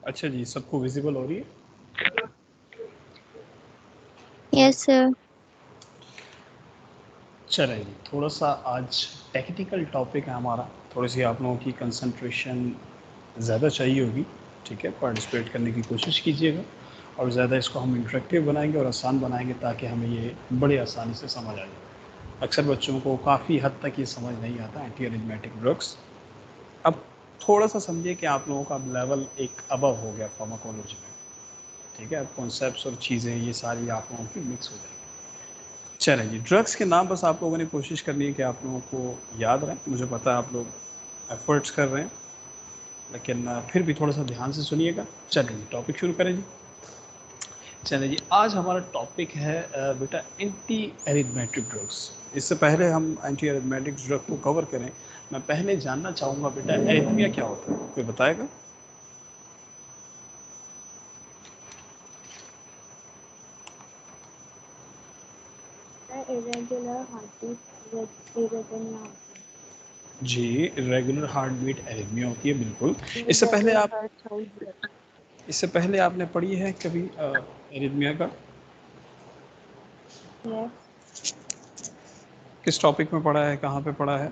अच्छा जी, सबको विजिबल हो रही है? Yes sir. चलिए जी, थोड़ा सा आज टेक्निकल टॉपिक है हमारा, थोड़ी सी आप लोगों की कंसंट्रेशन ज़्यादा चाहिए होगी। ठीक है, पार्टिसिपेट करने की कोशिश कीजिएगा और ज़्यादा इसको हम इंटरेक्टिव बनाएंगे और आसान बनाएंगे ताकि हमें ये बड़े आसानी से समझ आ जाए। अक्सर बच्चों को काफ़ी हद तक ये समझ नहीं आता एंटी अरिथमेटिक ड्रग्स। अब थोड़ा सा समझिए कि आप लोगों का लेवल एक अबव हो गया फार्माकोलॉजी में। ठीक है, अब कॉन्सेप्ट्स और चीज़ें ये सारी आप लोगों की मिक्स हो जाएगी। चलें जी, ड्रग्स के नाम बस आप लोगों ने कोशिश करनी है कि आप लोगों को याद रहें। मुझे पता है आप लोग एफर्ट्स कर रहे हैं, लेकिन फिर भी थोड़ा सा ध्यान से सुनिएगा। चलें जी, टॉपिक शुरू करें जी। चलें जी, आज हमारा टॉपिक है बेटा एंटी एरिथमेटिक ड्रग्स। इससे पहले हम एंटी एरिथमेटिक ड्रग को कवर करें, मैं पहले जानना चाहूँगा बेटा एरिथमिया क्या होता है, कोई बताएगा? इरेगुलर हार्टबीट इरेगुलर होती है। जी, इरेगुलर हार्ट बीट एरिथमिया होती है, बिल्कुल। इससे पहले इरेगुलर आप हार्ट साउंड होती इससे पहले आपने पढ़ी है कभी एरिथमिया का? है। किस टॉपिक में पढ़ा है, कहाँ पे पढ़ा है?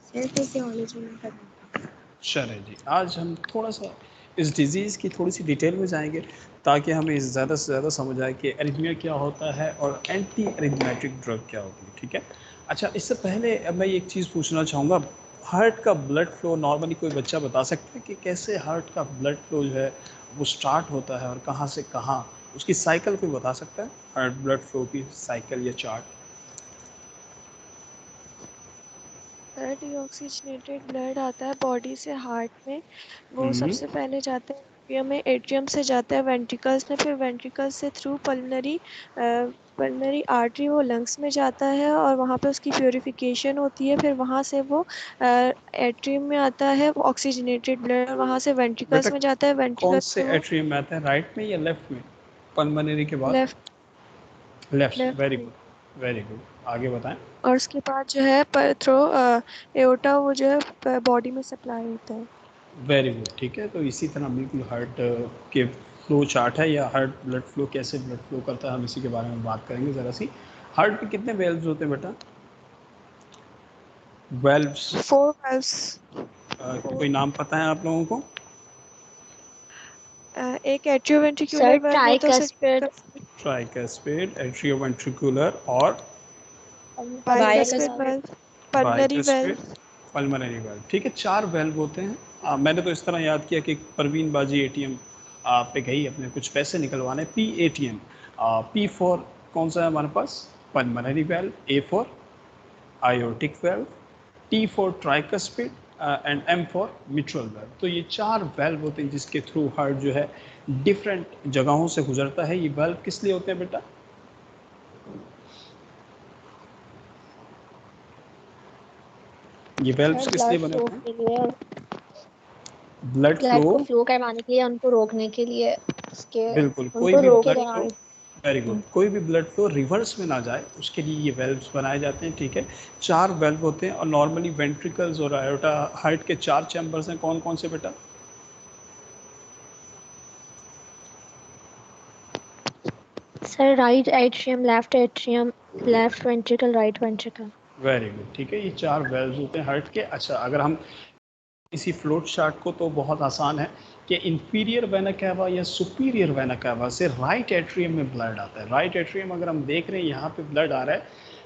सर फिजियोलॉजी में पढ़ा था। चलें जी, आज हम थोड़ा सा इस डिज़ीज़ की थोड़ी सी डिटेल में जाएंगे ताकि हमें ज़्यादा से ज़्यादा समझ आए कि एरिथमिया क्या होता है और एंटी एरिथमेटिक ड्रग क्या होती है। ठीक है, अच्छा, इससे पहले अब मैं एक चीज़ पूछना चाहूँगा, हार्ट का ब्लड फ्लो नॉर्मली कोई बच्चा बता सकता है कि कैसे हार्ट का ब्लड फ्लो जो है वो स्टार्ट होता है और कहाँ से कहाँ, उसकी साइकिल कोई बता सकता है? हार्ट ब्लड फ्लो की साइकिल या चार्ट? सर डीऑक्सीजनेटेड ब्लड आता है बॉडी से हार्ट में। वो हम्म, सबसे पहले जाता है एट्रियम में, एट्रियम से जाता है वेंट्रिकल्स में, फिर वेंट्रिकल्स से थ्रू पल्मनरी आर्टरी वो लंग्स में जाता है और वहाँ पे उसकी प्योरिफिकेशन होती है। फिर वहाँ से वो एट्रियम में आता है वो ऑक्सीजनेटेड ब्लड, और वहाँ से बेटा वेंट्रिकल्स में जाता है, कौन वेंट्रिकल्स से से वो एट्रियम में आता है, राइट में या लेफ्ट में? पल्मोनरी के बाद लेफ्ट लेफ्ट, लेफ्ट वेरी में। गुड वेरी गुड, आगे बताएं। और उसके बाद जो है पर थ्रो एओर्टा वो जो है बॉडी में सप्लाई होता है। वेरी गुड, ठीक है, तो इसी तरह बिल्कुल हार्ट के फ्लो चार्ट है या हार्ट ब्लड फ्लो कैसे ब्लड फ्लो करता है, हम इसी के बारे में बात करेंगे ज़रा सी। हार्ट के कितने वेल्व्स होते हैं बेटा? Valves, 4 valves। कोई नाम पता है आप लोगों को? एक एट्रियोवेंट्रिकुलर सर वेल्व होता है, ट्राइकस्पिड, उसे ट्राइकस्पिड, एट्रियोवेंट्रिकुलर और bicuspid bicuspid. Valve, pulmonary bicuspid, valve. Pulmonary valve. ठीक है, चार वेल्व होते हैं। मैंने तो इस तरह याद किया कि परवीन बाजी एटीएम पे गई अपने कुछ पैसे निकलवाने, पी एटीएम। पी फॉर कौन सा है हमारे पास? Pulmonary valve, A for aortic valve, T for tricuspid and M for mitral valve. तो ये चार वेल्व होते हैं जिसके थ्रू हार्ट जो है डिफरेंट जगहों से गुजरता है। ये वेल्व किस लिए होते हैं बेटा? ये वेल्व्स सर किस लिए ब्लड बने फ्लो होते हैं? के लिए, ब्लड फ्लो, ब्लड को फ्लो करवाने के लिए, उनको रोकने के लिए, उसके बिल्कुल, कोई उनको भी रोके ब्लड फ्लो, रहना। वेरी गुड, कोई भी ब्लड फ्लो रिवर्स में ना जाए उसके लिए ये वेल्व्स बनाए जाते हैं। ठीक है, चार वेल्व होते हैं और नॉर्मली वेंट्रिकल्स और आयोटा, हार्ट के चार चैम्बर्स हैं, कौन कौन से बेटा? Sir right atrium, left ventricle, right ventricle. Very good, ठीक है, ये चार वेल्व्स होते हैं हार्ट के। अच्छा, अगर हम इसी फ्लोट चार्ट को, तो बहुत आसान है कि इंफीरियर वेना कैवा या सुपीरियर वेना कैवा से राइट एट्रियम में ब्लड आता है। राइट एट्रियम अगर हम देख रहे हैं यहाँ पे ब्लड आ रहा है,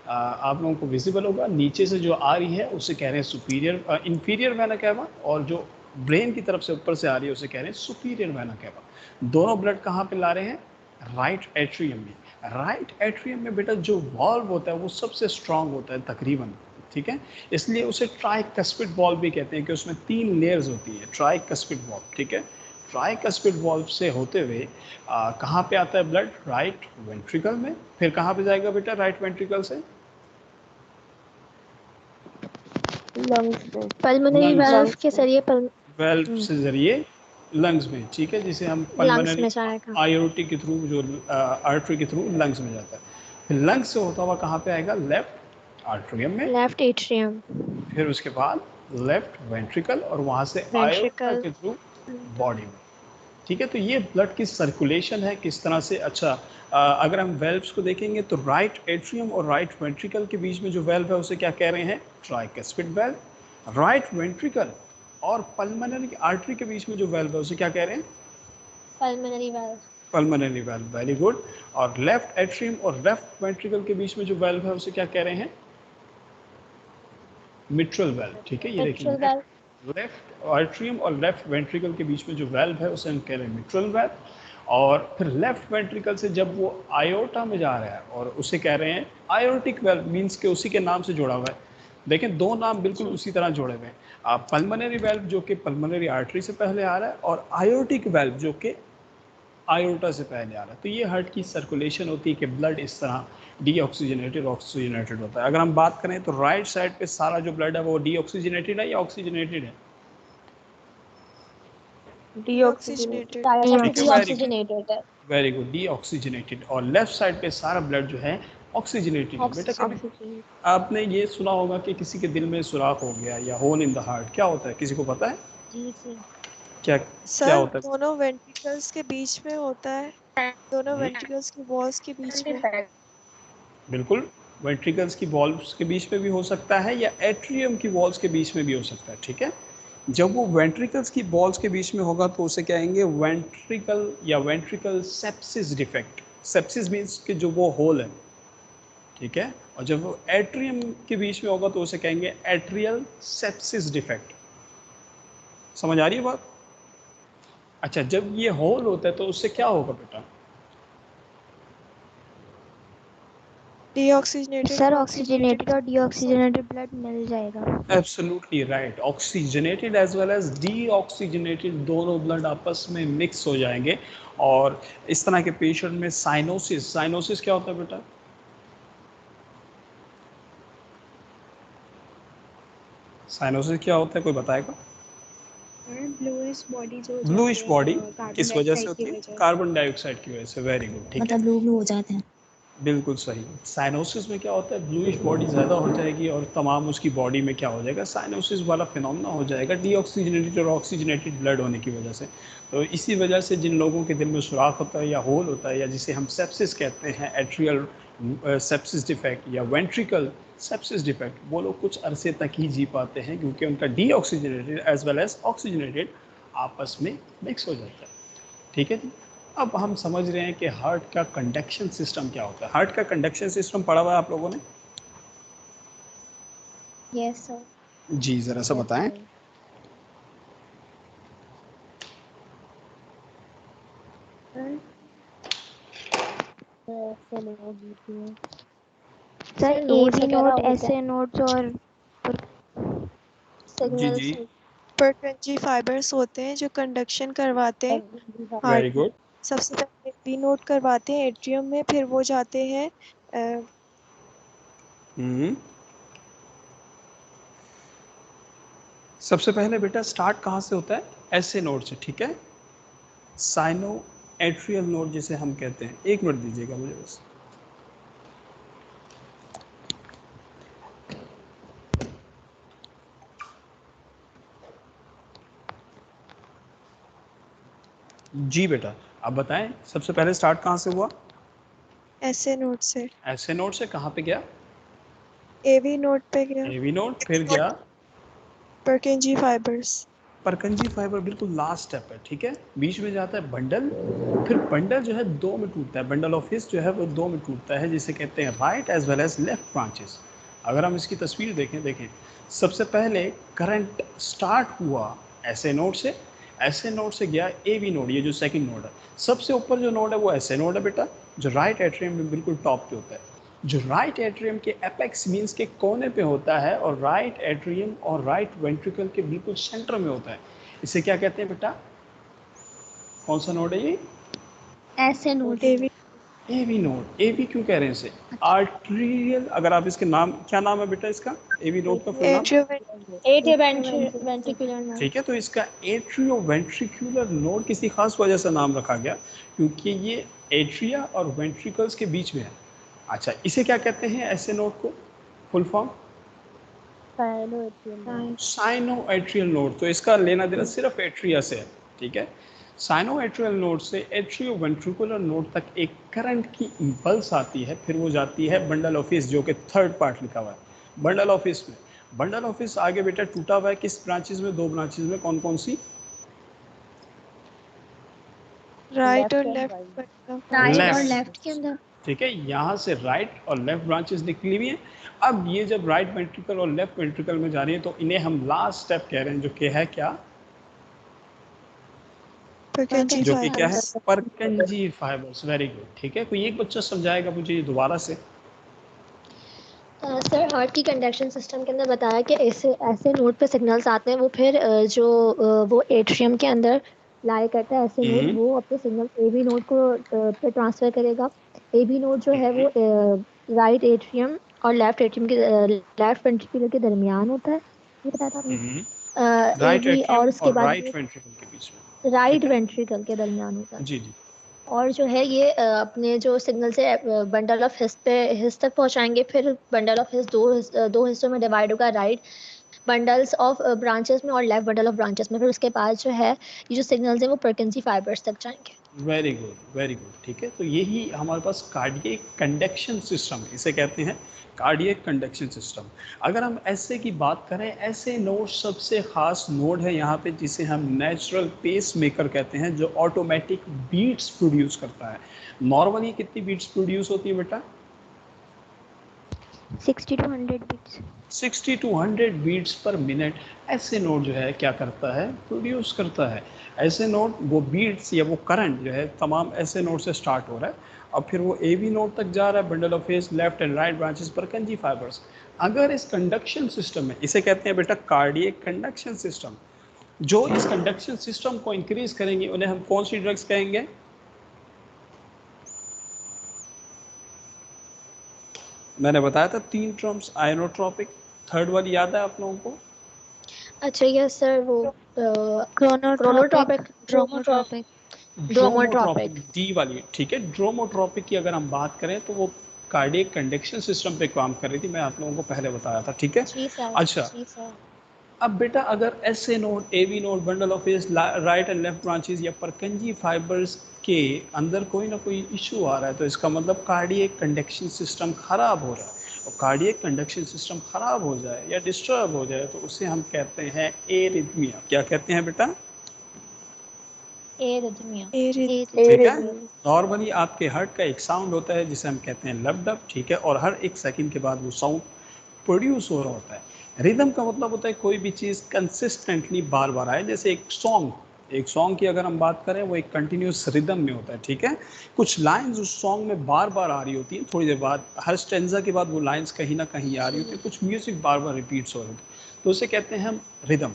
आप लोगों को विजिबल होगा, नीचे से जो आ रही है उसे कह रहे हैं सुपीरियर, इंफीरियर वेना कैवा, और जो ब्रेन की तरफ से ऊपर से आ रही है उसे कह रहे हैं सुपीरियर वेना कैवा। दोनों ब्लड कहाँ पे ला रहे हैं? राइट एट्रियम में। राइट एट्रियम में बेटा जो वॉल्व होता है वो सबसे स्ट्रांग होता है तकरीबन। ठीक है, इसलिए उसे ट्राइकस्पिड वॉल्व भी कहते हैं कि उसमें तीन लेयर्स होती है, ट्राइकस्पिड वॉल्व। ठीक है, ट्राइकस्पिड वॉल्व से होते हुए कहाँ पे आता है ब्लड? राइट वेंट्रिकल में। फिर कहाँ पे जाएगा बेटा राइट वेंट्रिकल से? लंग्स में। पल्मोनरी लंग्स, वेल्व लंग्स के में। जरिए वेल्व से जरिए लंग्स में। ठीक है, जिसे हम लंग्स पल्मोनरी में जाएगा। आयोटी के थ्रू, जो आर्टरी के थ्रू लंग्स में जाता है। फिर लंग्स से होता हुआ कहाँ पे आएगा? लेफ्ट आर्ट्रियम में। लेफ्ट एट्रियम, फिर उसके बाद लेफ्ट वेंट्रिकल और वहाँ से आयोटा वेंट्रिकल। के थ्रू बॉडी में। ठीक है। तो ये ब्लड की सर्कुलेशन है किस तरह से। अच्छा, अगर हम वेल्व्स को देखेंगे तो राइट एट्रियम और राइट वेंट्रिकल के बीच में जो वेल्व है उसे क्या कह रहे हैं, ट्राइकस्पिड वेल्व। राइट वेंट्रिकल और पल्मोनरी आर्टरी के बीच में जो वेल्व है उसे क्या कह रहे हैं, pulmonary valve. Pulmonary valve, very good. और लेफ्ट एट्रियम और लेफ्ट वेंट्रिकल के बीच में जो वेल्व है उसे क्या कह रहे हैं, मिट्रल वेल्व। ठीक है, ये देखिए मिट्रल वाल्व। लेफ्ट आर्टरियम और लेफ्ट वेंट्रिकल के बीच में जो वेल्व है उसे हम कह रहे हैं मिट्रल वेल्व। और फिर लेफ्ट वेंट्रिकल से जब वो आयोटा में जा रहा है और उसे कह रहे हैं आयोटिक वेल्व, मींस के उसी के नाम से जुड़ा हुआ है। देखें दो नाम बिल्कुल उसी तरह जुड़े हुए हैं, पल्मोनरी वेल्व जो कि पल्मोनरी आर्टरी से पहले आ रहा है और आयोटिक वेल्व जो कि आयोटा से पहले आ रहा है। तो ये हार्ट की सर्कुलेशन होती है कि ब्लड इस तरह डीऑक्सीजनेटेड ऑक्सीजनेटेड होता है। अगर हम बात करें तो राइट साइड पे सारा जो ब्लड है वो डीऑक्सीजनेटेड है या ऑक्सीजनेटेड है, डीऑक्सीजनेटेड। डीऑक्सीजनेटेड है। Very good, deoxygenated. और लेफ्ट साइड पे सारा ब्लड जो है ऑक्सीजनेटेड है। बेटा कभी ऑक्सीजन। आपने ये सुना होगा कि किसी के दिल में सुराख हो गया या होल इन द हार्ट, क्या होता है, किसी को पता है जी जी। क्या क्या सर होता दोनों वेंट्रिकल्स के बीच में होता है, दोनों है? वेंट्रिकल्स की वॉल्स के बीच में। बिल्कुल, वेंट्रिकल्स की वॉल्व्स के बीच में भी हो सकता है या एट्रियम की वॉल्स के बीच में भी हो सकता है। ठीक है, जब वो वेंट्रिकल्स की वॉल्स के बीच में होगा तो उसे कहेंगे वेंट्रिकल या ventricle sepsis defect. Sepsis means कि जो वो होल है। ठीक है, और जब वो एट्रियम के बीच में होगा तो उसे कहेंगे एट्रियल सेप्सिस डिफेक्ट। समझ आ रही है बात? अच्छा, जब ये होल होता है तो उससे क्या होगा बेटा, डीऑक्सीजनेटेड सर और ऑक्सीजनेटेड और डीऑक्सीजनेटेड ब्लड मिल जाएगा। Absolutely right, oxygenated as well as deoxygenated दोनों ब्लड आपस में मिक्स हो जाएंगे। और इस तरह के पेशेंट में साइनोसिस, साइनोसिस क्या होता है बेटा, साइनोसिस क्या होता है, कोई बताएगा? ब्लूइश बॉडी जो हो ब्लूइश जाती है बॉडी कार्बन किस वजह से डाइऑक्साइड की होती है, वजह से, कार्बन डाइऑक्साइड की वजह से। वेरी गुड, ठीक है, मतलब ब्लू ब्लू हो जाते हैं। बिल्कुल सही। साइनोसिस में क्या होता है, ब्लूइश बॉडी ज़्यादा हो जाएगी और तमाम उसकी बॉडी में क्या हो जाएगा, साइनोसिस वाला फिनोमेना हो जाएगा डीऑक्सीजनेटेड और ऑक्सीजनेटेड ब्लड होने की वजह से। तो इसी वजह से जिन लोगों के दिल में सुराख होता है या होल होता है या जिसे हम सेप्सिस कहते हैं, एट्रियल सेप्सिस डिफेक्ट या वेंट्रिकल सेप्सिस डिफेक्ट, वो लोग कुछ अरसे तक ही जी पाते हैं क्योंकि उनका deoxygenated as well as oxygenated आपस में मिक्स हो जाता है। ठीक है जी। अब हम समझ रहे हैं कि हार्ट का कंडक्शन सिस्टम क्या होता है। हार्ट का कंडक्शन सिस्टम पढ़ा हुआ है आप लोगों ने? Yes sir. जी, ज़रा सा बताएं। Sir AV node, SA nodes और जी सिग्नल्स। जी, परकंजी फाइबर्स होते हैं जो कंडक्शन करवाते हैं हार्ट वेरी में। गुड। सबसे पहले वी नोट करवाते हैं एट्रियम में, फिर वो जाते हैं सबसे पहले बेटा स्टार्ट कहाँ से होता है, एसए नोड से। ठीक है, साइनो एट्रियल नोड जिसे हम कहते हैं। एक मिनट दीजिएगा मुझे बस। जी बेटा, आप बताएं सबसे पहले स्टार्ट कहाँ से हुआ? एसए नोड से। एसए नोड से कहाँ पे गया? एवी नोड पे गया। एवी नोड, फिर गया परकंजी फाइबर्स। परकंजी फाइबर, बिल्कुल लास्ट स्टेप है। ठीक है, बीच में जाता है बंडल, फिर बंडल जो है दो में टूटता है, बंडल ऑफ हिस जो है वो दो में टूटता है जिसे कहते हैं right as well as left branches. अगर हम इसकी तस्वीर देखें, सबसे पहले करंट स्टार्ट हुआ एसए नोड से, एसए नोड से गया एवी नोड, ये जो सेकंड नोड है। सबसे ऊपर जो नोड है वो एसए नोड है बेटा, जो राइट एट्रियम में बिल्कुल टॉप पे होता है, जो राइट एट्रियम के एपेक्स मींस के कोने पे होता है और राइट एट्रियम और राइट वेंट्रिकल के बिल्कुल सेंटर में होता है। इसे क्या कहते हैं बेटा, कौन सा नोड है ये? SA node. AV AV node. AV क्यों कह रहे हैं इसे, आर्टरियल। अगर आप इसके नाम, क्या नाम है बेटा इसका, एवी नोड का फुल नाम? Atrio atrio ventricular node. ठीक है, तो इसका एट्रियो वेंट्रिकुलर नोड किसी खास वजह से नाम रखा गया क्योंकि ये एट्रिया और वेंट्रिकल्स के बीच में है। अच्छा, इसे क्या कहते हैं ऐसे नोड को, full form? Cyano atrial node. तो इसका लेना देना सिर्फ एट्रिया से है। ठीक है, साइनोएट्रियल नोड से एट्रियोवेंट्रिकुलर नोड तक एक करंट की इंपल्स आती है, फिर वो जाती है बंडल ऑफिस, जो कि थर्ड पार्ट लिखा हुआ है बंडल ऑफिस में। बंडल ऑफिस आगे बेटा टूटा हुआ है किस ब्रांचेस में? 2 ब्रांचेस में। कौन कौन सी? राइट और and लेफ्ट right. मतलब राइट और लेफ्ट, लेफ्ट के अंदर। ठीक है, यहाँ से राइट और लेफ्ट ब्रांचेस निकली हुई हैं। अब ये जब राइट वेंट्रिकल और लेफ्ट वेंट्रिकल में जा रही है तो इन्हें हम लास्ट स्टेप कह रहे हैं, जो कि है क्या? Purkinje जो कि क्या है? fibers. Purkinje fibres. Very good, ठीक है। कोई एक बच्चा समझाएगा मुझे ये दोबारा से? सर हार्ट की कंडक्शन सिस्टम के अंदर बताया कि ऐसे ऐसे नोड पे सिग्नल्स आते हैं, वो फिर वो एट्रियम के अंदर लाई करता है। ऐसे नोड वो अपने सिग्नल एबी नोड को पे ट्रांसफर करेगा। एबी नोड जो है वो राइट एट्रियम और लेफ्ट एट्रियम के लेफ्ट वेंट्रिकुलर के दरमियान होता है, ये बताया था आपने। राइट एबी एट्रियम और उसके और बाद राइट वेंट्रिकल के बीच में, राइट ठीक है। वेंट्रिकल के दरमियान होता है। जी जी। और जो है ये अपने जो सिग्नल से बंडल ऑफ हिस्स तक पहुंचाएंगे। फिर बंडल ऑफ हिस्स दो हिस्सों में डिवाइड होगा, राइट बंडल्स ऑफ ब्रांचेस में और लेफ्ट बंडल ऑफ ब्रांचेस में। फिर उसके बाद जो है ये जो सिग्नल्स हैं वो परकिंसी फाइबर्स तक जाएंगे। वेरी गुड, वेरी गुड, ठीक है। तो यही हमारे पास कार्डियक कंडक्शन सिस्टम है, इसे कहते हैं कार्डियक कंडक्शन सिस्टम। अगर हम ऐसे की बात करें, ऐसे नोड सबसे ख़ास नोड है यहाँ पे, जिसे हम नेचुरल पेस मेकर कहते हैं, जो ऑटोमेटिक बीट्स प्रोड्यूस करता है। नॉर्मली कितनी बीट्स प्रोड्यूस होती है बेटा? 60 to 100 beats. 60 to 100 beats per minute SA node जो है क्या करता है? प्रोड्यूस करता है। ऐसे नोड, वो बीट्स या वो करंट जो है तमाम ऐसे नोड से स्टार्ट हो रहा है, अब फिर वो ए बी नोड तक जा रहा है, bundle of face left and right branches Purkinje fibres. अगर इस कंडक्शन सिस्टम में, इसे कहते हैं बेटा कार्डियक कंडक्शन सिस्टम, जो इस कंडक्शन सिस्टम को इंक्रीज करेंगे उन्हें हम कौन सी ड्रग्स कहेंगे? मैंने बताया था 3 टर्म्स, आयनोट्रोपिक, थर्ड वाली याद है आप लोगों को? अच्छा यस सर, वो Chronotropic, क्रोनोट्रॉपिक, dromotropic. ड्रोमोट्रोपिक, डी वाली, ठीक है। ड्रोमोट्रोपिक की अगर हम बात करें तो वो कार्डियक कंडक्शन सिस्टम पे काम कर रही थी, मैं आप लोगों को पहले बताया था, ठीक है। जी सर। अच्छा, जी सर। अब बेटा अगर S A node, A B node, bundle of face, right and left branches या परकंजी फाइबर्स के अंदर कोई ना कोई इशू आ रहा है, तो इसका मतलब कार्डियक कंडक्शन सिस्टम खराब हो रहा है। और कार्डियक कंडक्शन सिस्टम खराब हो जाए या डिस्टर्ब हो जाए तो उसे हम कहते हैं एरिथमिया। क्या कहते हैं बेटा? एरिथमिया। ठीक है। नॉर्मली आपके हार्ट का एक साउंड होता है जिसे हम कहते हैं लबडब, ठीक है, और हर एक सेकंड के बाद वो साउंड प्रोड्यूस हो रहा होता है। रिदम का मतलब होता है कोई भी चीज़ कंसिस्टेंटली बार बार आए, जैसे एक सॉन्ग की अगर हम बात करें, वो एक कंटिन्यूस रिदम में होता है, ठीक है। कुछ लाइंस उस सॉन्ग में बार बार आ रही होती हैं, थोड़ी देर बाद हर स्टेंजा के बाद वो लाइंस कहीं ना कहीं आ रही होती है, कुछ म्यूजिक बार बार रिपीट्स हो रहे होते हैं, तो उसे कहते हैं हम रिदम।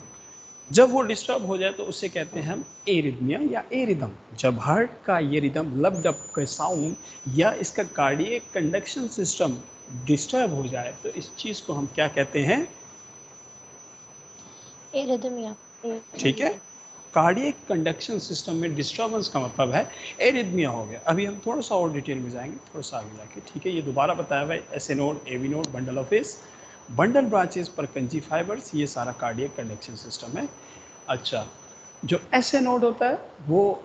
जब वो डिस्टर्ब हो जाए तो उसे कहते हैं हम एरिथमिया या एरिदम। जब हार्ट का ये रिदम, लब डब का साउंड या इसका कार्डियक कंडक्शन सिस्टम डिस्टर्ब हो जाए तो इस चीज़ को हम क्या कहते हैं? एरिथमिया। ठीक है। कार्डियक कंडक्शन सिस्टम में डिस्टर्बेंस का मतलब है एरिथमिया हो गया। अभी हम थोड़ा सा और डिटेल में जाएंगे, थोड़ा सा आगे जाके, ठीक है। ये दोबारा बताया हुआ है, S A node, A B node, bundle of face, bundle branches Purkinje fibres, ये सारा कार्डियक कंडक्शन सिस्टम है। अच्छा, जो एस ए नोड होता है वो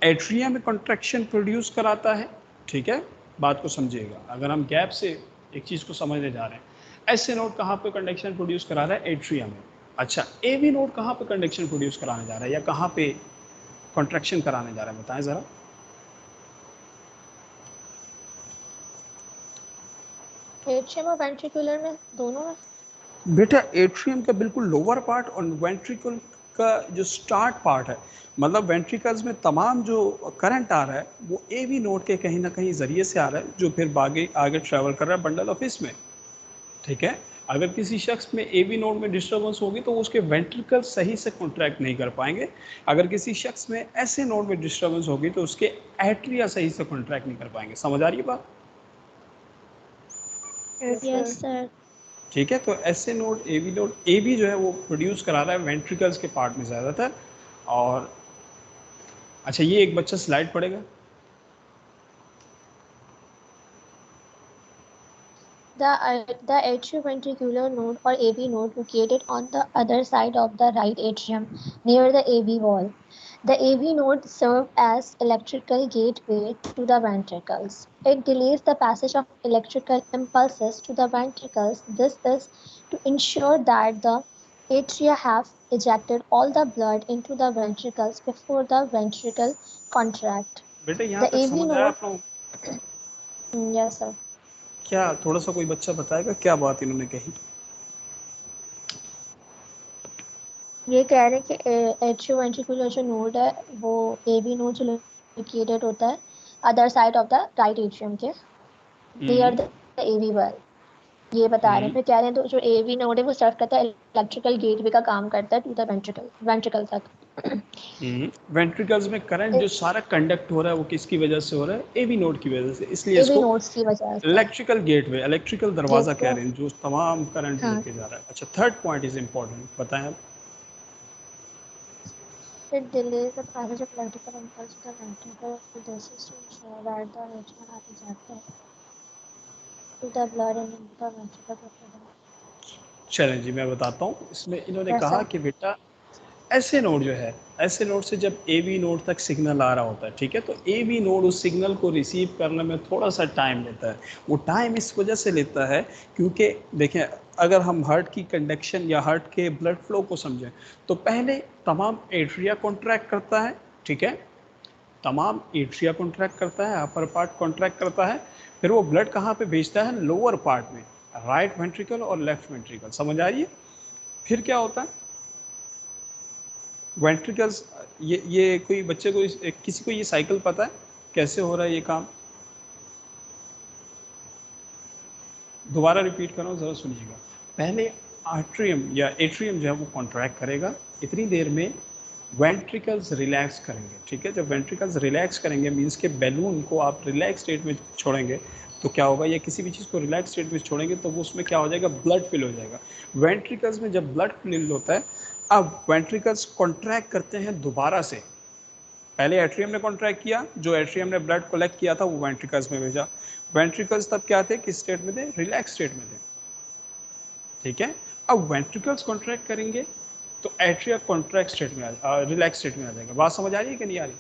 एट्रिया में कॉन्ट्रैक्शन प्रोड्यूस कराता है, ठीक है। बात को समझिएगा, अगर हम गैप से एक चीज़ को समझने जा रहे हैं, एस ए नोड कहाँ पे कंडक्शन प्रोड्यूस करा रहा है? एट्रिया में। अच्छा, ए बी नोड कहाँ पे कंडक्शन प्रोड्यूस कराने जा रहा है या कहाँ पे कॉन्ट्रैक्शन कराने जा रहा है, बताएं ज़रा। एट्रियम और वेंट्रिकुलर में, दोनों में। बेटा एट्रियम का बिल्कुल लोअर पार्ट और वेंट्रिकल का जो स्टार्ट पार्ट है, मतलब वेंट्रिकल्स में तमाम जो करंट आ रहा है वो ए बी नोड के कहीं ना कहीं ज़रिए से आ रहा है, जो फिर आगे आगे ट्रैवल कर रहा है बंडल ऑफ इसमें, ठीक है। अगर किसी शख्स में ए बी नोड में डिस्टर्बेंस होगी तो उसके वेंट्रिकल सही से कॉन्ट्रैक्ट नहीं कर पाएंगे। अगर किसी शख्स में ऐसे नोड में डिस्टर्बेंस होगी तो उसके एट्रिया सही से कॉन्ट्रैक्ट नहीं कर पाएंगे। समझ आ रही है बात? Yes, sir. Yes sir. ठीक है। तो ऐसे नोड, ए बी जो है वो प्रोड्यूस करा रहा है वेंट्रिकल्स के पार्ट में ज़्यादातर। और अच्छा, ये एक बच्चा स्लाइड पढ़ेगा। The atrioventricular node or AV node located on the other side of the right atrium near the AV wall. The AV node serves as electrical gateway to the ventricles. It delays the passage of electrical impulses to the ventricles. This is to ensure that the atria have ejected all the blood into the ventricles before the ventricle contract. बेटे यहाँ The तक AV समझ आया node, आप लोग? yes sir. क्या थोड़ा सा कोई बच्चा बताएगा क्या बात इन्होंने कही? ये कह रहे हैं कि एट्रियोवेंट्रिकुलर जो नोड है वो एवी नोड जो लोकेटेड होता है other side of the right atrium के नियर द एवी वेल ये बता रहे हैं। फिर कह रहे हैं तो जो एवी नोड है वो सर्व करता है इलेक्ट्रिकल गेटवे का काम करता है टू द वेंट्रिकल तक। वेंट्रिकल्स में करंट जो सारा कंडक्ट हो रहा है वो किसकी वजह से हो रहा है? एवी नोड की वजह से, इसलिए एवी इसको नोड्स की वजह से इलेक्ट्रिकल गेटवे, इलेक्ट्रिकल दरवाजा Gateway. कह रहे हैं जो तमाम करंट हाँ। लेके जा रहा है। अच्छा, थर्ड पॉइंट इज इम्पोर्टेंट, बताएं आप। It delays the passage of electrical impulse to the ventricle. This is to ensure that the atrium has ejected to the blood and into the ventricle before the चलें जी, मैं बताता हूँ। इसमें इन्होंने Yes, कहा sir. कि बेटा ऐसे नोड जो है, ऐसे नोड से जब एवी नोड तक सिग्नल आ रहा होता है, ठीक है, तो एवी नोड उस सिग्नल को रिसीव करने में थोड़ा सा टाइम लेता है। वो टाइम इस वजह से लेता है क्योंकि देखें, अगर हम हार्ट की कंडक्शन या हार्ट के ब्लड फ्लो को समझें तो पहले तमाम एट्रिया कॉन्ट्रैक्ट करता है, ठीक है, तमाम एट्रिया कॉन्ट्रैक्ट करता है, अपर पार्ट कॉन्ट्रैक्ट करता है, फिर वो ब्लड कहाँ पे भेजता है? लोअर पार्ट में, राइट वेंट्रिकल और लेफ्ट वेंट्रिकल। समझ आ रही है? फिर क्या होता है? वेंट्रिकल्स, ये कोई बच्चे को किसी को ये साइकिल पता है कैसे हो रहा है ये काम? दोबारा रिपीट कर रहा हूँ, ज़रा सुनिएगा। पहले आर्ट्रियम या एट्रियम जो है वो कॉन्ट्रैक्ट करेगा, इतनी देर में वेंट्रिकल्स रिलैक्स करेंगे, ठीक है। जब वेंट्रिकल्स रिलैक्स करेंगे मींस के बैलून को आप रिलैक्स स्टेट में छोड़ेंगे तो क्या होगा, या किसी भी चीज़ को रिलैक्स स्टेट में छोड़ेंगे तो वो उसमें क्या हो जाएगा? ब्लड फिल हो जाएगा। वेंट्रिकल्स में जब ब्लड फिल होता है, अब वेंट्रिकल्स कॉन्ट्रैक्ट करते हैं दोबारा से। पहले एट्रियम ने कॉन्ट्रैक्ट किया, जो एट्रियम ने ब्लड कलेक्ट किया था वो वेंट्रिकल्स में भेजा। वेंट्रिकल्स तब क्या थे, किस स्टेट में थे? रिलैक्स स्टेट में थे, ठीक है। अब वेंट्रिकल्स कॉन्ट्रैक्ट करेंगे तो एट्रिया कॉन्ट्रैक्ट स्टेट में रिलैक्स स्टेट में आ जाएगा। बात समझ आ रही है कि नहीं आ रही?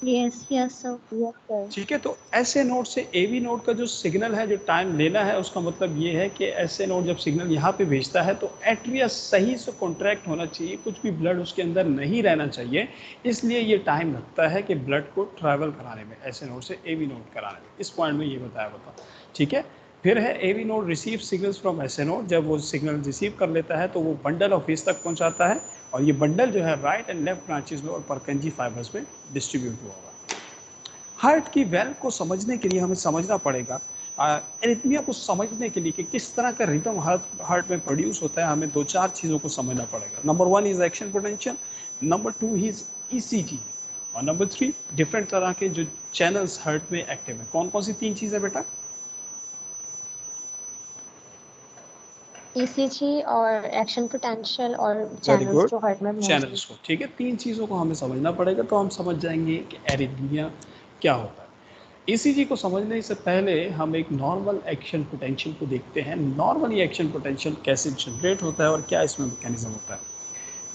Yes, yes, sir. Yes, sir. ठीक है, तो ऐसे नोड से एवी नोड का जो सिग्नल है, जो टाइम लेना है, उसका मतलब ये है कि ऐसे नोड जब सिग्नल यहाँ पे भेजता है तो एट्रिया सही से कॉन्ट्रैक्ट होना चाहिए, कुछ भी ब्लड उसके अंदर नहीं रहना चाहिए, इसलिए ये टाइम लगता है कि ब्लड को ट्रैवल कराने में, ऐसे नोड से एवी नोड कराने में। इस पॉइंट में ये बताया, ठीक है। फिर है AV node receive signals from SA node. जब वो सिग्नल रिसीव कर लेता है तो वो बंडल ऑफ हिस तक पहुँचाता है, और ये बंडल जो है राइट एंड लेफ्ट ब्रांचेस में और परकंजी फाइबर्स में डिस्ट्रीब्यूट हुआ होगा। हार्ट की वेल्व को समझने के लिए हमें समझना पड़ेगा, एरिथमिया को समझने के लिए कि किस तरह का रिदम हार्ट में प्रोड्यूस होता है, हमें 2-4 चीज़ों को समझना पड़ेगा। Number 1 is action potential, number 2 is ECG, और नंबर 3 डिफरेंट तरह के जो चैनल्स हार्ट में एक्टिव हैं। कौन कौन सी 3 चीज़ें बेटा? ECG और एक्शन पोटेंशियल और वेरी चैनल्स गुड, जो हार्ट में मौजूद चैनल्स को, ठीक है। 3 चीज़ों को हमें समझना पड़ेगा तो हम समझ जाएंगे कि एरिथमिया क्या होता है। ईसीजी को समझने से पहले हम एक नॉर्मल एक्शन पोटेंशियल को देखते हैं। नॉर्मली एक्शन पोटेंशियल कैसे जनरेट होता है और क्या इसमें मैकेनिज्म होता है,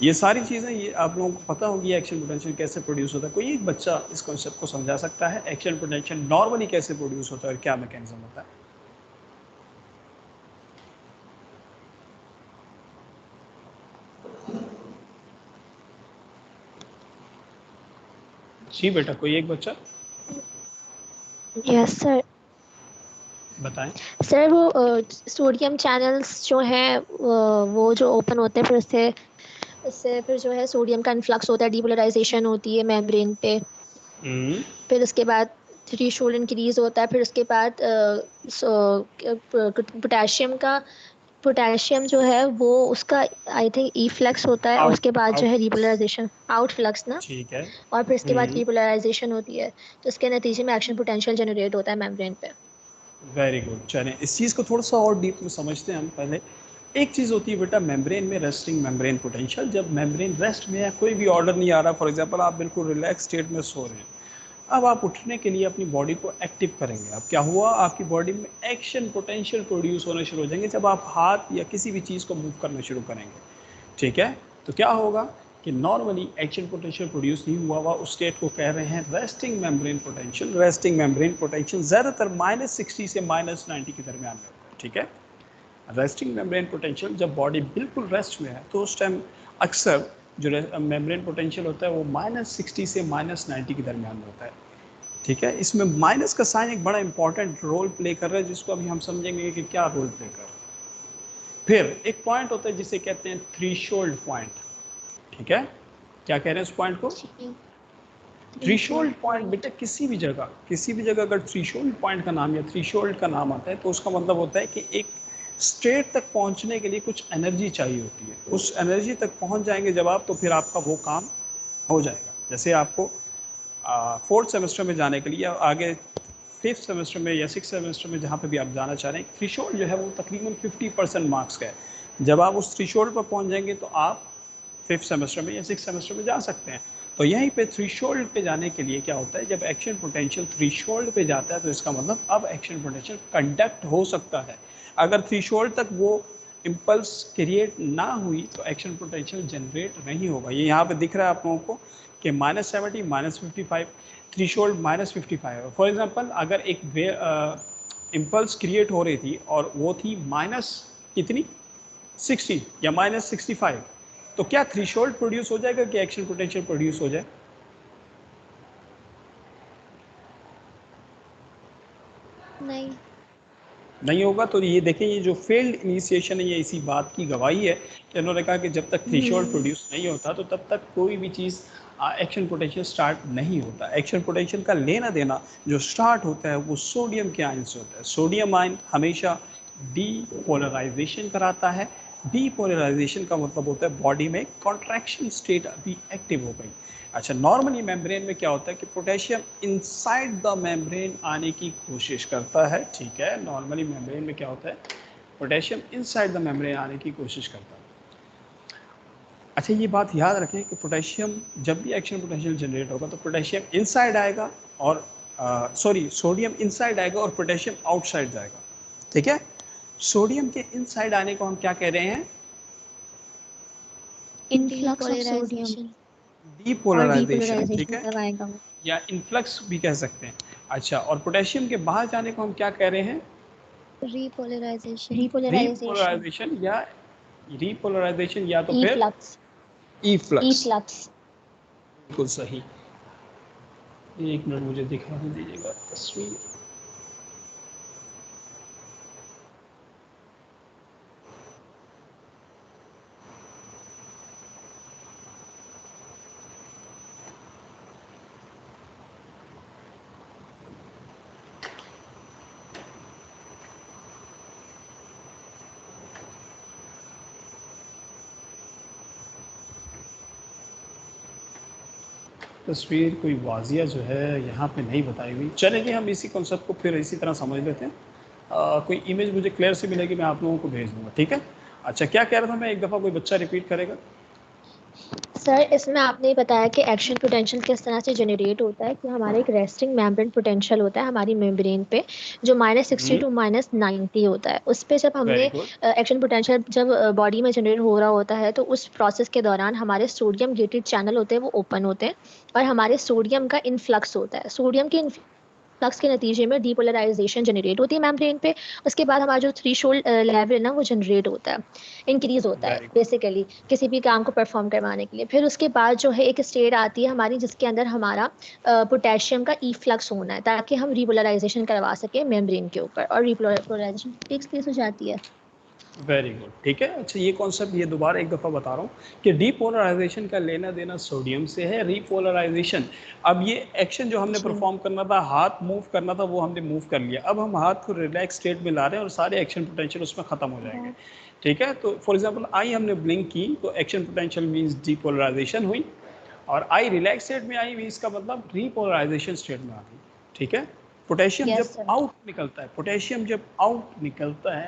ये सारी चीज़ें ये आप लोगों को पता होगी। एक्शन पोटेंशियल कैसे प्रोड्यूस होता है, कोई एक बच्चा इस कॉन्सेप्ट को समझा सकता है? एक्शन पोटेंशियल नॉर्मली कैसे प्रोड्यूस होता है और क्या मैकेनिज्म होता है? जी बेटा, कोई एक बच्चा यस सर। बताएं। सर वो सोडियम चैनल्स जो हैं वो जो ओपन होते हैं फिर उससे फिर जो है सोडियम का इन्फ्लक्स होता है, डीपोलराइजेशन होती है मेम्ब्रेन पे, फिर उसके बाद थ्रेशोल्ड इंक्रीज होता है, फिर उसके बाद पोटेशियम जो है वो उसका आई थिंक ईफ्लक्स होता है, और उसके बाद जो है रिपोलराइजेशन आउटफ्लक्स ना, ठीक है। और फिर इसके बाद रिपोलराइजेशन होती है, तो इसके नतीजे में एक्शन पोटेंशियल जनरेट होता है मेम्ब्रेन पे। Very good. चलें इस चीज़ को थोड़ा सा और डीप में समझते हैं हम। पहले एक चीज़ होती है बेटा मेम्ब्रेन में रेस्टिंग मेम्ब्रेन पोटेंशियल। जब मेम्ब्रेन रेस्ट में है, कोई भी ऑर्डर नहीं आ रहा, फॉर एग्जांपल आप बिल्कुल रिलैक्स स्टेट में सो रहे हैं, अब आप उठने के लिए अपनी बॉडी को एक्टिव करेंगे। अब क्या हुआ, आपकी बॉडी में एक्शन पोटेंशियल प्रोड्यूस होने शुरू हो जाएंगे जब आप हाथ या किसी भी चीज़ को मूव करना शुरू करेंगे, ठीक है। तो क्या होगा, कि नॉर्मली एक्शन पोटेंशियल प्रोड्यूस नहीं हुआ हुआ उस स्टेट को कह रहे हैं resting membrane potential. Resting membrane potential ज़्यादातर -60 से -90 के दरमियान में होता है, ठीक है। रेस्टिंग मेम्ब्रेन पोटेंशियल जब बॉडी बिल्कुल रेस्ट में है तो उस टाइम अक्सर जो मेम्ब्रेन पोटेंशियल होता है वो -60 से -90 के दरमियान में होता है, ठीक है। इसमें माइनस का साइन एक बड़ा इंपॉर्टेंट रोल प्ले कर रहा है, जिसको अभी हम समझेंगे कि क्या रोल प्ले कर रहा है। फिर एक पॉइंट होता है जिसे कहते हैं थ्रेशोल्ड पॉइंट, ठीक है। क्या कह रहे हैं उस पॉइंट को? Threshold point. बेटा किसी भी जगह अगर थ्रेशोल्ड पॉइंट का नाम या थ्रेशोल्ड का नाम आता है तो उसका मतलब होता है कि एक स्टेट तक पहुंचने के लिए कुछ एनर्जी चाहिए होती है। उस एनर्जी तक पहुंच जाएंगे जब आप, तो फिर आपका वो काम हो जाएगा। जैसे आपको 4th सेमेस्टर में जाने के लिए या आगे 5th सेमेस्टर में या 6th सेमेस्टर में जहाँ पे भी आप जाना चाह रहे हैं, थ्रेशोल्ड जो है वो तकरीबन 50% मार्क्स का है। जब आप उस थ्रेशोल्ड पर पहुँच जाएंगे तो आप 5th सेमेस्टर में या 6th सेमेस्टर में जा सकते हैं। तो यहीं पे थ्रेशोल्ड पे जाने के लिए क्या होता है, जब एक्शन पोटेंशियल थ्रेशोल्ड पे जाता है तो इसका मतलब अब एक्शन पोटेंशियल कंडक्ट हो सकता है। अगर थ्रेशोल्ड तक वो इम्पल्स क्रिएट ना हुई तो एक्शन पोटेंशियल जनरेट नहीं होगा। ये यहाँ पे दिख रहा है आप लोगों को कि -70 -55 थ्रेशोल्ड -55 है। फॉर एग्जांपल अगर एक इम्पल्स क्रिएट हो रही थी और वो थी कितनी 60 या -65, तो क्या थ्रेशोल्ड प्रोड्यूस हो जाएगा कि एक्शन पोटेंशियल प्रोड्यूस हो जाए? नहीं होगा। तो ये देखें, ये जो फेल्ड इनिशिएशन है ये इसी बात की गवाही है कि उन्होंने कहा कि जब तक थ्रेशोल्ड प्रोड्यूस नहीं होता तो तब तक कोई भी चीज़ एक्शन पोटेंशियल स्टार्ट नहीं होता। एक्शन पोटेंशियल का लेना देना जो स्टार्ट होता है वो सोडियम के आयन से होता है। सोडियम आयन हमेशा डीपोलराइजेशन कराता है। डीपोलराइजेशन का मतलब होता है बॉडी में कॉन्ट्रैक्शन स्टेट अभी एक्टिव हो गई। अच्छा, नॉर्मली मेम्ब्रेन में क्या होता है कि पोटेशियम इनसाइड द मेम्ब्रेन आने की कोशिश करता है, ठीक है। नॉर्मली मेम्ब्रेन में क्या होता है, पोटेशियम इनसाइड द मेम्ब्रेन आने की कोशिश करता है। अच्छा, ये बात याद रखें कि पोटेशियम जब भी एक्शन पोटेंशियल जनरेट होगा तो पोटेशियम इनसाइड आएगा और सोडियम इनसाइड आएगा और पोटेशियम आउटसाइड जाएगा, ठीक है। सोडियम के इनसाइड आने को हम क्या कह रहे हैं? इनफ्लक्स ऑफ सोडियम डीपोलराइजेशन, ठीक है, या इनफ्लक्स भी कह सकते हैं। अच्छा, और पोटेशियम के बाहर जाने को हम क्या कह रहे हैं? रीपोलराइजेशन या तो फिर इफ्लक्स। बिल्कुल सही। एक मिनट मुझे दिखाने दीजिएगा तस्वीर। तस्वीर कोई वाजिया जो है यहाँ पे नहीं बताई हुई। चलेंगे हम इसी कॉन्सेप्ट को फिर इसी तरह समझ लेते हैं। कोई इमेज मुझे क्लियर से मिलेगी, मैं आप लोगों को भेज दूँगा, ठीक है। अच्छा, क्या कह रहा था मैं? एक दफ़ा कोई बच्चा रिपीट करेगा? सर, इसमें आपने बताया कि एक्शन पोटेंशियल किस तरह से जनरेट होता है कि हमारा एक रेस्टिंग मेम्ब्रेन पोटेंशियल होता है हमारी मेम्ब्रेन पे, जो -60 टू -90 होता है। उस पे जब हमने एक्शन पोटेंशियल जब बॉडी में जनरेट हो रहा होता है तो उस प्रोसेस के दौरान हमारे सोडियम गेटेड चैनल होते हैं, वो ओपन होते हैं और हमारे सोडियम का इनफ्लक्स होता है। सोडियम के फ्लक्स के नतीजे में डीपोलराइजेशन जनरेट होती है मेम्ब्रेन पे। उसके बाद हमारा जो थ्रेशोल्ड लेवल है ना वो जनरेट होता है, इंक्रीज होता है बेसिकली किसी भी काम को परफॉर्म करवाने के लिए। फिर उसके बाद जो है एक स्टेट आती है हमारी जिसके अंदर हमारा पोटेशियम का इफ्लक्स होना है ताकि हम रिपोलराइजेशन करवा सकें मेम्ब्रेन के ऊपर और रिपोलराइजेशन टेक्स प्लेस हो जाती है। वेरी गुड, ठीक है। अच्छा, ये कॉन्सेप्ट ये दोबारा एक दफ़ा बता रहा हूँ कि डीपोलराइजेशन का लेना देना सोडियम से है। रिपोलराइजेशन, अब ये एक्शन जो हमने परफॉर्म करना था, हाथ मूव करना था, वो हमने मूव कर लिया। अब हम हाथ को रिलैक्स स्टेट में ला रहे हैं और सारे एक्शन पोटेंशियल उसमें ख़त्म हो जाएंगे, ठीक है। तो फॉर एग्जांपल आई हमने ब्लिंक की तो एक्शन पोटेंशियल मीन्स डीपोलराइजेशन हुई, और आई रिलैक्स स्टेट में आई मीन्स का मतलब रिपोलराइजेशन स्टेट में आ गई, ठीक है। पोटेशियम जब आउट निकलता है,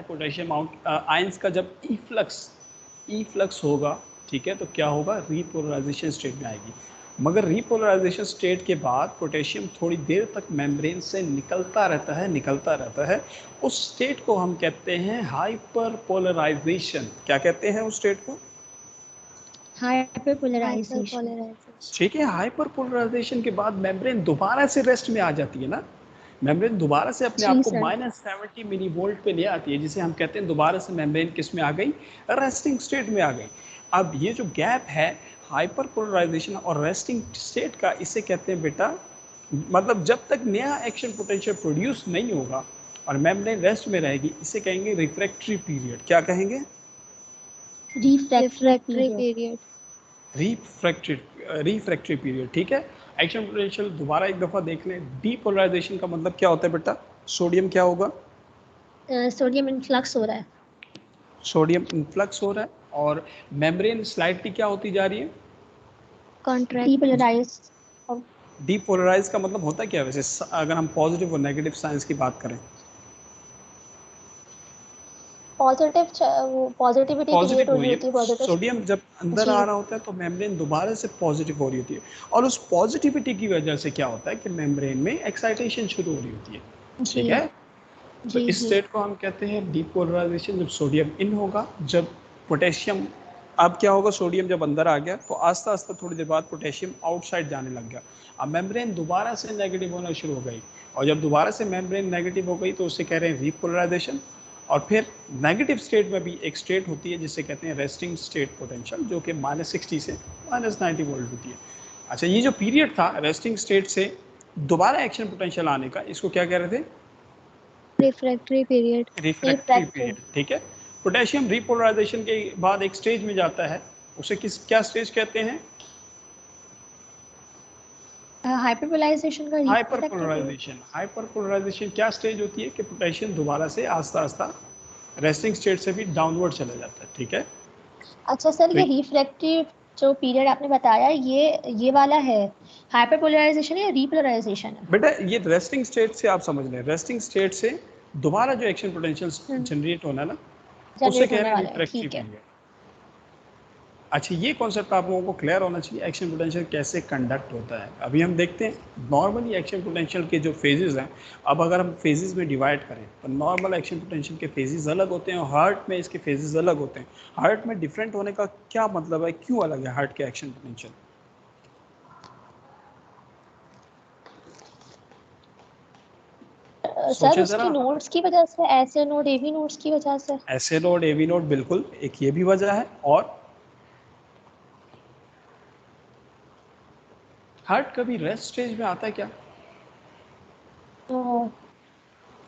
पोटेशियम आउट आयंस का जब इफ्लक्स होगा, ठीक है, तो क्या होगा? रिपोलराइजेशन स्टेट में आएगी। मगर रिपोलराइजेशन स्टेट के बाद पोटेशियम थोड़ी देर तक मेम्ब्रेन से निकलता रहता है। उस स्टेट को हम कहते हैं हाइपर पोलराइजेशन। क्या कहते हैं उस स्टेट को? Hyperpolarization. हाइपरपोलराइजेशन। ठीक है, हाइपर पोलराइजेशन के बाद मेम्ब्रेन दोबारा से रेस्ट में आ जाती है ना, मेम्ब्रेन दोबारा से अपने जी आप को सर। -70 मिली वोल्ट पे ले आती है, जिसे हम कहते हैं दोबारा से मेम्ब्रेन किस में आ गई, रेस्टिंग स्टेट में आ गई। अब ये जो गैप है हाइपर पोलराइजेशन और रेस्टिंग स्टेट का, इसे कहते हैं बेटा, मतलब जब तक नया एक्शन पोटेंशियल प्रोड्यूस नहीं होगा और मेम्ब्रेन रेस्ट में रहेगी, इसे कहेंगे रिफ्रैक्टरी पीरियड। क्या कहेंगे? Refractory refractory period. Period. Refractory period. ठीक है, एक्शन पोटेंशियल दोबारा एक दफ़ा देख लें। डीपोलराइजेशन का मतलब क्या होता है बेटा? सोडियम क्या होगा? सोडियम इनफ्लक्स हो रहा है। सोडियम इन्फ्लक्स हो रहा है और मेम्ब्रेन स्लाइडली क्या होती जा रही है? कॉन्ट्रैक्ट। डीपोलराइज। डीपोलराइज का मतलब होता है क्या वैसे, अगर हम पॉजिटिव और नेगेटिव साइंस की बात करें? वो पॉजिटिविटी क्रिएट पॉजिटिव हो हो रही रही होती है, है, पॉजिटिव। सोडियम जब अंदर जी आ रहा होता है तो मेम्ब्रेन दोबारा से पॉजिटिव हो रही होती है, और उस पॉजिटिविटी की वजह से क्या होता है कि मेम्ब्रेन में एक्साइटेशन शुरू हो रही होती है। जी ठीक है, तो जी इस जी। स्टेट को हम कहते हैं डीपोलराइजेशन। जब सोडियम इन होगा, जब पोटेशियम, अब क्या होगा, सोडियम जब अंदर आ गया तो आस्ता आस्ता थोड़ी देर बाद पोटेशियम आउटसाइड जाने लग गया, अब मेम्ब्रेन दोबारा से नेगेटिव होना शुरू हो गई, और जब दोबारा से मेम्ब्रेन नेगेटिव हो गई तो उसे कह रहे हैं रीपोलराइजेशन। और फिर नेगेटिव स्टेट में भी एक स्टेट होती है जिसे कहते हैं रेस्टिंग स्टेट पोटेंशियल, जो कि -60 से -90 वोल्ट होती है। अच्छा, ये जो पीरियड था रेस्टिंग स्टेट से दोबारा एक्शन पोटेंशियल आने का, इसको क्या कह रहे थे? Refractory period. Refractory period. ठीक है, पोटेशियम रिपोलराइजेशन के बाद एक स्टेज में जाता है, उसे क्या स्टेज कहते हैं? हाइपरपोलाइजेशन का hyper refractory period. Polarisation. Hyper polarisation क्या स्टेज होती है कि पोटेशियम दोबारा से आस्ता आस्ता रेस्टिंग स्टेट से भी डाउनवर्ड चला जाता है। ठीक है, अच्छा सर, तो ये रिफ्रैक्टरी जो पीरियड आपने बताया, ये वाला है हाइपरपोलराइजेशन या रीपोलराइजेशन है? बेटा ये रेस्टिंग स्टेट से आप समझ लें, रेस्टिंग स्टेट से दोबारा जो एक्शन पोटेंशियल जनरेट होना है ना, उसे जनरेट कह होने रहे हैं वाला है, रिफ्रैक्टरी ठीक है। पीरियड। अच्छा, ये कॉन्सेप्ट आप लोगों को क्लियर होना चाहिए, एक्शन पोटेंशियल कैसे कंडक्ट होता है। अभी हम देखते हैं नॉर्मली एक्शन पोटेंशियल के जो फेजेस हैं। अब अगर हम फेजेस में डिवाइड करें तो नॉर्मल एक्शन पोटेंशियल के फेजेस अलग होते हैं और हार्ट में इसके फेजेस अलग होते हैं। हार्ट में डिफरेंट होने का क्या मतलब है, क्यों अलग है हार्ट के एक्शन पोटेंशियल? सर सोचे उसकी ज़रा। नोट्स की वजह से, ऐसे नोट एवी नोट्स की वजह से। ऐसे नोड एवी नोड, बिल्कुल एक ये भी वजह है। और हार्ट कभी रेस्ट स्टेज में आता है क्या?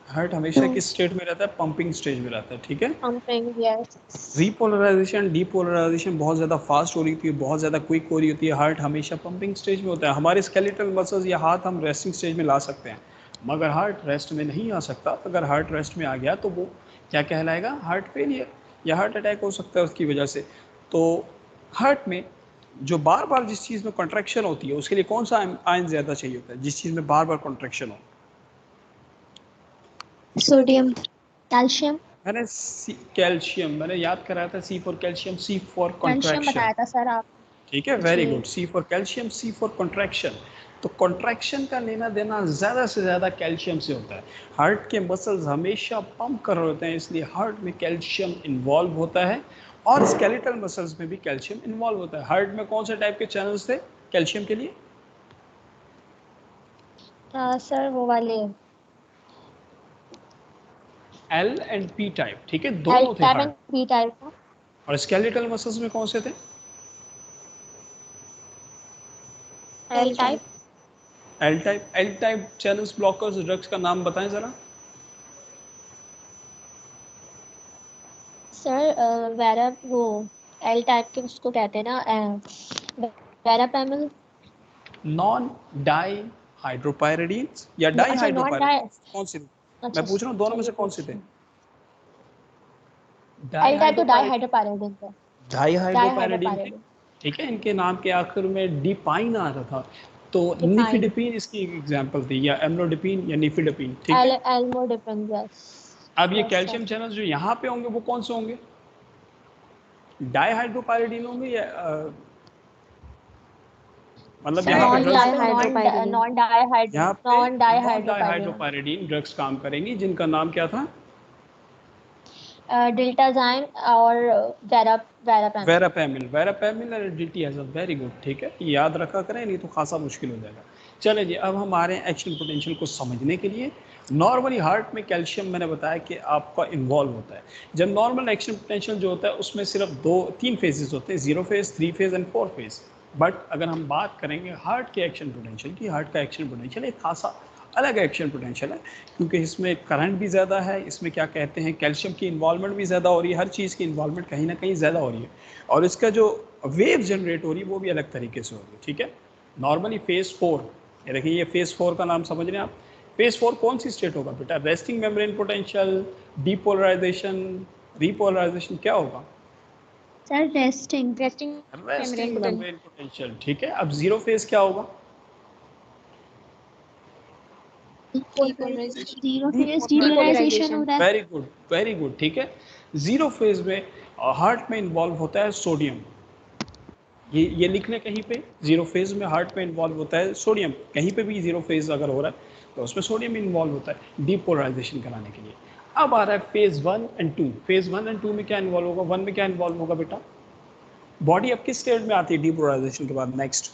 हार्ट हमेशा किस स्टेट में रहता है? पंपिंग स्टेज में रहता है। ठीक है, पंपिंग, यस। रीपोलराइजेशन डीपोलराइजेशन बहुत ज़्यादा फास्ट हो रही होती है, बहुत ज़्यादा क्विक हो रही होती है। हार्ट हमेशा पंपिंग स्टेज में होता है। हमारे स्केलेटल मसल्स या हाथ हम रेस्टिंग स्टेज में ला सकते हैं, मगर हार्ट रेस्ट में नहीं आ सकता। अगर हार्ट रेस्ट में आ गया तो वो क्या कहलाएगा? हार्ट फेलियर या हार्ट अटैक हो सकता है उसकी वजह से। तो हार्ट में जो बार बार जिस चीज़ में कॉन्ट्रैक्शन होती है, उसके लिए कौन सा आयन ज़्यादा चाहिए होता है? जिस चीज़ में बार बार कॉन्ट्रैक्शन हो। सोडियम। कैल्शियम। मैंने कैल्शियम मैंने याद कराया था, C for calcium, C for calcium contraction. बताया था सर आप। ठीक है, वेरी जी। Good. C for calcium, C for contraction. तो कॉन्ट्रैक्शन का लेना देना ज़्यादा से ज़्यादा कैल्शियम से होता है। हार्ट के मसल्स हमेशा पंप कर रहे होते हैं, इसलिए हार्ट में कैल्शियम इन्वॉल्व होता है, और स्केलेटल मसल्स में भी कैल्शियम इन्वॉल्व होता है। हार्ट में कौन से टाइप के चैनल्स थे कैल्शियम के लिए? सर वो वाले एल एंड पी टाइप। ठीक है, एल दोनों थे type and heart. B type. और स्केलेटल मसल्स में कौन से थे? L type. L type. L type channels blockers drugs का नाम बताएं ज़रा। सर वेरा वो एल टाइप के उसको कहते हैं ना, वेरापेमिल। नॉन डाई हाइड्रोपायरिडीन्स या डाई अच्छा, नॉट डाई। हाइड्रोपायरिडीन्स, कौन से? अच्छा मैं पूछ रहा हूँ दोनों में से चलिए कौन से पूछ थे? रही हूँ। डाई एल टाइप तो डाई हाइड्रोपायरिडीन, हाइड्रोपायरिडिन है। डाई डाई हाइड्रोपायरिडीन थे। हाइड्रोपायरिडिन। ठीक है, इनके नाम के आखिर में डिपाइन आता था। तो डिफाइन। निफिडिपिन इसकी एक एग्जांपल थी, या एम्लोडिपिन या निफिडिपिन। ठीक है, एल्मोडिपिन, यस। अब ये यस सर। कैल्शियम चैनल्स जो यहाँ पे होंगे वो कौन से होंगे? डाई हाइड्रोपायरिडीन होंगे या मतलब सर यहाँ पे नॉन ड्रग्स डाई होंगे? हाइड्रोपायरिडीन। नॉन डाई हाइड्रो यहाँ पे non di non di hydropyridine. Hydropyridine drugs काम करेंगी, जिनका नाम क्या था? डिल्टाजाइन और वेरापैमिल। वेरापैमिल और डिल्टियाज़म, वेरी गुड, ठीक है, याद रखा करें, नहीं तो खासा मुश्किल हो जाएगा। चले जी, अब हम आ रहे हैं एक्शन पोटेंशियल को समझने के लिए। नॉर्मली हार्ट में कैल्शियम मैंने बताया कि आपका इन्वॉल्व होता है। जब नॉर्मल एक्शन पोटेंशियल जो होता है उसमें सिर्फ 2-3 फेजेस होते हैं, 0 phase, 3 phase and 4 phase. But अगर हम बात करेंगे हार्ट के एक्शन पोटेंशियल की, हार्ट का एक्शन पोटेंशियल एक खासा अलग एक्शन पोटेंशियल है, क्योंकि इसमें करंट भी ज़्यादा है, इसमें क्या कहते हैं कैल्शियम की इन्वॉल्वमेंट भी ज़्यादा हो रही है, हर चीज़ की इन्वॉल्वमेंट कहीं ना कहीं ज़्यादा हो रही है, और इसका जो वेव जनरेट हो रही है वो भी अलग तरीके से हो रही है, ठीक है। नॉर्मली फेज 4, ये देखिए, ये फेज 4 का नाम समझ रहे हैं आप। फेज 4 कौन सी स्टेट होगा बेटा? Resting membrane potential, depolarisation, repolarisation, क्या होगा? Sir resting resting membrane potential, ठीक है। अब जीरो फेज क्या होगा? जीरो फेज डीपोलराइजेशन हो रहा है। वेरी गुड, वेरी गुड, ठीक है। जीरो फेज में हार्ट में इन्वॉल्व होता है सोडियम, ये लिख लें कहीं पे, जीरो फेज में हार्ट में इन्वॉल्व होता है सोडियम, कहीं पे भी जीरो फेज अगर हो रहा है तो उसमें सोडियम इन्वॉल्व होता है डीपोलराइजेशन कराने के लिए। अब आ रहा है फेज 1 एंड 2। फेज 1 एंड 2 में क्या इन्वॉल्व होगा? 1 में क्या इन्वॉल्व होगा बेटा? बॉडी अब किस स्टेट में आती है डीपोलराइजेशन के बाद? नेक्स्ट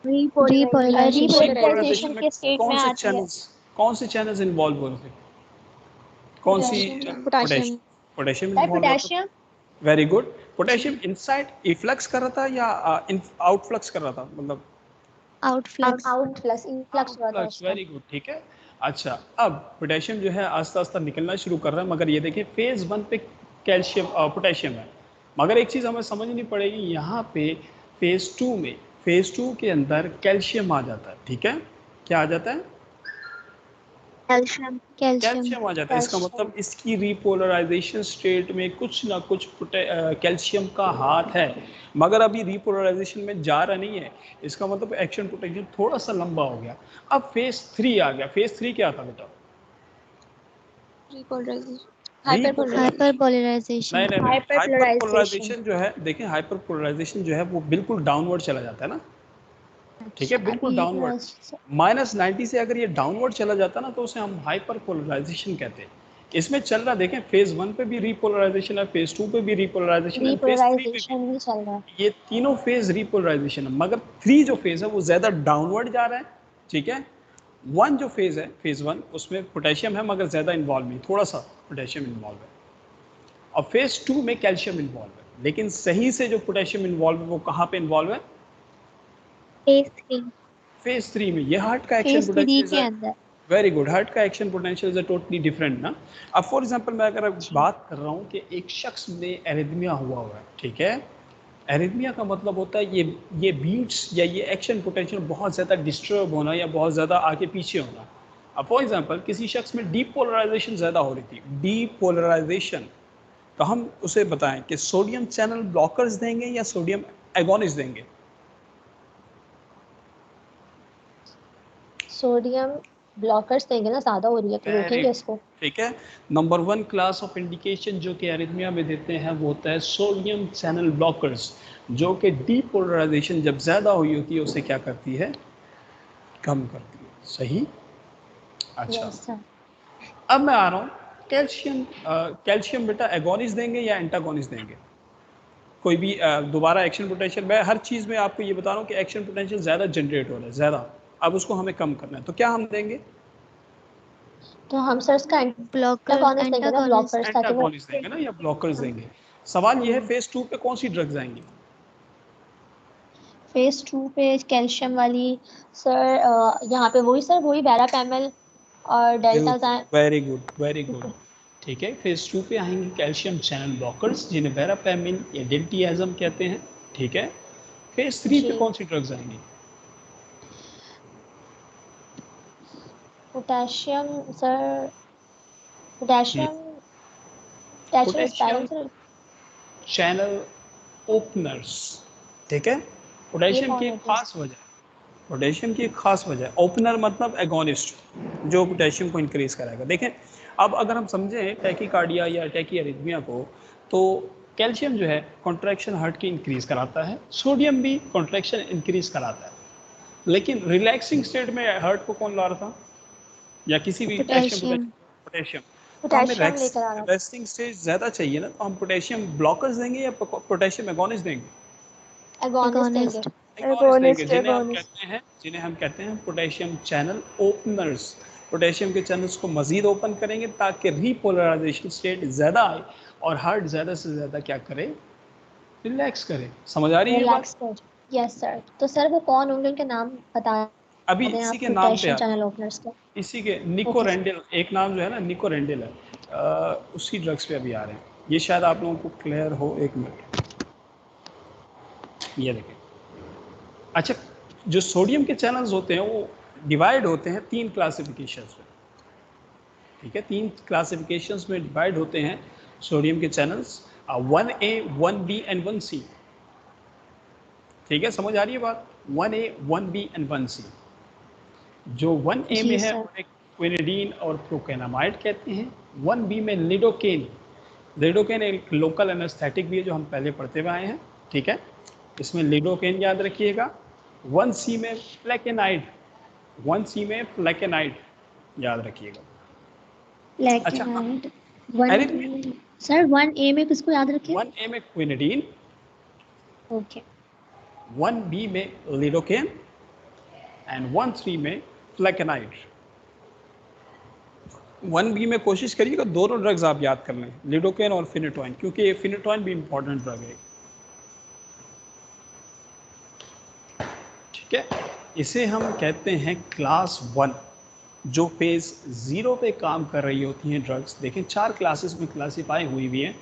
रिपोलराइजेशन के स्टेट में आती है। कौन से चैनल्स इन्वॉल्व हो रहे? कौन सी? पोटेशियम। पोटेशियम इन्वॉल्व होता है। Potassium very good. Potassium inside efflux कर रहा था या आउटफ्लक्स कर रहा था? मतलब आउटफ्लक्स आउटफ्लक्स इनफ्लक्स हुआ था आउटफ्लक्स, उसका। वेरी गुड, ठीक है। अच्छा, अब पोटेशियम जो है आस्ता आस्ता निकलना शुरू कर रहा है, मगर ये देखिए फेज 1 पे कैल्शियम पोटेशियम है, मगर एक चीज़ हमें समझनी पड़ेगी यहाँ पे, फेज 2 में, फेज 2 के अंदर कैल्शियम आ जाता है, ठीक है। क्या आ जाता है? कैल्शियम कैल्शियम आ जाता है। इसका मतलब इसकी रिपोलराइजेशन स्टेट में कुछ ना कुछ कैल्शियम का हाथ है, मगर अभी रिपोलराइजेशन में जा रहा नहीं है, इसका मतलब एक्शन पोटेंशियल थोड़ा सा लंबा हो गया। अब फेज 3 आ गया। फेज 3 क्या था बेटा? हाइपरपोलराइजेशन नहीं नहीं नहीं, हाइपर हाइपरपोलराइजेशन। पोलराइजेशन जो है, देखिए हाइपर पोलराइजेशन जो है वो बिल्कुल डाउनवर्ड चला जाता है ना, ठीक है, बिल्कुल डाउनवर्ड। -90 से अगर ये डाउनवर्ड चला जाता ना तो उसे हम हाइपर पोलराइजेशन कहते हैं। इसमें चल रहा, देखें, फेज 1 पे भी रिपोलराइजेशन है, फेज 2 पे भी रिपोलराइजेशन है, फेज 3 पे भी, रिपोलराइजेशन भी चल रहा है। ये तीनों फेज रिपोलराइजेशन है, मगर 3 जो फेज है वो ज़्यादा डाउनवर्ड जा रहा है, ठीक है। 1 जो फेज है, फेज 1, उसमें पोटेशियम है मगर ज़्यादा इन्वॉल्व नहीं, थोड़ा सा पोटेशियम इन्वॉल्व है। और फेज 2 में कैल्शियम इन्वॉल्व है, लेकिन सही से जो पोटेशियम इन्वॉल्व है वो कहाँ पे इन्वॉल्व है? फेज 3 में। ये हार्ट का एक्शन फेज 3 पोटेंशियल के है। अंदर। Very good. हार्ट का action potential is totally different ना। अब फॉर एग्जांपल मैं अगर बात कर रहा हूँ कि एक शख्स में एरिथमिया हुआ है, ठीक है। एरिथमिया का मतलब होता है ये बीट्स या ये एक्शन पोटेंशियल बहुत ज़्यादा डिस्टर्ब होना या बहुत ज़्यादा आगे पीछे होना। अब फॉर एग्जांपल किसी शख्स में डीपोलराइजेशन ज़्यादा हो रही थी, डीपोलराइजेशन, तो हम उसे बताएं कि सोडियम चैनल ब्लॉकर्स देंगे या सोडियम एगोनिस्ट देंगे? सोडियम ब्लॉकर्स देंगे ना, ज्यादा हो रही है तो रोकेंगे इसको। ठीक है। नंबर 1 क्लास ऑफ इंडिकेशन जो कि एरिथमिया में देते हैं वो होता है सोडियम चैनल ब्लॉकर्स, जो कि डीपोलराइजेशन जब ज़्यादा हुई होती है उसे क्या करती है? कम करती है। सही। अच्छा, यस सर। अब मैं आ रहा हूँ कैल्शियम। कैल्शियम बेटा एगोनिस्ट देंगे या एंटागोनिस्ट देंगे? कोई भी दोबारा एक्शन पोटेंशियल, मैं हर चीज़ में आपको ये बता रहा हूँ कि एक्शन पोटेंशियल ज़्यादा जनरेट हो रहा है, ज़्यादा, अब उसको हमें कम करना है, तो क्या हम देंगे? तो हम सर इसका एंटागोनिस्ट देंगे ना, ब्लॉकर्स, ताकि वो एंटागोनिस्ट देंगे ना या ब्लॉकर्स देंगे? सवाल ये है फेज 2 पे कौन सी ड्रग्स आएंगी? फेज 2 पे कैल्शियम वाली सर, यहाँ पे वही सर, वही वेरापैमिल और डेल्टाजाइन। वेरी गुड, वेरी गुड, ठीक है। फेज 2 पे आएंगे कैल्शियम चैनल ब्लॉकर्स जिन्हें वेरापैमिल या डिल्टियाज़म कहते हैं, ठीक है। फेज 3 पे जी। कौन सी ड्रग्स आएंगी? Potassium sir, potassium potassium potassium spiral sir. Channel openers, ठीक है। ये पोटेशियम की कौन एक होते हैं? खास वजह, पोटेशियम की एक खास वजह, ओपनर मतलब एगोनिस्ट, जो पोटेशियम को इंक्रीज कराएगा। देखें, अब अगर हम समझें टैकीकार्डिया या टैकी अरिथमिया को, तो कैल्शियम जो है कॉन्ट्रैक्शन हार्ट की इंक्रीज कराता है, सोडियम भी कॉन्ट्रैक्शन इंक्रीज कराता है, लेकिन रिलैक्सिंग स्टेट में हार्ट को कौन ला रहा था, या किसी भी एक्शन पोटेशियम। पोटेंशियल? पोटेशियम। तो हमें पोटेशियम लेकर आ रहा था। रेस्टिंग स्टेज ज़्यादा चाहिए ना, तो हम पोटेशियम ब्लॉकर्स देंगे या पोटेशियम एगोनिस्ट देंगे? एगोनिस्ट देंगे। Agonist. एगोनिस्ट देंगे, एगोनिस्ट। जिन्हें हम कहते हैं पोटेशियम चैनल ओपनर्स। पोटेशियम के चैनल्स को मजीद ओपन करेंगे ताकि रीपोलराइजेशन स्टेट ज़्यादा आए और हार्ट ज़्यादा से ज़्यादा क्या करे, रिलैक्स करे। समझ आ रही है ये बात? रिलैक्स कर। Yes sir. तो सर वो कौन होंगे, उनके नाम बता अभी दें इसी आप के नाम पे पोटेशियम आते चैनल हैं, ओपनर्स के। इसी के निको रेंडल, एक नाम जो है ना निको रेंडल है, उसी ड्रग्स पे अभी आ रहे हैं। ये शायद आप लोगों को क्लियर हो। एक मिनट, ये देखें। अच्छा, जो सोडियम के चैनल्स होते हैं वो डिवाइड होते हैं 3 क्लासिफिकेशंस में, ठीक है? 3 क्लासिफिकेशंस में डिवाइड होते हैं सोडियम के channels, 1A 1B and 1C। ठीक है, समझ आ रही है बात? 1A 1B and 1C। जो 1A में जी है सर। उन्हें क्विनिडीन और प्रोकेनामाइड कहते हैं। 1B में लिडोकेन, लिडोकेन एक लोकल एनेस्थेटिक भी है जो हम पहले पढ़ते हुए आए हैं, ठीक है? इसमें लिडोकेन याद रखिएगा। 1C में फ्लेकेनाइड, 1C में फ्लेकेनाइड याद रखिएगा। अच्छा, Flecainide. एरिथमिया, 1 सर 1A में किसको याद रखें? 1A में क्विनिडीन, ओके 1B में लिडोकेन एंड 1C में फ्लेकेनाइड। 1B में कोशिश करिएगा दोनों ड्रग्स आप याद कर लें, लिडोकेन और फिनिटोइन, क्योंकि ये फिनिटोइन भी इंपॉर्टेंट ड्रग है, ठीक है? इसे हम कहते हैं क्लास 1, जो फेज़ 0 पे काम कर रही होती हैं ड्रग्स। देखें 4 क्लासेस में क्लासीफाई हुई हुई हैं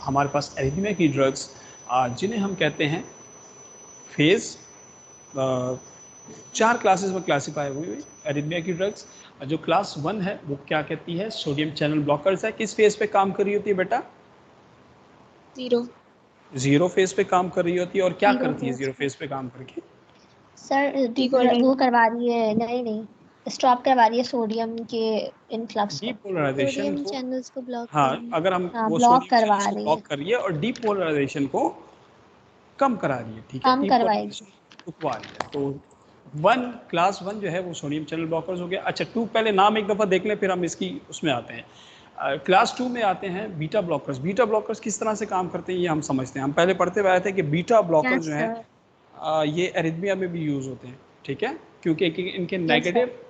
हमारे पास एरिथमिया की ड्रग्स, जिन्हें हम कहते हैं फेज़ 4 क्लासेस में क्लासीफाई हुई हुई एरिथमिया की ड्रग्स। जो क्लास 1 है वो क्या कहती है, सोडियम चैनल ब्लॉकर्स है। किस फेज़ पे काम कर रही होती है बेटा? 0 फेज़ पे काम कर रही होती है। और क्या Zero करती है phase 0 फेज़ पे काम करके? सर वो करवा रही है, नहीं स्टॉप करवा रही है सोडियम के इनफ्लक्स को। डीपोलराइजेशन सोडियम को, चैनल्स को ब्लॉक हाँ, करना। अगर हम हाँ वो ब्लॉक सोडियम करवा चैनल्स को रही है, ब्लॉक कर रही है और डीपोलराइजेशन को कम करा रही है, ठीक है? काम करवाएगी। डीपोलराइजेशन रुकवा रही है। तो 1 क्लास 1 जो है वो सोडियम चैनल ब्लॉकर्स हो गया। अच्छा, 2 पहले नाम एक दफ़ा देख लें, फिर हम इसकी उसमें आते हैं। क्लास 2 में आते हैं बीटा ब्लॉकर्स। बीटा ब्लॉकर्स किस तरह से काम करते हैं ये हम समझते हैं। हम पहले पढ़ते हुए आए थे कि बीटा ब्लॉकर्स यस जो हैं सर। ये एरिथमिया में भी यूज़ होते हैं, ठीक है? क्योंकि इनके yes sir. Negative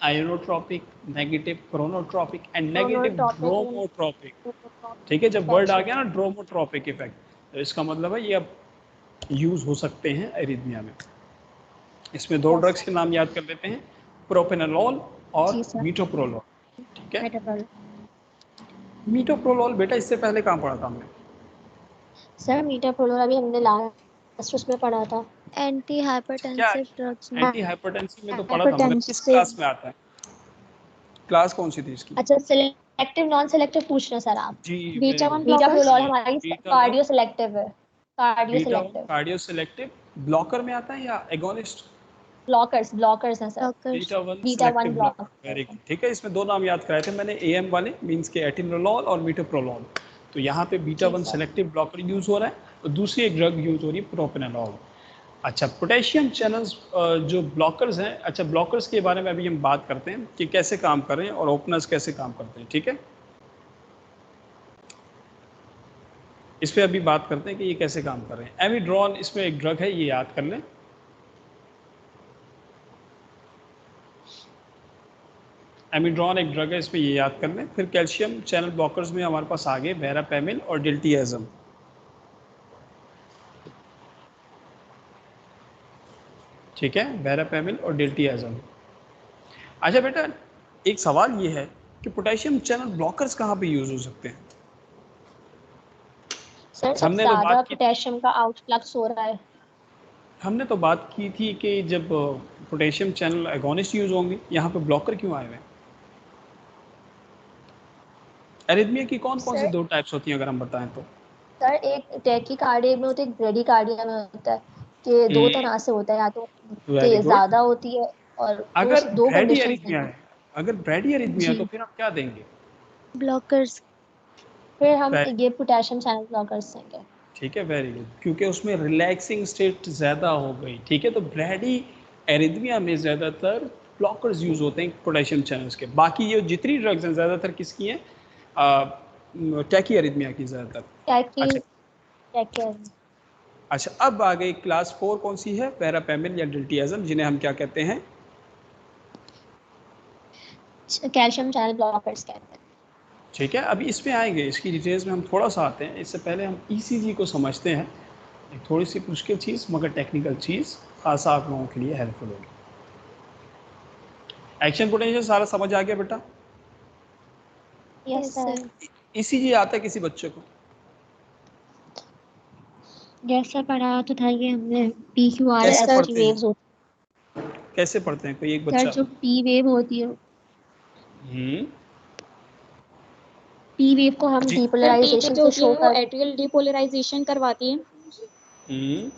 inotropic, negative chronotropic and negative chronotropic dromotropic, ठीक है? जब वर्ड आ इफेक्ट्स गया ना होते हैं। ड्रोमोट्रॉपिक इफेक्ट, तो इसका मतलब है ये अब यूज़ हो सकते हैं एरिथमिया में। इसमें 2 यस ड्रग्स के नाम याद कर लेते हैं, प्रोपेनोलॉल और जी सर। मीटोप्रोलॉल, ठीक है? मेटाबॉल। मीटोप्रोलॉल बेटा इससे पहले कहाँ पढ़ा था हमने? सर मीटाप्रोलोल अभी हमने लास्ट उसमें पढ़ा था। एंटी क्या हाइपरटेंसिव ड्रग्स में। एंटी हाइपरटेंसिव में तो पढ़ा था, मगर किस हाइपरटेंसिव। क्लास में आता है? क्लास कौन सी थी इसकी? अच्छा सिलेक्टिव नॉन सिलेक्टिव पूछ रहे हैं सर आप। जी, बीटा वन ब्लॉकर्स। मीटाप्रोलोल हमारी बीटा 1, कार्डियो सिलेक्टिव है, cardio beta 1 selective. Cardio selective blocker में आता है या एगोनिस्ट? ब्लॉकर्स हैं sir. Blockers. Beta 1 beta 1 selective blocker. Blocker, very good, ठीक है? इसमें 2 नाम याद कराए थे मैंने, एएम वाले मींस के एटिनोलोल और मीटोप्रोलॉल। तो यहाँ पे बीटा जी 1 सर। सिलेक्टिव ब्लॉकर यूज़ हो रहा है और दूसरी एक ड्रग यूज़ हो रही है प्रोपेनोलॉल। अच्छा, पोटेशियम चैनल्स जो ब्लॉकर्स हैं, अच्छा ब्लॉकर्स के बारे में अभी हम बात करते हैं कि कैसे काम कर रहे हैं और ओपनर्स कैसे काम करते हैं, ठीक है? इस पे अभी बात करते हैं कि ये कैसे काम कर रहे हैं। एमिड्रॉन इसमें एक ड्रग है, ये याद कर लें। एमिड्रॉन एक ड्रग है, इस पे ये याद कर लें। फिर कैल्शियम चैनल ब्लॉकर्स में हमारे पास आगे वेरापेमिल और डिल्टियाज़म, ठीक है? वेरापेमिल और डिल्टियाज़म। अच्छा बेटा, एक सवाल ये है कि पोटेशियम चैनल ब्लॉकर्स कहाँ पे यूज़ हो सकते हैं? सर जब हमने तो ज्यादा बात की पोटेशियम का आउटफ्लक्स हो रहा है। हमने तो बात की थी कि जब पोटेशियम चैनल एगोनिस्ट यूज़ होंगे, यहाँ पे ब्लॉकर क्यों आए हुए हैं? एरिथमिया की कौन कौन सी सर 2 टाइप्स होती हैं अगर हम बताएं तो? सर एक टैकीकार्डिया में होता है, एक ब्रेडिकार्डिया में होता है, कि 2 तरह से होता है, या तो वेरी तेज गुड। ज्यादा होती है और अगर 2 ब्रैडी कंडीशंस एरिथमिया हैं। है, अगर ब्रैडी एरिथमिया है जी। तो फिर हम क्या देंगे? ब्लॉकर्स। फिर हम Very- ये पोटेशियम चैनल ब्लॉकर्स देंगे। ठीक है, वेरी गुड, क्योंकि उसमें रिलैक्सिंग स्टेट ज़्यादा हो गई, ठीक है? तो ब्रैडी एरिथमिया में ज़्यादातर ब्लॉकर्स यूज होते हैं पोटेशियम चैनल्स के। बाकी ये जितनी ड्रग्स हैं ज़्यादातर किसकी हैं, टैकी अरिथमिया की ज़्यादातर। अच्छा अच्छा, अब आ गई क्लास 4 कौन सी है, पैरापेमिल या डिल्टियाज़म, जिन्हें हम क्या कहते हैं, कैल्शियम चैनल ब्लॉकर्स कहते हैं। ठीक है। अभी इसमें आएंगे, इसकी डिटेल्स में हम थोड़ा सा आते हैं। इससे पहले हम ईसीजी को समझते हैं, एक थोड़ी सी मुश्किल चीज़ मगर टेक्निकल चीज़, खासा आप लोगों के लिए हेल्पफुल होगी। एक्शन पोटेंशियल सारा समझ आ गया बेटा? Yes sir. ईसीजी आता है किसी बच्चे को? जैसा पढ़ा तो था ये हमने, पी क्यू आर कैसे एस पढ़ते हैं? वेव्स होती कैसे पढ़ते हैं कोई एक सर, बच्चा? जो पी वेव होती है, हम्म, पी वेव को हम जी। डीपोलराइजेशन जो से होती है शो वो करते एट्रियल डिपोलराइजेशन करवाती है। हम्म,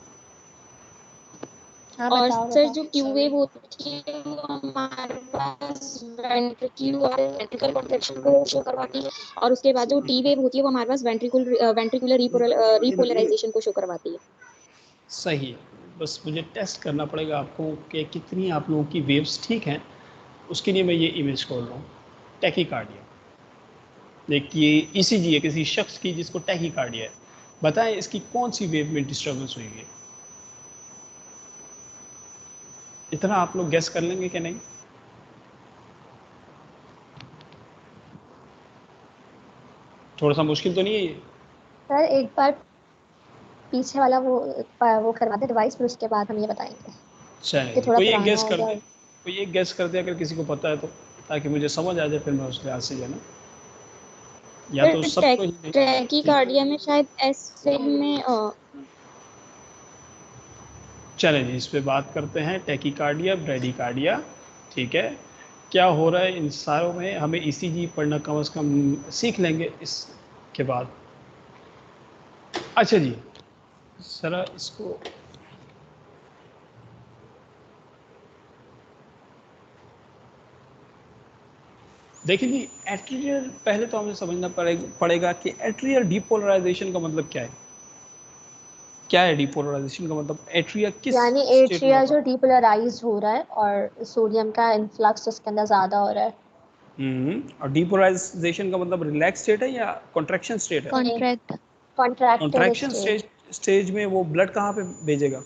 हाँ और बताओ सर बताओ। जो क्यू वेव होती है वो हमारे पास वेंट्रिक्युलर कॉन्ट्रैक्शन को शो करवाती है, और उसके बाद जो टी वेव होती है वो हमारे पास वेंट्रिकुलर रिपोलराइजेशन को शो करवाती है। सही है। बस मुझे टेस्ट करना पड़ेगा आपको कि कितनी आप लोगों की वेव्स ठीक हैं, उसके लिए मैं ये इमेज खोल रहा हूँ। टैकीकार्डिया, देखिए ईसीजी है किसी शख्स की जिसको टैकीकार्डिया है, बताएं इसकी कौन सी वेव में डिस्टर्बेंस हुई है? इतना आप लोग गेस कर लेंगे कि नहीं? थोड़ा सा मुश्किल तो नहीं है ये? सर एक बार पीछे वाला वो करवाते डिवाइस, फिर उसके बाद हम ये बताएंगे कि चलिए थोड़ा कोई एक पुराना गेस हो कर गया। दे, कोई एक गेस कर दे अगर किसी को पता है तो, ताकि मुझे समझ आ जाए, फिर मैं उस लिहाज से जो है ना, या तो फिर सब तो ही नहीं। टैकीकार्डिया में शायद एसिड में चलें जी, इस पे बात करते हैं। टैकीकार्डिया, ब्रेडिकार्डिया, ठीक है। क्या हो रहा है इन सारों में, हमें ईसीजी पढ़ना कम से कम सीख लेंगे इसके बाद। अच्छा जी, जरा इसको देखिए जी। एट्रियल, पहले तो हमें समझना पड़ेगा कि एट्रियल डिपोलराइजेशन का मतलब क्या है। क्या है डिपोलराइजेशन का मतलब? एट्रिया किस यानी स्टेट में एट्रिया होता जो डीपोलराइज हो रहा है और सोडियम का इन्फ्लक्स उसके अंदर ज्यादा हो रहा है। है? और डिपोलराइजेशन का मतलब रिलैक्स स्टेट है या कॉन्ट्रैक्शन स्टेट है? Contract. Contracted contraction state stage में वो ब्लड कहाँ पे भेजेगा?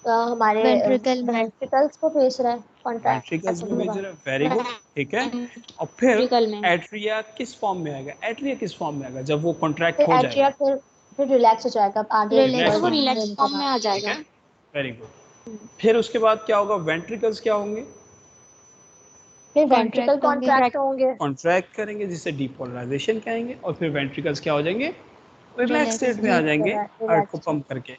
हमारे वेंट्रिकल में। वेंट्रिकल्स को भेज रहा है वेंट्रिकल्स में भेज कॉन्ट्रैक्ट। रहा है, वेरी गुड, ठीक है। और फिर वेंट्रिकल में। एट्रिया किस फॉर्म में आएगा? एट्रिया किस फॉर्म में आएगा जब वो कॉन्ट्रैक्ट फिर हो एट्रिया जाएगा? फिर रिलैक्स हो जाएगा, अब आगे रिलैक्स तो वो हो बढ़ रिलैक्स फॉर्म में आ ठीक जाएगा। है, वेरी गुड। फिर उसके बाद क्या होगा? वेंट्रिकल्स क्या होंगे? फिर वेंट्रिकल कॉन्ट्रैक्ट होंगे। कॉन्ट्रैक्ट होंगे। कॉन्ट्रैक्ट करेंगे जिससे डिपोलराइजेशन कहेंगे, और फिर वेंट्रिकल्स क्या हो जाएंगे? Relax state relax. में आ जाएंगे, हार्ट को रिलैक्स। पंप करके।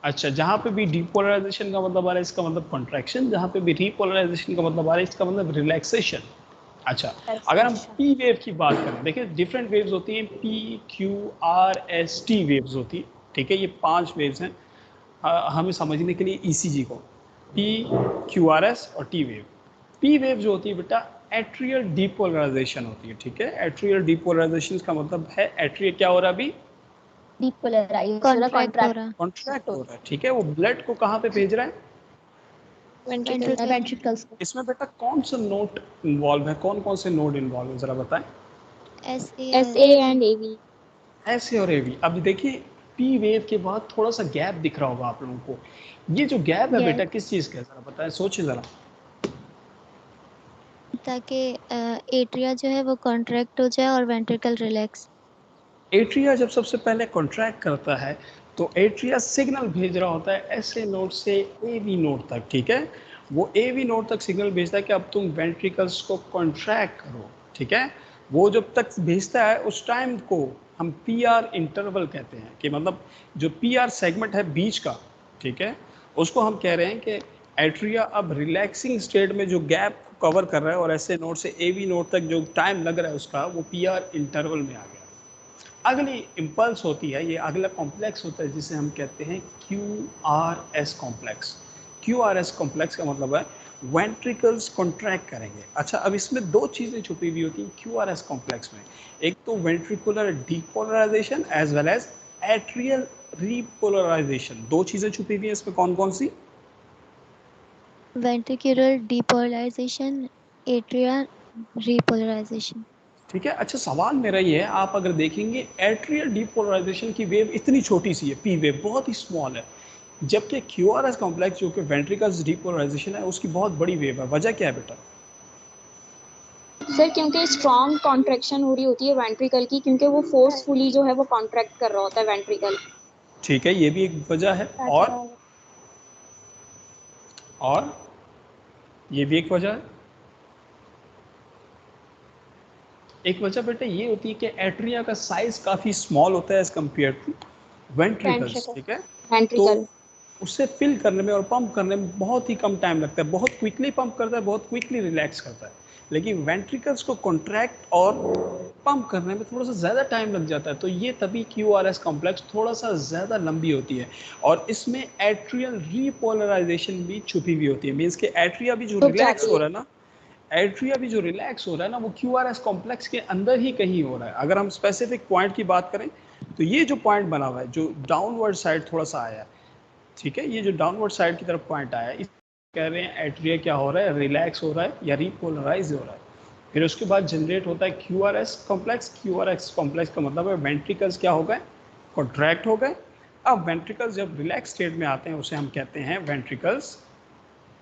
अच्छा, जहाँ पे भी डिपोलराइजेशन का मतलब आ रहा है इसका मतलब कॉन्ट्रैक्शन, जहाँ पे भी रिपोलराइजेशन का मतलब आ रहा है इसका मतलब रिलैक्सेशन। अच्छा, अगर हम पी वेव की बात करें, देखिए डिफरेंट वेव्स होती हैं, P Q R S T waves होती है, ठीक है। ये 5 वेव्स हैं हमें समझने के लिए ईसीजी को, पी क्यू आर एस और टी वेव। पी वेव जो होती है बेटा एट्रियल डिपोलराइजेशन होती है, ठीक है। एट्रियल डिपोलराइजेशन का मतलब है एट्रियल क्या हो रहा है अभी? डीपोलराइज हो रहा है, कॉन्ट्रैक्ट हो रहा है। कॉन्ट्रैक्ट हो रहा है, ठीक है। वो ब्लड को कहाँ पे भेज रहा है? वेंट्रिकल। वेंट्रिकल्स को। इसमें बेटा कौन सा नोट इन्वॉल्व है, कौन कौन से नोड इन्वॉल्व है, जरा बताएं। S A S A and AV. ऐसे और एवी। अब देखिए पी वेव के बाद थोड़ा सा गैप दिख रहा होगा आप लोगों को, ये जो गैप है बेटा किस चीज़ का है, जरा बताएं, सोचिए जरा। ताकि एट्रिया जो है वो कॉन्ट्रैक्ट हो जाए और वेंट्रिकल रिलैक्स। एट्रिया जब सबसे पहले कॉन्ट्रैक्ट करता है तो एट्रिया सिग्नल भेज रहा होता है एस ए नोड से ए वी नोड तक, ठीक है। वो ए वी नोड तक सिग्नल भेजता है कि अब तुम वेंट्रिकल्स को कॉन्ट्रैक्ट करो, ठीक है। वो जब तक भेजता है उस टाइम को हम पी आर इंटरवल कहते हैं, कि मतलब जो पी आर सेगमेंट है बीच का, ठीक है, उसको हम कह रहे हैं कि एट्रिया अब रिलैक्सिंग स्टेट में जो गैप कवर कर रहा है और एस ए नोड से ए वी नोड तक जो टाइम लग रहा है उसका, वो पी आर इंटरवल में आ गया। अगली इम्पल्स होती है, ये अगला कॉम्प्लेक्स होता है जिसे हम कहते हैं Q R S complex. Q R S complex का मतलब है वेंट्रिकल्स कॉन्ट्रैक्ट करेंगे। अच्छा, अब इसमें 2 चीज़ें छुपी हुई होती हैं क्यू आर एस कॉम्प्लेक्स में, एक तो ventricular depolarisation as well as atrial repolarisation. 2 चीज़ें छुपी हुई हैं इसमें, कौन कौन सी? Ventricular depolarisation, atria repolarisation. ठीक है। अच्छा, सवाल मेरा ये है, आप अगर देखेंगे एट्रियल डीपोलराइजेशन की वेव इतनी छोटी सी है, पी वेव बहुत ही स्मॉल है, जबकि क्यूआरएस कॉम्प्लेक्स जो कि वेंट्रिकल्स डीपोलराइजेशन है उसकी बहुत बड़ी वेव है। वजह क्या है बेटा? सर क्योंकि स्ट्रॉन्ग कॉन्ट्रैक्शन हो रही होती है वेंट्रिकल की, क्योंकि वो फोर्सफुली जो है वो कॉन्ट्रैक्ट कर रहा होता है वेंट्रिकल। ठीक है, ये भी एक वजह है। और ये भी एक वजह है। एक वजह बेटा ये होती है कि एट्रिया का साइज काफ़ी स्मॉल होता है एज कम्पेयर टू वेंट्रिकल्स। ठीक है, तो वेंट्रिकल उसे फिल करने में और पंप करने में बहुत ही कम टाइम लगता है, बहुत क्विकली पंप करता है, बहुत क्विकली रिलैक्स करता है। लेकिन वेंट्रिकल्स को कॉन्ट्रैक्ट और पंप करने में थोड़ा सा ज़्यादा टाइम लग जाता है, तो ये तभी क्यूआरएस कॉम्प्लेक्स थोड़ा सा ज़्यादा लंबी होती है। और इसमें एट्रियल रीपोलराइजेशन भी छुपी हुई होती है। मीन्स के एट्रिया भी जो रिलैक्स हो रहा है ना, एट्रिया भी जो रिलैक्स हो रहा है ना, वो क्यूआरएस कॉम्प्लेक्स के अंदर ही कहीं हो रहा है। अगर हम स्पेसिफिक पॉइंट की बात करें तो ये जो पॉइंट बना हुआ है, जो डाउनवर्ड साइड थोड़ा सा आया है, ठीक है, ये जो डाउनवर्ड साइड की तरफ पॉइंट आया है, इस कह रहे हैं एट्रिया क्या हो रहा है, रिलैक्स हो रहा है या रीपोलराइज हो रहा है। फिर उसके बाद जनरेट होता है क्यूआरएस कॉम्प्लेक्स। क्यूआरएस कॉम्प्लेक्स का मतलब है वेंट्रिकल्स क्या हो गए, कॉन्ट्रैक्ट हो गए। अब वेंट्रिकल्स जब रिलैक्स स्टेट में आते हैं उसे हम कहते हैं वेंट्रिकल्स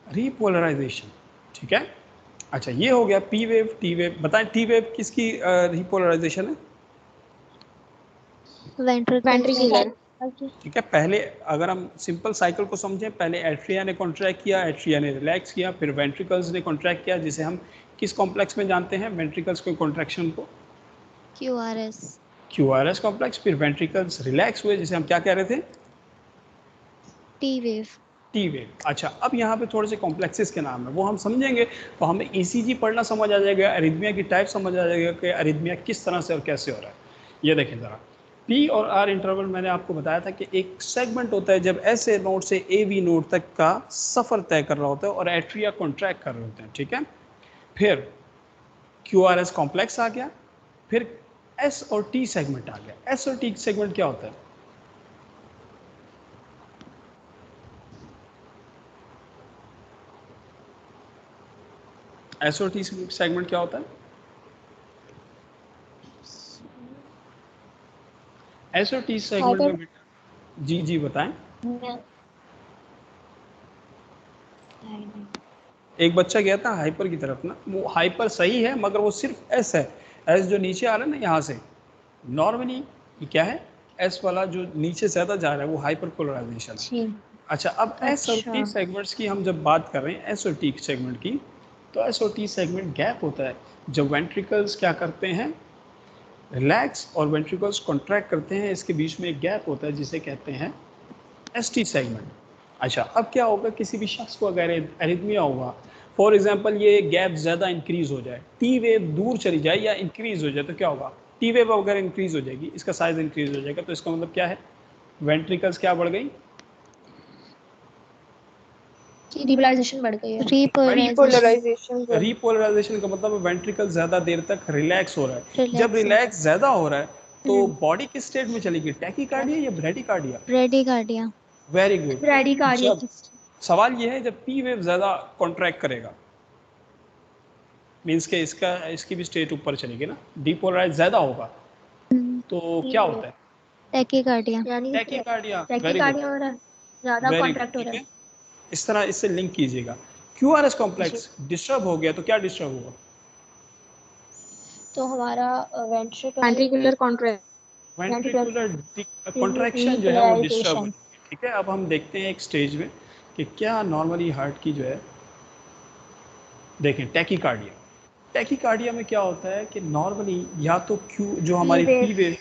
रीपोलराइजेशन। ठीक है। अच्छा, ये हो गया पी वेव, टी वेव। बताएं टी वेव किसकी रीपोलराइजेशन है? वेंट्रिकुलर। ठीक है, पहले अगर हम सिंपल साइकिल को समझें, पहले एट्रिया ने कॉन्ट्रैक्ट किया, एट्रिया ने रिलैक्स किया, फिर वेंट्रिकल्स ने कॉन्ट्रैक्ट किया, जिसे हम किस कॉम्प्लेक्स में जानते हैं वेंट्रिकल्स के कॉन्ट्रैक्शन को? क्यूआरएस। QRS complex. फिर वेंट्रिकल्स रिलैक्स हुए, जिसे हम क्या कह रहे थे? T wave. T wave. अच्छा, अब यहाँ पे थोड़े से कॉम्प्लेक्सेस के नाम है, वो हम समझेंगे तो हमें ईसीजी पढ़ना समझ आ जाएगा, अरिथमिया की टाइप समझ आ जाएगा कि अरिथमिया किस तरह से और कैसे हो रहा है। ये देखें ज़रा, पी और आर इंटरवल मैंने आपको बताया था कि एक सेगमेंट होता है जब ऐसे नोड से ए वी नोड तक का सफ़र तय कर रहा होता है और एट्रिया कॉन्ट्रैक्ट कर रहे होते हैं। ठीक है, फिर क्यू आर एस कॉम्प्लेक्स आ गया, फिर एस और टी सेगमेंट आ गया। एस और टी सेगमेंट क्या होता है? एस और टी सेगमेंट क्या होता है? एस और टी सेगमेंट में बेटा, जी जी बताएं। एक बच्चा गया था हाइपर की तरफ ना, वो हाइपर सही है मगर वो सिर्फ एस है। एस जो नीचे आ रहा है ना यहाँ से, नॉर्मली ये क्या है, एस वाला जो नीचे ज़्यादा जा रहा है वो हाइपर पोलराइजेशन है। अच्छा, अब एस और टी सेगमेंट्स की हम जब बात कर रहे हैं, एस और टी सेगमेंट की, तो एस और टी सेगमेंट गैप होता है जब वेंट्रिकल्स क्या करते हैं, रिलैक्स, और वेंट्रिकल्स कॉन्ट्रैक्ट करते हैं। इसके बीच में एक गैप होता है जिसे कहते हैं एस टी सेगमेंट। अच्छा, अब क्या होगा, किसी भी शख्स को अगर एरिथमिया होगा, फॉर एग्जांपल ये गैप ज़्यादा इंक्रीज हो जाए, टी वेव दूर चली जाए या इंक्रीज हो जाए, तो क्या होगा, टी वेव अगर इंक्रीज हो जाएगी, इसका साइज इंक्रीज हो जाएगा, तो इसका मतलब क्या है, वेंट्रिकल्स क्या बढ़ गई, रिपोलराइजेशन बढ़ गई है। रिपोलराइजेशन। रीपोलराइजेशन का मतलब वेंट्रिकल ज़्यादा देर तक रिलैक्स हो रहा है। जब रिलैक्स। रिलैक्स ज़्यादा हो रहा है तो बॉडी किस स्टेट में चलेगी, टैकीकार्डिया या bradycardia? Bradycardia. Very good. Bradycardia. जब सवाल ये है, जब पी वेव ज़्यादा कॉन्ट्रैक्ट करेगा, मीन्स के इसकी भी स्टेट ऊपर चलेगी ना, डीपोलराइज ज़्यादा होगा, तो क्या होता है, टैकीकार्डिया। यानी टैकीकार्डिया। वेरी गुड, टैकीकार्डिया हो रहा है, ज्यादा वेरी गुड। कॉन्ट्रैक्ट हो ठीक रहा है, है। इस तरह इससे लिंक कीजिएगा। क्यूआरएस कॉम्प्लेक्स डिस्टर्ब हो गया तो क्या डिस्टर्ब होगा, तो हमारा वेंट्रिकुलर कॉन्ट्रैक्ट। वेंट्रिकुलर कॉन्ट्रैक्शन जो है वो डिस्टर्ब हो जाएगी। ठीक है, अब हम देखते हैं एक स्टेज में कि क्या नॉर्मली हार्ट की जो है, देखें टैकीकार्डिया। टैकीकार्डिया में क्या होता है कि नॉर्मली या तो क्यू जो हमारी पी वेव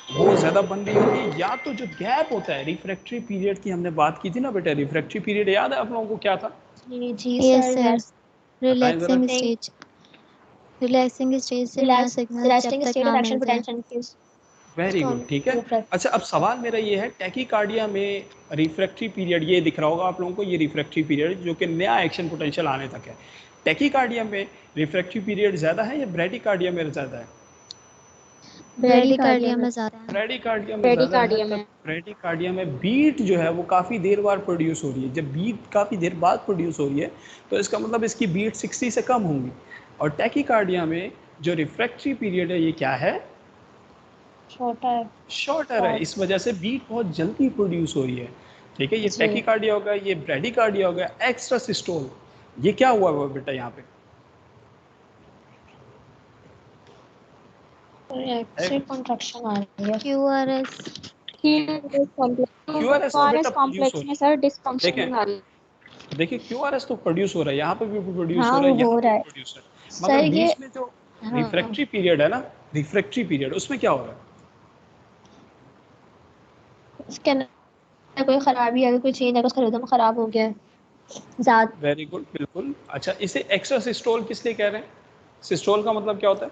वो ज़्यादा बन रही होगी, या तो जो गैप होता है रिफ्रैक्टरी पीरियड की हमने बात की थी ना बेटा, रिफ्रैक्टरी पीरियड याद है आप लोगों को क्या था? जी yes sir. Sir. Relaxing stage. Relaxing stage से नया सिग्नल जब तक ना मिल जाए। Very good. ठीक है, अच्छा अब सवाल मेरा ये है, टैकीकार्डिया में रिफ्रैक्टरी पीरियड ये दिख रहा होगा आप लोगों को, ये रिफ्रैक्टरी पीरियड जो कि नया एक्शन पोटेंशियल आने तक है। टैकीकार्डिया में रिफ्रैक्टरी पीरियड ज़्यादा है या ब्रेडिकार्डिया में ज़्यादा है? ब्रेडिकार्डिया में ज़्यादा है। ब्रेडिकार्डिया में ज़्यादा है। ब्रेडिकार्डिया में ब्रेडिकार्डिया में बीट जो है वो काफ़ी देर बाद प्रोड्यूस हो रही है। जब बीट काफ़ी देर बाद प्रोड्यूस हो रही है तो इसका मतलब इसकी बीट 60 से कम होंगी। और टैकीकार्डिया में जो रिफ्रैक्टरी पीरियड है ये क्या है? शॉर्टर है। इस वजह से बीट बहुत जल्दी प्रोड्यूस हो रही है। ठीक है, ये टैकीकार्डिया होगा, ये ब्रेडिकार्डिया होगा। एक्स्ट्रा सिस्टोल, ये क्या हुआ वो बेटा यहाँ पे? कॉन्ट्रैक्शन आ रही है। QRS QRS कॉम्प्लेक्स में सर डिसफंक्शन आ रही है। देखिए QRS तो प्रोड्यूस हो रहा है, यहाँ पे भी प्रोड्यूस हाँ, हो रहा है, वो यहाँ हो पे रहा भी है। प्रोड्यूस है। सर, मगर ये बीच में जो रिफ्रैक्टरी पीरियड है ना, रिफ्रैक्टरी पीरियड, उसमें क्या हो रहा है? इसके अंदर कोई खराबी है, कोई चेंज है, उसका रिदम खराब हो गया है ज़्यादा। वेरी गुड, बिल्कुल। अच्छा, इसे एक्स्ट्रा सिस्टोल किस लिए कह रहे हैं? सिस्टोल का मतलब क्या होता है?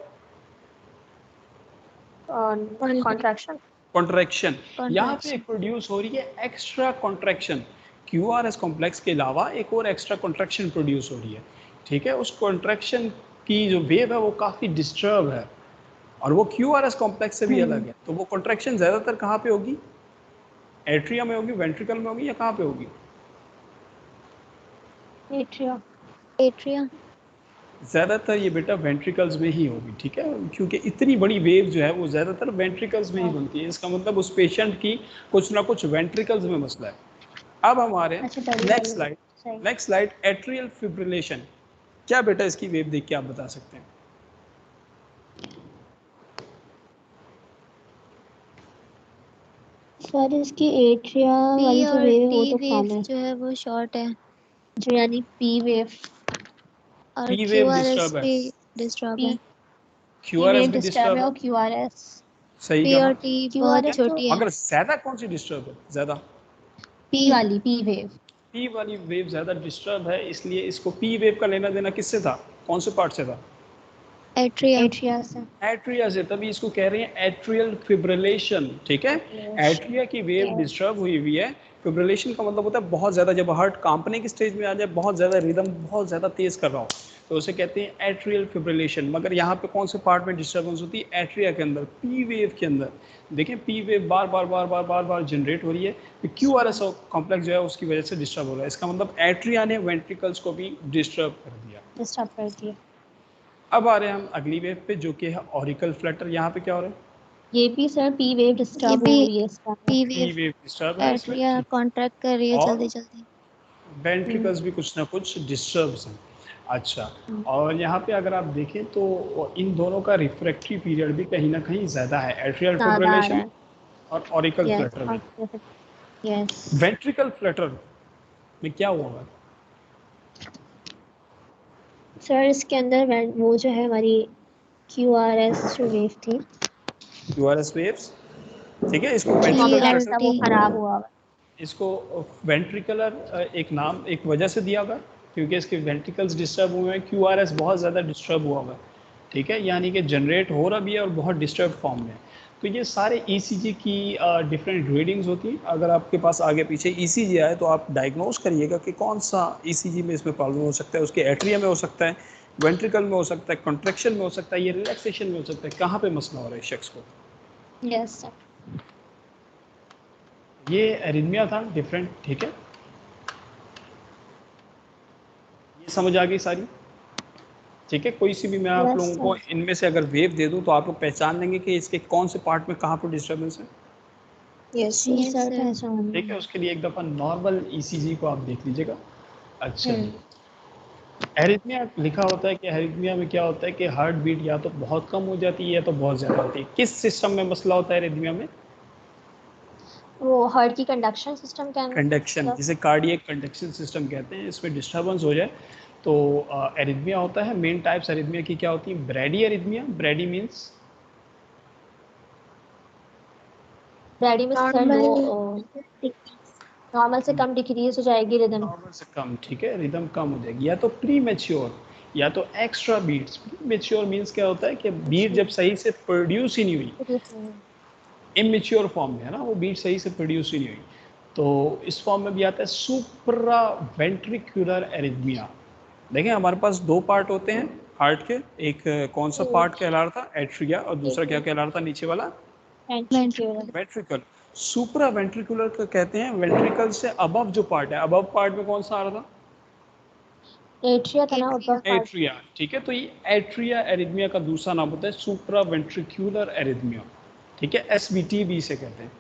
कॉन्ट्रैक्शन। कॉन्ट्रैक्शन। यहाँ पे प्रोड्यूस हो रही है एक्स्ट्रा कॉन्ट्रैक्शन। QRS कॉम्प्लेक्स के अलावा एक और एक्स्ट्रा कॉन्ट्रैक्शन प्रोड्यूस हो रही है। ठीक है, उस कॉन्ट्रैक्शन की जो वेव है वो काफ़ी डिस्टर्ब है और वो QRS कॉम्प्लेक्स से भी अलग है। तो वो कॉन्ट्रैक्शन ज़्यादातर कहाँ पे होगी? एट्रिया में होगी, वेंट्रिकल में होगी, या कहाँ पे होगी? एट्रिया। ज़्यादातर ये बेटा वेंट्रिकल्स में ही होगी। ठीक है, क्योंकि इतनी बड़ी वेव जो है वो ज़्यादातर वेंट्रिकल्स में ही बनती है। इसका मतलब उस पेशेंट की कुछ ना कुछ वेंट्रिकल्स में मसला है। अब हमारे नेक्स्ट स्लाइड एट्रियल फिब्रिलेशन। क्या बेटा इसकी वेव देख के आप बता सकते हैं? सर इसकी एट्रिया वाली जो वेव है वो तो कम है, जो है वो शॉर्ट है, जो यानी पी वेव। और P वेव QRS डिस्टर्ब है, भी डिस्टर्ब है। QRS भी डिस्टर्ब है और QRS। सही P और कहा। T बहुत छोटी है। मगर ज़्यादा कौन सी डिस्टर्ब है? ज़्यादा पी वाली, पी वेव। P वाली वेव ज़्यादा डिस्टर्ब है, इसलिए इसको P वेव का लेना देना किससे था? कौन से पार्ट से था? एट्रिया से। एट्रिया से, तभी इसको कह रहे हैं एट्रियल फिब्रिलेशन। ठीक है, एट्रिया की वेव डिस्टर्ब हुई हुई है। फिब्रिलेशन का मतलब होता है बहुत ज़्यादा, जब हार्ट कांपने की स्टेज में आ जाए, बहुत ज़्यादा रिदम बहुत ज़्यादा तेज़ कर रहा हो, तो उसे कहते हैं एट्रियल फिब्रिलेशन। मगर यहाँ पे कौन से पार्ट में डिस्टर्बेंस होती है? एट्रिया के अंदर, पी वेव के अंदर। देखें पी वेव बार बार जनरेट हो रही है, तो QRS कॉम्प्लेक्स जो है उसकी वजह से डिस्टर्ब हो रहा है। इसका मतलब एट्रिया ने वेंट्रिकल्स को भी डिस्टर्ब कर दिया। अब आ रहे हैं हम अगली वेव पे, जो कि है ऑरिकल फ्लटर। यहाँ पे क्या हो रहा है? ये भी सर पी वेव डिस्टर्ब हो रही है इसका। P पी वेव डिस्टर्ब है इसमें, एट्रिया कॉन्ट्रैक्ट कर रही है और जल्दी। वेंट्रिकल्स भी कुछ ना कुछ डिस्टर्ब हैं। अच्छा, और यहाँ पे अगर आप देखें तो इन दोनों का रिफ्रैक्टरी पीरियड भी कहीं ना कहीं ज़्यादा है, एट्रियल फिब्रिलेशन और ऑरिकल फ्लटर में। वेंट्रिकल फ्लटर में क्या हुआ? सर इसके अंदर वो जो है हमारी QRS जो वेव थी, QRS वेव्स, ठीक है, इसको कॉम्प्लेक्स था वो खराब हुआ हुआ। इसको वेंट्रिकुलर एक नाम, एक वजह से दिया हुआ, क्योंकि इसके वेंट्रिकल्स डिस्टर्ब हुए हैं। QRS बहुत ज़्यादा डिस्टर्ब हुआ हुआ है। ठीक है, यानी कि जनरेट हो रहा भी है और बहुत डिस्टर्ब फॉर्म में। तो ये सारे ECG की डिफरेंट रीडिंग्स होती हैं। अगर आपके पास आगे पीछे ECG आए तो आप डायग्नोज करिएगा कि कौन सा ECG में इसमें प्रॉब्लम हो सकता है। उसके एट्रिया में हो सकता है, वेंट्रिकल में हो सकता है, कॉन्ट्रैक्शन में हो सकता है, ये रिलैक्सेशन में हो सकता है। कहाँ पे मसला हो रहा है शख्स को? Yes sir. ये एरिथमिया था डिफरेंट। ठीक है, ये समझ आ गई सारी? ठीक है, कोई सी भी मैं आप लोगों को इनमें से अगर वेव दे दूं तो आप लोग पहचान लेंगे कि इसके कौन से पार्ट में कहाँ पर डिस्टर्बेंस है। यस सर, पहचान। ठीक है, उसके लिए एक दफ़ा नॉर्मल ECG को आप देख लीजिएगा। अच्छा, एरिथमिया लिखा होता है कि एरिथमिया में क्या होता है कि हार्ट बीट या तो बहुत कम हो जाती है या तो बहुत ज़्यादा होती है। किस सिस्टम में मसला होता है एरिथमिया में? वो हार्ट की कंडक्शन सिस्टम के अंदर, कंडक्शन, जिसे कार्डियक कंडक्शन सिस्टम कहते हैं, इसमें डिस्टर्बेंस हो जाए तो एरिथमिया होता है। मेन टाइप्स एरिथमिया की क्या होती है? Brady arrhythmia. Brady means normal से कम डिक्रीज हो जाएगी रिदम। नॉर्मल से कम, ठीक है, रिदम कम हो जाएगी। या तो प्री मैच्योर या तो extra beats. Premature means क्या होता है कि बीट जब सही से प्रोड्यूस ही नहीं हुई, इमेच्योर फॉर्म में है ना, वो बीट सही से प्रोड्यूस ही नहीं हुई। तो इस फॉर्म में भी आता है सुप्रा वेंट्रिकुलर एरिथमिया। देखें हमारे पास दो पार्ट होते हैं हार्ट के एक कौन सा पार्ट कहला रहा था? एट्रिया, और दूसरा क्या कहला रहा था नीचे वाला? वेंट्रिकल। सुप्रा वेंट्रिकुलर का कहते हैं वेंट्रिकल से अबव जो पार्ट है, अबव पार्ट में कौन सा आ रहा था? एट्रिया था ना ऊपर पार्ट। एट्रिया, ठीक है। तो ये एट्रिया एरिथमिया का दूसरा नाम होता है सुप्रा वेंट्रिकुलर एरिथमिया, ठीक है। एसवीटी भी इसे कहते हैं,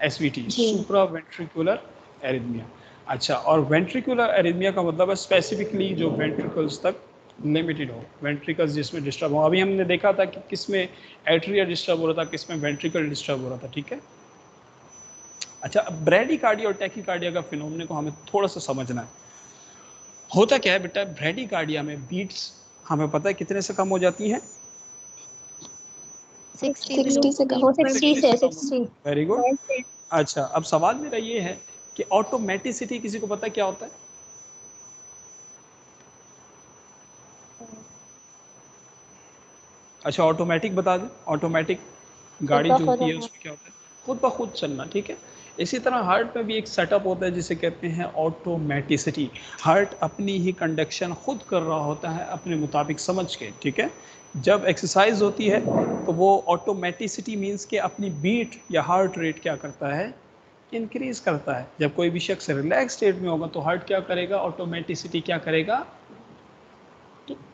एसवीटी, सुप्रा वेंट्रिकुलर एरिथमिया। अच्छा, और वेंट्रिकुलर एरिथमिया का मतलब है स्पेसिफिकली जो वेंट्रिकल्स तक लिमिटेड हो, वेंट्रिकल्स जिसमें डिस्टर्ब हो। अभी हमने देखा था कि किस में एट्रिया डिस्टर्ब हो रहा था, किस में वेंट्रिकल डिस्टर्ब हो रहा था, ठीक है। अच्छा, अब ब्रेडिकार्डिया और टैकीकार्डिया का फिनोमेना को हमें थोड़ा सा समझना है। होता क्या है बेटा, ब्रेडिकार्डिया में बीट्स हमें पता है कितने से कम हो जाती हैं? 60 से कम, 60। Very good. अच्छा, अब सवाल मेरा ये है कि ऑटोमेटिसिटी किसी को पता है क्या होता है? अच्छा, ऑटोमेटिक बता दें। ऑटोमेटिक गाड़ी जो होती है उसमें क्या होता है? खुद ब खुद चलना, ठीक है। इसी तरह हार्ट में भी एक सेटअप होता है जिसे कहते हैं ऑटोमेटिसिटी। हार्ट अपनी ही कंडक्शन खुद कर रहा होता है अपने मुताबिक समझ के, ठीक है। जब एक्सरसाइज होती है तो वो ऑटोमेटिसिटी मीन्स कि अपनी बीट या हार्ट रेट क्या करता है? इंक्रीज करता है। जब कोई भी शख्स रिलैक्स स्टेट में होगा तो हार्ट क्या करेगा? ऑटोमेटिसिटी क्या करेगा?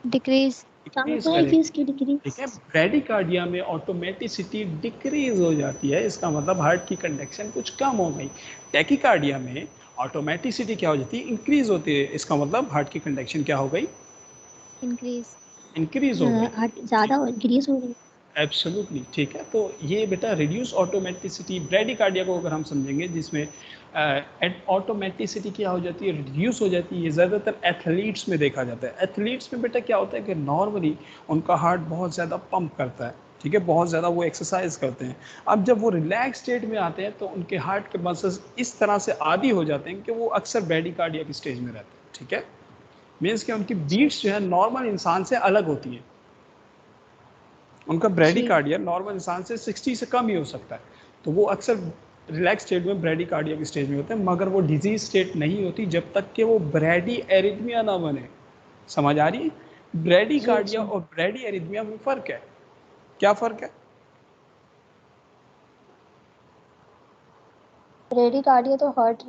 डिक्रीज। ठीक है। ब्रेडिकार्डिया में ऑटोमेटिसिटी डिक्रीज हो जाती है, इसका मतलब हार्ट की कंडक्शन कुछ कम हो गई। टैकीकार्डिया में ऑटोमेटिसिटी क्या हो जाती है? इंक्रीज होती है, इसका मतलब हार्ट की कंडक्शन क्या हो गई? इंक्रीज हो गई, हार्ट ज़्यादा इंक्रीज हो गई। एब्सोल्युटली, ठीक है। तो ये बेटा रिड्यूस ऑटोमेटिसिटी ब्रेडिकार्डिया को अगर हम समझेंगे, जिसमें ऑटोमेटिसिटी क्या हो जाती है? रिड्यूस हो जाती है। ये ज़्यादातर एथलीट्स में देखा जाता है। एथलीट्स में बेटा क्या होता है कि नॉर्मली उनका हार्ट बहुत ज़्यादा पंप करता है, ठीक है, बहुत ज़्यादा वो एक्सरसाइज करते हैं। अब जब वो रिलैक्स स्टेट में आते हैं तो उनके हार्ट के मसल्स इस तरह से आदी हो जाते हैं कि वो अक्सर ब्रेडिकार्डिया की स्टेज में रहते हैं, ठीक है। मीन्स कि उनकी बीट्स जो है नॉर्मल इंसान से अलग होती हैं। उनका ब्रेडिकार्डिया नॉर्मल इंसान से 60 से कम ही हो सकता है, तो वो अक्सर रिलैक्स स्टेट में ब्रेडिकार्डिया की स्टेज में होते हैं, मगर वो डिजीज स्टेट नहीं होती जब तक कि वो ब्रेडी एरिथमिया ना बने। समझ आ रही है? ब्रेडिकार्डिया और ब्रेडी एरिथमिया में फ़र्क है। क्या फ़र्क है? ब्रेडिकार्डिया तो हार्ट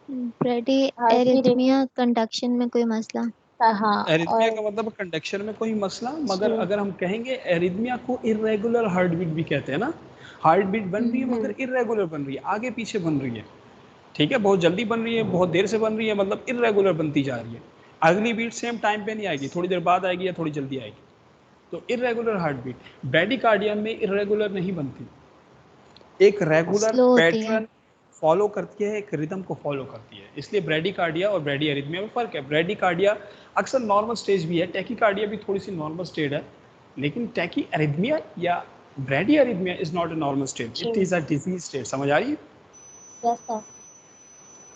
ब्रेडी एरिथमिया कंडक्शन में कोई मसला। हाँ, एरिथमिया और का मतलब कंडक्शन में कोई मसला, मगर अगर हम कहेंगे एरिथमिया को इरेगुलर हार्ट बीट भी कहते हैं ना। हार्ट बीट बन रही है मगर इरेगुलर बन रही है, आगे पीछे बन रही है, ठीक है। बहुत जल्दी बन रही है, बहुत देर से बन रही है, मतलब इरेगुलर बनती जा रही है। अगली बीट सेम टाइम पे नहीं आएगी, थोड़ी देर बाद आएगी या थोड़ी जल्दी आएगी। तो इरेगुलर हार्ट बीट। ब्रेडिकार्डिया में इरेगुलर नहीं बनती, एक रेगुलर पैटर्न फॉलो करती है, एक रिदम को फॉलो करती है। इसलिए ब्रेडिकार्डिया और ब्रेडी एरिथमिया में फ़र्क है। ब्रेडिकार्डिया अक्सर नॉर्मल स्टेज भी है, टैकीकार्डिया भी थोड़ी सी नॉर्मल स्टेज है, लेकिन टैकी एरिथमिया या ब्रेडी arrhythmia is not a normal stage, it is a disease state. समझ आ रही है?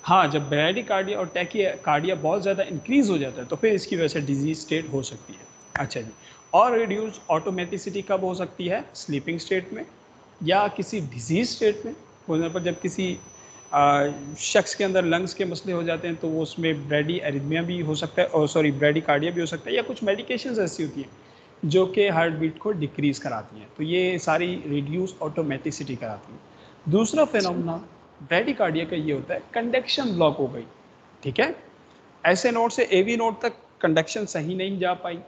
हाँ, जब ब्रेडिकार्डिया और टैकीकार्डिया बहुत ज़्यादा इंक्रीज हो जाता है तो फिर इसकी वजह से डिजीज स्टेट हो सकती है। अच्छा जी, और रिड्यूस ऑटोमेटिसिटी कब हो सकती है? स्लीपिंग स्टेट में या किसी डिजीज स्टेट में होने पर। जब किसी शख्स के अंदर लंग्स के मसले हो जाते हैं तो वो उसमें ब्रेडी एरिथमिया भी हो सकता है, और सॉरी ब्रेडिकार्डिया भी हो सकता है, या कुछ मेडिकेशंस ऐसी होती हैं जो कि हार्ट बीट को डिक्रीज़ कराती हैं, तो ये सारी रिड्यूस ऑटोमेटिसिटी कराती हैं। दूसरा फिनोमेना ब्रेडिकार्डिया का ये होता है कंडक्शन ब्लॉक हो गई, ठीक है। ऐसे नोड से एवी नोड तक कंडक्शन सही नहीं जा पाई,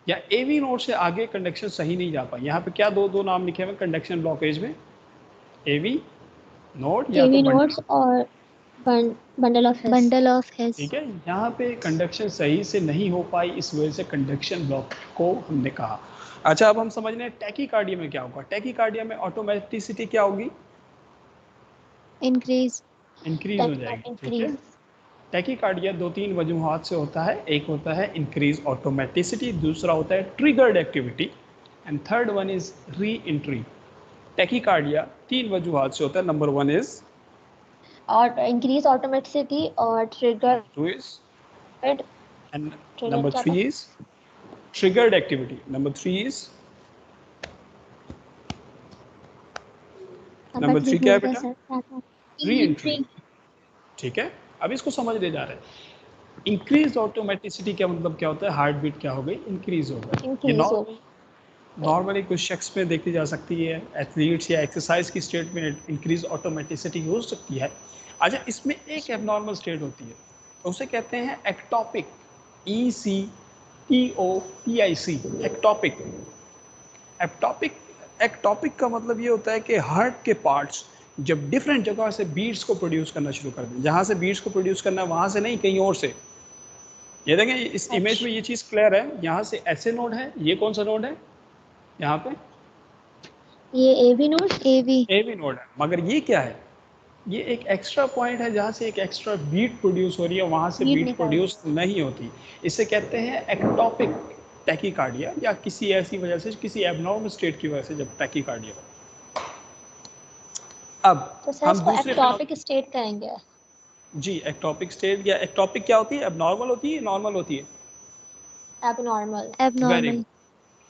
या एवी नोड से आगे कंडक्शन सही नहीं जा पाई। यहाँ पे क्या दो नाम लिखे हुए कंडक्शन ब्लॉकेज में? एवी नोड या एवी तो नोड्स और बंडल ऑफ हेस। ठीक है। यहाँ पे कंडक्शन सही से नहीं हो पाई, इस वजह से कंडक्शन ब्लॉक को हमने कहा। अच्छा, अब हम समझ रहे हैं टैकीकार्डिया में क्या होगा। टैकीकार्डिया में ऑटोमेटिसिटी क्या होगी? इंक्रीज इंक्रीज हो जाएगी, ठीक है। टैकीकार्डिया 2-3 वजूहात से होता है। एक होता है इंक्रीज ऑटोमेटिसिटी, दूसरा होता है triggered activity, and third one is री एंट्री। टैकीकार्डिया 3 वजूहात से होता है। नंबर 1 इज और इंक्रीज ऑटोमेटिसिटी और trigger, 2 is, and number 3 is triggered activity. Number 3 is, number 3 क्या है बेटा? री एंट्री, ठीक है। अब इसको समझ ले जा रहे हैं। इंक्रीज ऑटोमेटिसिटी का मतलब क्या होता है? हार्ट बीट क्या हो गई? इंक्रीज हो गई। ये इंक्रीज हो गई। नॉर्मली कुछ शख्स में देखी जा सकती है, एथलीट्स या एक्सरसाइज की स्टेट में इंक्रीज ऑटोमेटिसिटी हो सकती है। अच्छा, इसमें एक एबनॉर्मल स्टेट होती है, तो उसे कहते हैं ectopic, ECTOPIC, ectopic. Ectopic ectopic का मतलब ये होता है कि हार्ट के पार्ट्स जब डिफरेंट जगह से बीट्स को प्रोड्यूस करना शुरू कर दें, जहाँ से बीट्स को प्रोड्यूस करना है वहाँ से नहीं, कहीं और से। ये देखें इस इमेज में ये चीज़ क्लियर है। यहाँ से ऐसे नोड है, ये कौन सा नोड है? यहाँ पे ये एवी नोड, एवी नोड है, मगर ये क्या है? ये एक एक्स्ट्रा पॉइंट है जहाँ से एक एक्स्ट्रा बीट प्रोड्यूस हो रही है, वहाँ से बीट प्रोड्यूस नहीं होती। इसे कहते हैं एक्टोपिक टैकीकार्डिया, या किसी ऐसी वजह से, किसी एबनॉर्मल स्टेट की वजह से जब टैकीकार्डिया हो। अब तो सर हम इसको दूसरे एक्टोपिक स्टेट कहेंगे। जी, एक्टोपिक स्टेट या एक्टोपिक क्या होती है? एबनॉर्मल होती है, नॉर्मल होती है? एबनॉर्मल। वेरी गुड,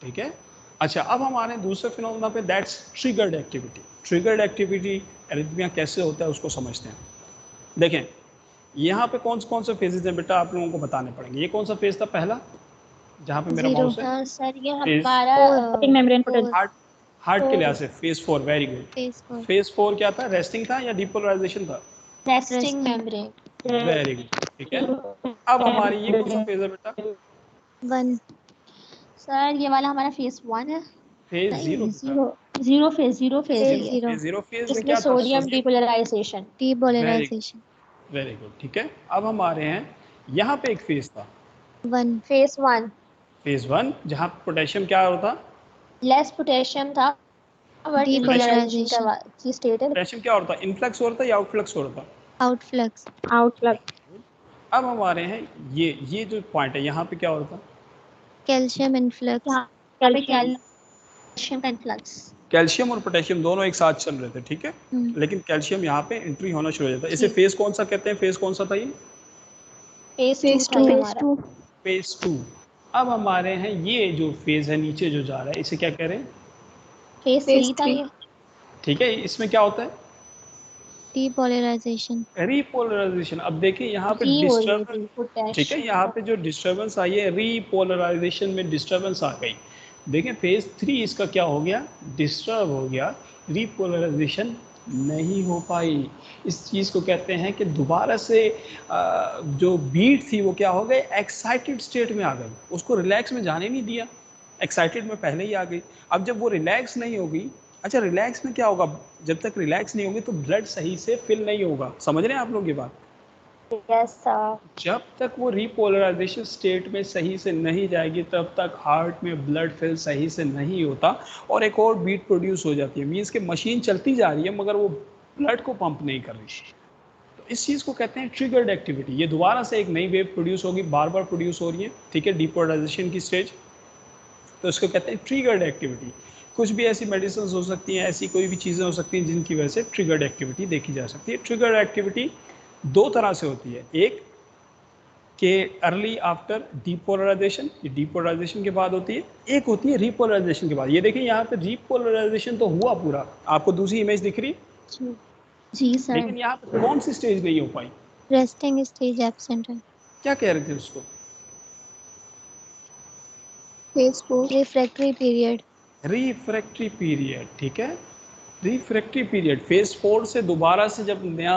ठीक है। अच्छा, अब हम आ रहे हैं दूसरे फिनोमेना पे, that's triggered activity. Triggered activity arrhythmia कैसे होता है उसको समझते हैं। देखें यहाँ पे कौन से फेजेस हैं बेटा, आप लोगों को बताने पड़ेंगे। ये कौन सा फेज था पहला, जहाँ पे मेरा माउस है? सर ये फेज हमारा मेम्ब्रेन हार्ट के लिहाज से फेज 4, वेरी गुड। फेज 4 क्या था? रेस्टिंग था या डिपोलराइजेशन था? Resting membrane. वेरी गुड, ठीक है। अब हमारी ये कौन सा फेज है बेटा? 1। सर ये वाला हमारा फेज 1 है। Phase 0 zero phase phase 0 phase में इसमें क्या था? Sodium depolarisation. वेरी गुड, ठीक है। अब हम आ रहे हैं, यहाँ पे एक फेज था 1। फेज 1 फेज 1, जहाँ पोटेशियम क्या होता? लेस पोटेशियम था, बट Depolarization. की स्टेट है। पोटेशियम क्या होता? इनफ्लक्स हो रहा था या आउटफ्लक्स हो रहा था? Outflux. अब हम आ रहे हैं, ये जो पॉइंट है यहाँ पे क्या हो रहा था? Calcium influx. यहाँ पे कैल्शियम इन्फ्लक्स। कैल्शियम और पोटेशियम दोनों एक साथ चल रहे थे, ठीक है। लेकिन कैल्शियम यहाँ पे एंट्री होना शुरू हो जाता है। इसे फेज कौन सा कहते हैं? फेज कौन सा था ये? Phase 2 phase 2। अब हम आ रहे हैं, ये जो फेज है नीचे जो जा रहा है, इसे क्या कह रहे हैं? फेज 3 था ये। ठीक है, इसमें क्या होता है? Depolarization. रीपोलराइजेशन। अब देखिए यहाँ पे री हो रही है डिस्टर्बेंस, ठीक है, यहाँ पे जो डिस्टर्बेंस आई है, रीपोलराइजेशन में डिस्टर्बेंस आ गई। देखें फेज 3 इसका क्या हो गया? डिस्टर्ब हो गया, रीपोलराइजेशन नहीं हो पाई। इस चीज़ को कहते हैं कि दोबारा से जो बीट थी वो क्या हो गई? एक्साइटेड स्टेट में आ गई, उसको रिलैक्स में जाने नहीं दिया, एक्साइटेड में पहले ही आ गई। अब जब वो रिलैक्स नहीं होगी, अच्छा रिलैक्स में क्या होगा? जब तक रिलैक्स नहीं होगी तो ब्लड सही से फिल नहीं होगा। समझ रहे हैं आप लोग ये बात? Yes sir. जब तक वो रीपोलराइजेशन स्टेट में सही से नहीं जाएगी तब तक हार्ट में ब्लड फिल सही से नहीं होता और एक और बीट प्रोड्यूस हो जाती है। मीन्स कि मशीन चलती जा रही है मगर वो ब्लड को पंप नहीं कर रही। तो इस चीज़ को कहते हैं ट्रिगर्ड एक्टिविटी। ये दोबारा से एक नई वेव प्रोड्यूस होगी, बार बार प्रोड्यूस हो रही है, ठीक है, डिपोलराइजेशन की स्टेज। तो इसको कहते हैं ट्रिगर्ड एक्टिविटी। कुछ भी ऐसी मेडिसिन हो सकती हैं, ऐसी कोई भी चीज़ें हो सकती हैं जिनकी वजह से ट्रिगर्ड एक्टिविटी देखी जा सकती है। ट्रिगर्ड एक्टिविटी दो तरह से होती है, एक के अर्ली आफ्टर डीपोलराइजेशन, ये डीपोलराइजेशन के बाद होती है, एक होती है रीपोलराइजेशन के बाद। ये देखिए यहाँ पे रीपोलराइजेशन तो हुआ पूरा, आपको दूसरी इमेज दिख रही है? जी सर। लेकिन यहाँ पे कौन सी स्टेज नहीं हो पाई? Resting stage absent है। क्या कह रहे थे उसको? Phase 4 Refractory period. Refractory period, ठीक है। रिफ्रैक्टरी पीरियड फेज 4 से दोबारा से जब नया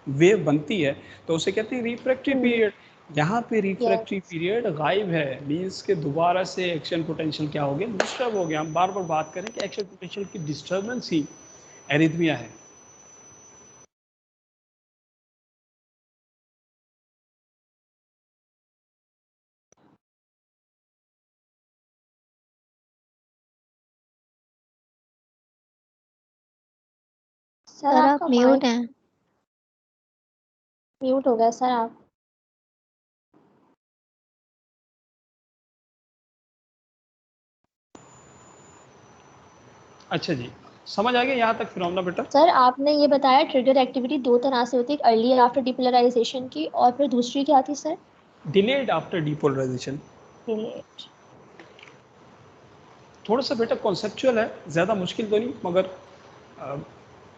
वेव बनती है तो उसे कहते हैं रिफ्रैक्टरी पीरियड। यहाँ पे रिफ्रैक्टरी पीरियड गायब है, मीन्स के दोबारा से एक्शन पोटेंशियल क्या हो गया? डिस्टर्ब हो गया। हम बार बार बात करें कि एक्शन पोटेंशियल की डिस्टर्बेंस ही एरिथमिया है। सर आप म्यूट हैं। म्यूट हो गया सर आप। अच्छा जी, समझ आ गया यहाँ तक फिनोमेना बेटा? सर आपने ये बताया ट्रिगर एक्टिविटी दो तरह से होती है, अर्ली आफ्टर डिपोलराइजेशन की, और फिर दूसरी क्या थी sir? Delayed after depolarisation. Delayed. थोड़ा सा बेटा कॉन्सेप्चुअल है, ज़्यादा मुश्किल तो नहीं, मगर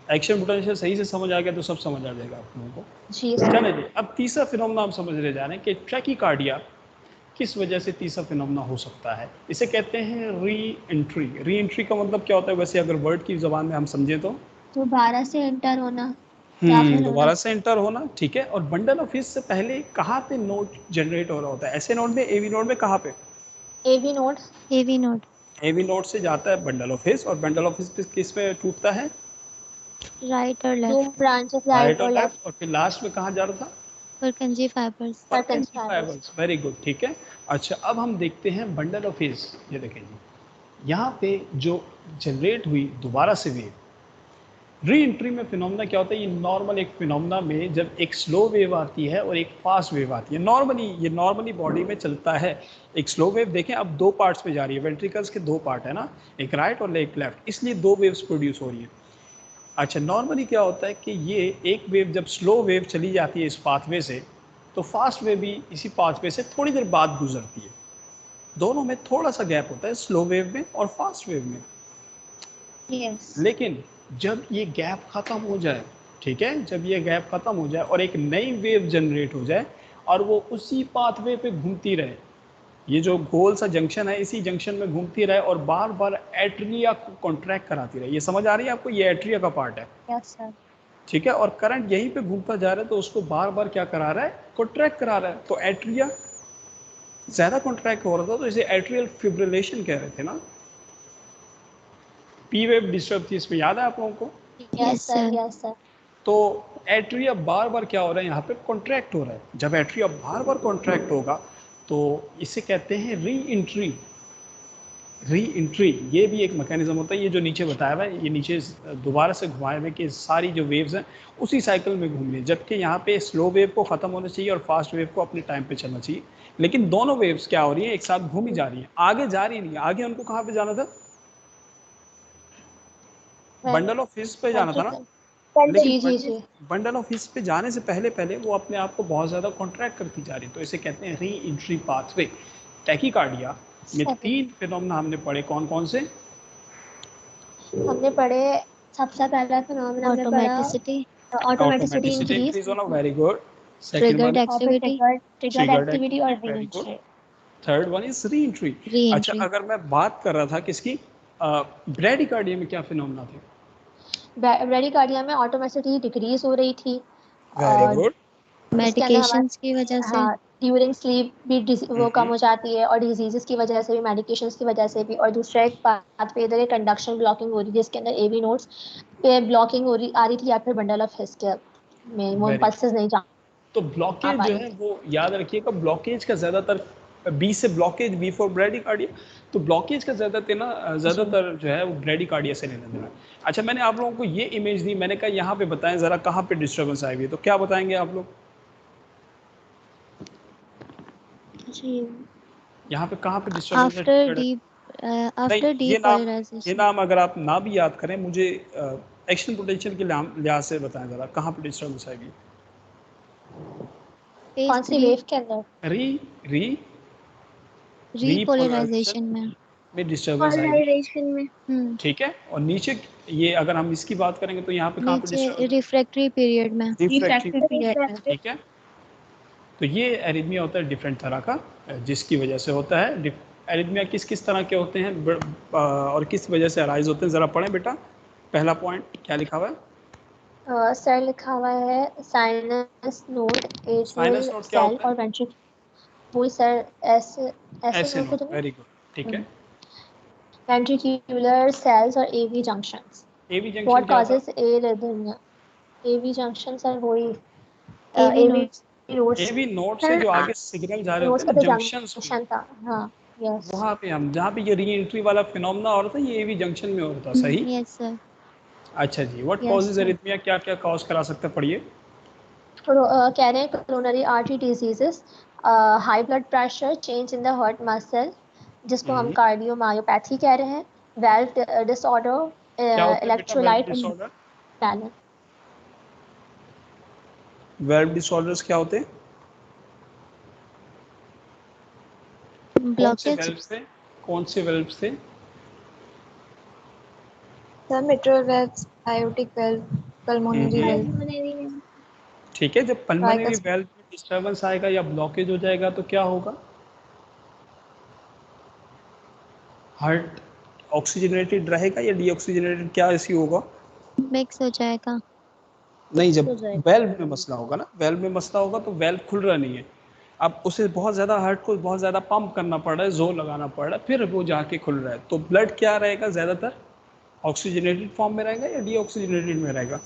एक्शन पोटेंशियल सही से समझ आ गया तो सब समझ आ जाएगा आप लोगों को। जी चलिए जी, अब तीसरा फिनोमेना हम समझने जा रहे हैं कि ट्रैकीकार्डिया किस वजह से तीसरा फिनोमेना हो सकता है। इसे कहते हैं री एंट्री। री एंट्री का मतलब क्या होता है वैसे अगर वर्ड की ज़बान में हम समझें तो दोबारा से एंटर होना या फिर दोबारा से एंटर होना, ठीक है। और बंडल ऑफ हिस्स से पहले कहाँ पे नोड जनरेट हो रहा होता है? ऐसे नोड में, एवी नोड में, कहाँ पे? AV node. AV node AV node से जाता है बंडल ऑफ हिस्स, और बंडल ऑफ हिस्स किस पे टूटता है? राइट और दो लेफ्ट ब्रांचेस राइट राइट और और लेफ्ट लेफ्ट, और फिर लास्ट में कहाँ जा रहा था? Purkinje fibres Purkinje fibres. Very good, ठीक है। अच्छा, अब हम देखते हैं बंडल ऑफ हिस्स। ये देखें जी, यहाँ पे जो जनरेट हुई दोबारा से वेव, री एंट्री में फिनोमेना क्या होता है? ये नॉर्मल एक फिनोमेना में जब एक स्लो वेव आती है और एक फास्ट वेव आती है, ये नॉर्मली बॉडी में चलता है। एक स्लो वेव देखें, अब दो पार्ट्स पे जा रही है, वेंट्रिकल्स के दो पार्ट है ना, एक राइट और एक लेफ्ट, इसलिए दो वेव्स प्रोड्यूस हो रही है। अच्छा, नॉर्मली क्या होता है कि ये एक वेव जब स्लो वेव चली जाती है इस पाथवे से, तो फास्ट वेव भी इसी पाथवे से थोड़ी देर बाद गुजरती है। दोनों में थोड़ा सा गैप होता है, स्लो वेव में और फास्ट वेव में। यस। लेकिन जब ये गैप खत्म हो जाए, ठीक है, जब ये गैप खत्म हो जाए और एक नई वेव जनरेट हो जाए और वो उसी पाथवे पे घूमती रहे, ये जो गोल सा जंक्शन है इसी जंक्शन में घूमती रहे और बार बार एट्रिया को कॉन्ट्रैक्ट कराती रहे। ये समझ आ रही है आपको? ये एट्रिया का पार्ट है, यस सर। ठीक है। और करंट यहीं पे घूमता जा रहा है तो उसको बार बार क्या करा रहा है? कॉन्ट्रैक्ट करा रहा है। तो एट्रिया ज़्यादा कॉन्ट्रैक्ट हो रहा था तो इसे एट्रियल फिब्रिलेशन कह रहे थे ना। पी वेव डिस्टर्ब थी इसमें, याद है आप लोगों को? Yes sir, yes sir. तो एट्रिया बार बार क्या हो रहा है? यहाँ पे कॉन्ट्रैक्ट हो रहा है। जब एट्रिया बार बार कॉन्ट्रैक्ट होगा तो इसे कहते हैं री एंट्री। री एंट्री ये भी एक मैकेनिज्म होता है। ये जो नीचे बताया हुआ है, ये नीचे दोबारा से घुमाए हुए कि सारी जो वेव्स हैं उसी साइकिल में घूम रही है, जबकि यहाँ पे स्लो वेव को ख़त्म होना चाहिए और फास्ट वेव को अपने टाइम पे चलना चाहिए। लेकिन दोनों वेव्स क्या हो रही है? एक साथ घूमी जा रही है, आगे जा रही नहीं है। आगे उनको कहाँ पे जाना था? बंडल ऑफ हिस्स पे जाना था ना। जी जी जी। बंडल ऑफ हिस्स पे जाने से पहले पहले वो अपने आप को बहुत ज़्यादा कॉन्ट्रैक्ट करती जा रही है, तो इसे कहते हैं री एंट्री पाथवे। टैकीकार्डिया में तीन फिनोमेना हमने पढ़े, कौन कौन से? हमने पढ़े, सबसे पहला फिनोमेना हमने पढ़ा ऑटोमेटिसिटी ऑटोमेटिसिटी इंक्रीज होना, very good. Second triggered one और फिर एक्टिविटी ट्रिगर्ड एक्टिविटी और री very good. Entry. Third one is re entry. री अच्छा, एंट्री अगर मैं बात कर रहा था किसकी, ब्रैडीकार्डिया में क्या फिनोमेना थे? ब्रैडीकार्डिया में ऑटोमेटिसिटी डिक्रीज हो रही थी वेरी और गुड। इसके अंदर मेडिकेशंस की वजह से हाँ, ड्यूरिंग स्लीप भी वो कम हो जाती है और डिजीजेस की वजह से भी, मेडिकेशंस की वजह से भी। और दूसरा एक बात पे इधर कंडक्शन ब्लॉकिंग हो रही है जिसके अंदर एवी नोड्स पे ब्लॉकिंग हो रही आ रही थी, या फिर बंडल ऑफ हिस्स के में वो वेरी पल्सेस नहीं जा तो ब्लॉकेज पा जो रही है थी। वो याद रखिएगा, ब्लॉकेज का ज़्यादातर बी से ब्लॉकेज, बी फॉर ब्रैडीकार्डिया, तो ब्लॉकेज का ज़्यादातर जो है वो ब्रैडीकार्डिया से लेना देना। अच्छा, मैंने आप लोगों को ये इमेज दी, मैंने कहा यहाँ पे बताएं ज़रा कहाँ पे डिस्टर्बेंस आई हुई है, तो क्या बताएंगे आप लोग? जी। यहाँ पे कहाँ पे डिस्टर्बेंस है? आफ्टर डीप नहीं, आफ्टर ये डीपोलराइजेशन नाम अगर आप ना भी याद करें, मुझे एक्शन पोटेंशियल के लिहाज से बताएं ज़रा कहाँ पे डिस्टर्बेंस आएगी। फेज कौन सी 3 वेव के अंदर? री री रीपोलराइजेशन में डिस्टर्बेंस आएगी, पोलराइजेशन में। ठीक है। और नीचे ये अगर हम इसकी बात करेंगे तो यहाँ पे कहाँ पे नीचे डिस्टर्बेंस? रिफ्रैक्टरी पीरियड में रिफ्रैक्टिव, पीरियड में। ठीक है। तो ये एरिथमिया होता है डिफरेंट तरह का, जिसकी वजह से होता है। एरिथमिया किस किस तरह के होते हैं और किस वजह से अराइज होते हैं, ज़रा पढ़ें बेटा। पहला पॉइंट क्या लिखा हुआ है? सर लिखा हुआ है sinus node, atrial sinus node क्या सेल होता और है? वेंट्रिक्यूल सर ऐसे ऐसे ऐसे नोड को नोड, तो वेरी गुड, ठीक है। वेंट्रिक्यूलर सेल्स और एवी जंक्शंस। एवी जंक्शन व्हाट क्या होता कॉजेस एरिथमिया? एवी जंक्शन सर वही एवी एवी नोड्स नोड्स। है? एवी नोड से सर जो आगे सिग्नल जा रहे नोड्स होते का हैं ना, तो जंक्शंस में, जंक्शन था। हाँ यस। वहाँ पे हम जहाँ पे ये री एंट्री वाला फिनोमेना हो रहा था, ये एवी जंक्शन में हो रहा था, सही। यस सर अच्छा जी, what yes causes sir arrhythmia, क्या क्या कॉज करा सकता है, पढ़िए। कह रहे हैं coronary artery diseases, high blood pressure, change in the heart muscle जिसको हम कार्डियोमायोपैथी कह रहे हैं, वेल्व डिसऑर्डर, क्या होता है बेटा valve electrolyte disorder? Imbalance. Valve disorders क्या होते हैं? कौन से ब्लॉकेज वेल्व से? कौन से वेल्व से? Sir mitral waves aortic valve, pulmonary valve, ठीक है, जब पल्मोनरी tricuspid, वेल्व में डिस्टर्बेंस आएगा या ब्लॉकेज हो जाएगा तो क्या होगा? हार्ट ऑक्सीजनेटेड रहेगा या डीऑक्सीजनेटेड, क्या ऐसी होगा? मिक्स हो जाएगा। नहीं, जब वेल्व में मसला होगा ना, वेल्व में मसला होगा तो वेल्व खुल रहा नहीं है, अब उसे बहुत ज़्यादा हार्ट को बहुत ज़्यादा पंप करना पड़ रहा है, जोर लगाना पड़ रहा है, फिर वो जाके खुल रहा है। तो ब्लड क्या रहेगा ज़्यादातर, ऑक्सीजनेटेड फॉर्म में रहेगा या डीऑक्सीजनेटेड में रहेगा?